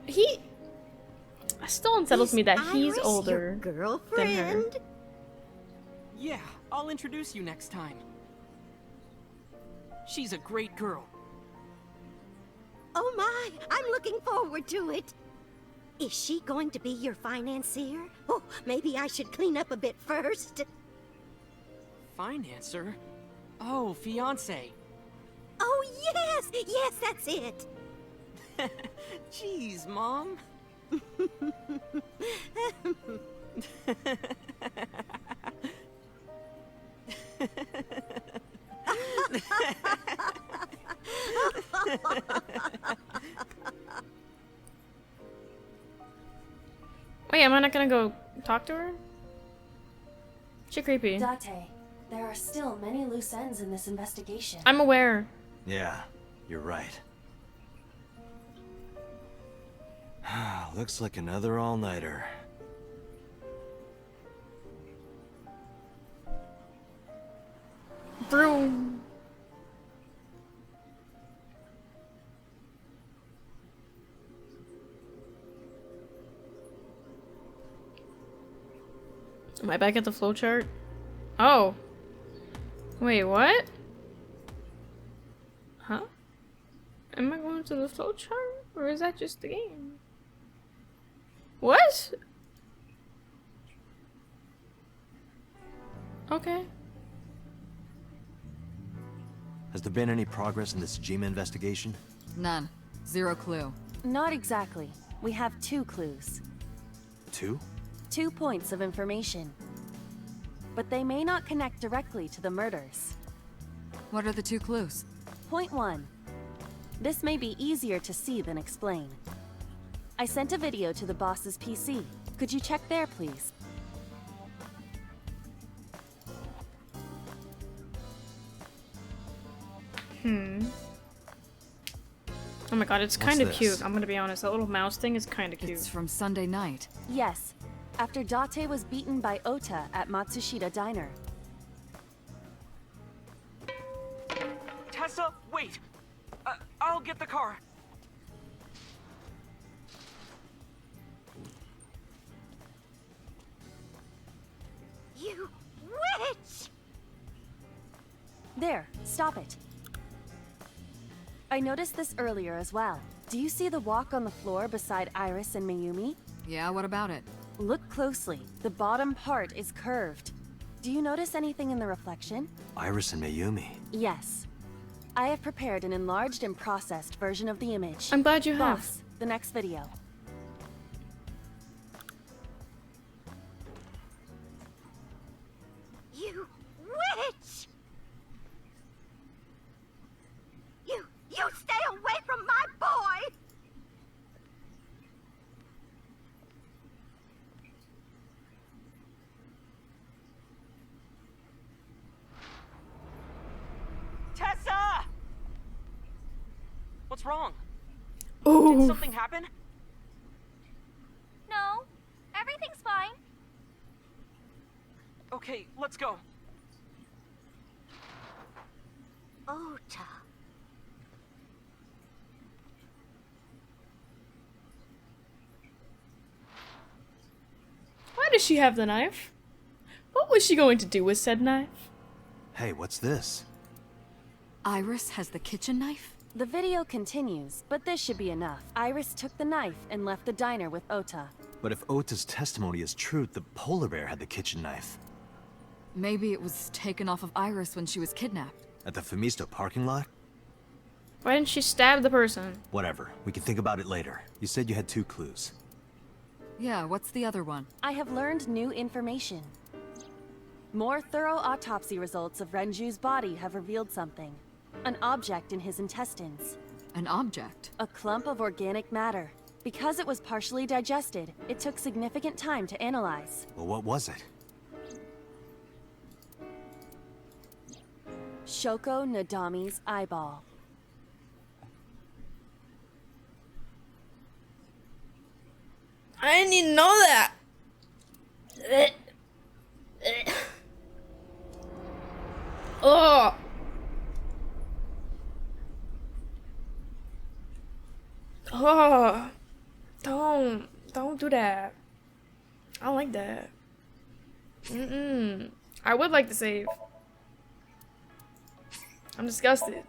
He still unsettles me that he's Iris older your than her. girlfriend? Yeah, I'll introduce you next time. She's a great girl. Oh my, I'm looking forward to it. Is she going to be your financier? Oh, maybe I should clean up a bit first. Financer? Oh, fiance. Oh yes, yes, that's it. Jeez, Mom. Wait, am I not gonna go talk to her? She creepy. Date, there are still many loose ends in this investigation. I'm aware. Yeah, you're right. Looks like another all-nighter. Broom. Am I back at the flowchart? Oh. Wait, what? Huh? Am I going to the flowchart? Or is that just the game? What? Okay. Has there been any progress in this Jima investigation? None. Zero clue. Not exactly. We have 2 clues. 2? 2 points of information. But they may not connect directly to the murders. What are the 2 clues? Point 1. This may be easier to see than explain. I sent a video to the boss's PC. Could you check there, please? Oh my god, it's What's kind of this? cute. I'm gonna be honest. That little mouse thing is kind of cute. It's from Sunday night. Yes. After Date was beaten by Ota at Matsushita Diner. Tessa, wait! I'll get the car. You witch! There, stop it. I noticed this earlier as well. Do you see the walk on the floor beside Iris and Mayumi? Yeah, what about it? Look closely. The bottom part is curved. Do you notice anything in the reflection? Iris and Mayumi. Yes. I have prepared an enlarged and processed version of the image. I'm glad you have. Boss, the next video. You witch! You stay away from my boy! Tessa! What's wrong? Ooh. Did something happen? No, everything's fine. Okay, let's go. Ota. Why does she have the knife? What was she going to do with said knife? Hey, what's this? Iris has the kitchen knife? The video continues, but this should be enough. Iris took the knife and left the diner with Ota. But if Ota's testimony is true, the polar bear had the kitchen knife. Maybe it was taken off of Iris when she was kidnapped. At the Femisto parking lot? Why didn't she stab the person? Whatever, we can think about it later. You said you had 2 clues. Yeah, what's the other one? I have learned new information. More thorough autopsy results of Renju's body have revealed something. An object in his intestines. An object? A clump of organic matter. Because it was partially digested, it took significant time to analyze. Well, what was it? Shoko Nadami's eyeball. I didn't even know that. Oh. Oh. Don't do that. I don't like that. I would like to save. I'm disgusted.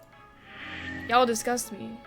Y'all disgust me.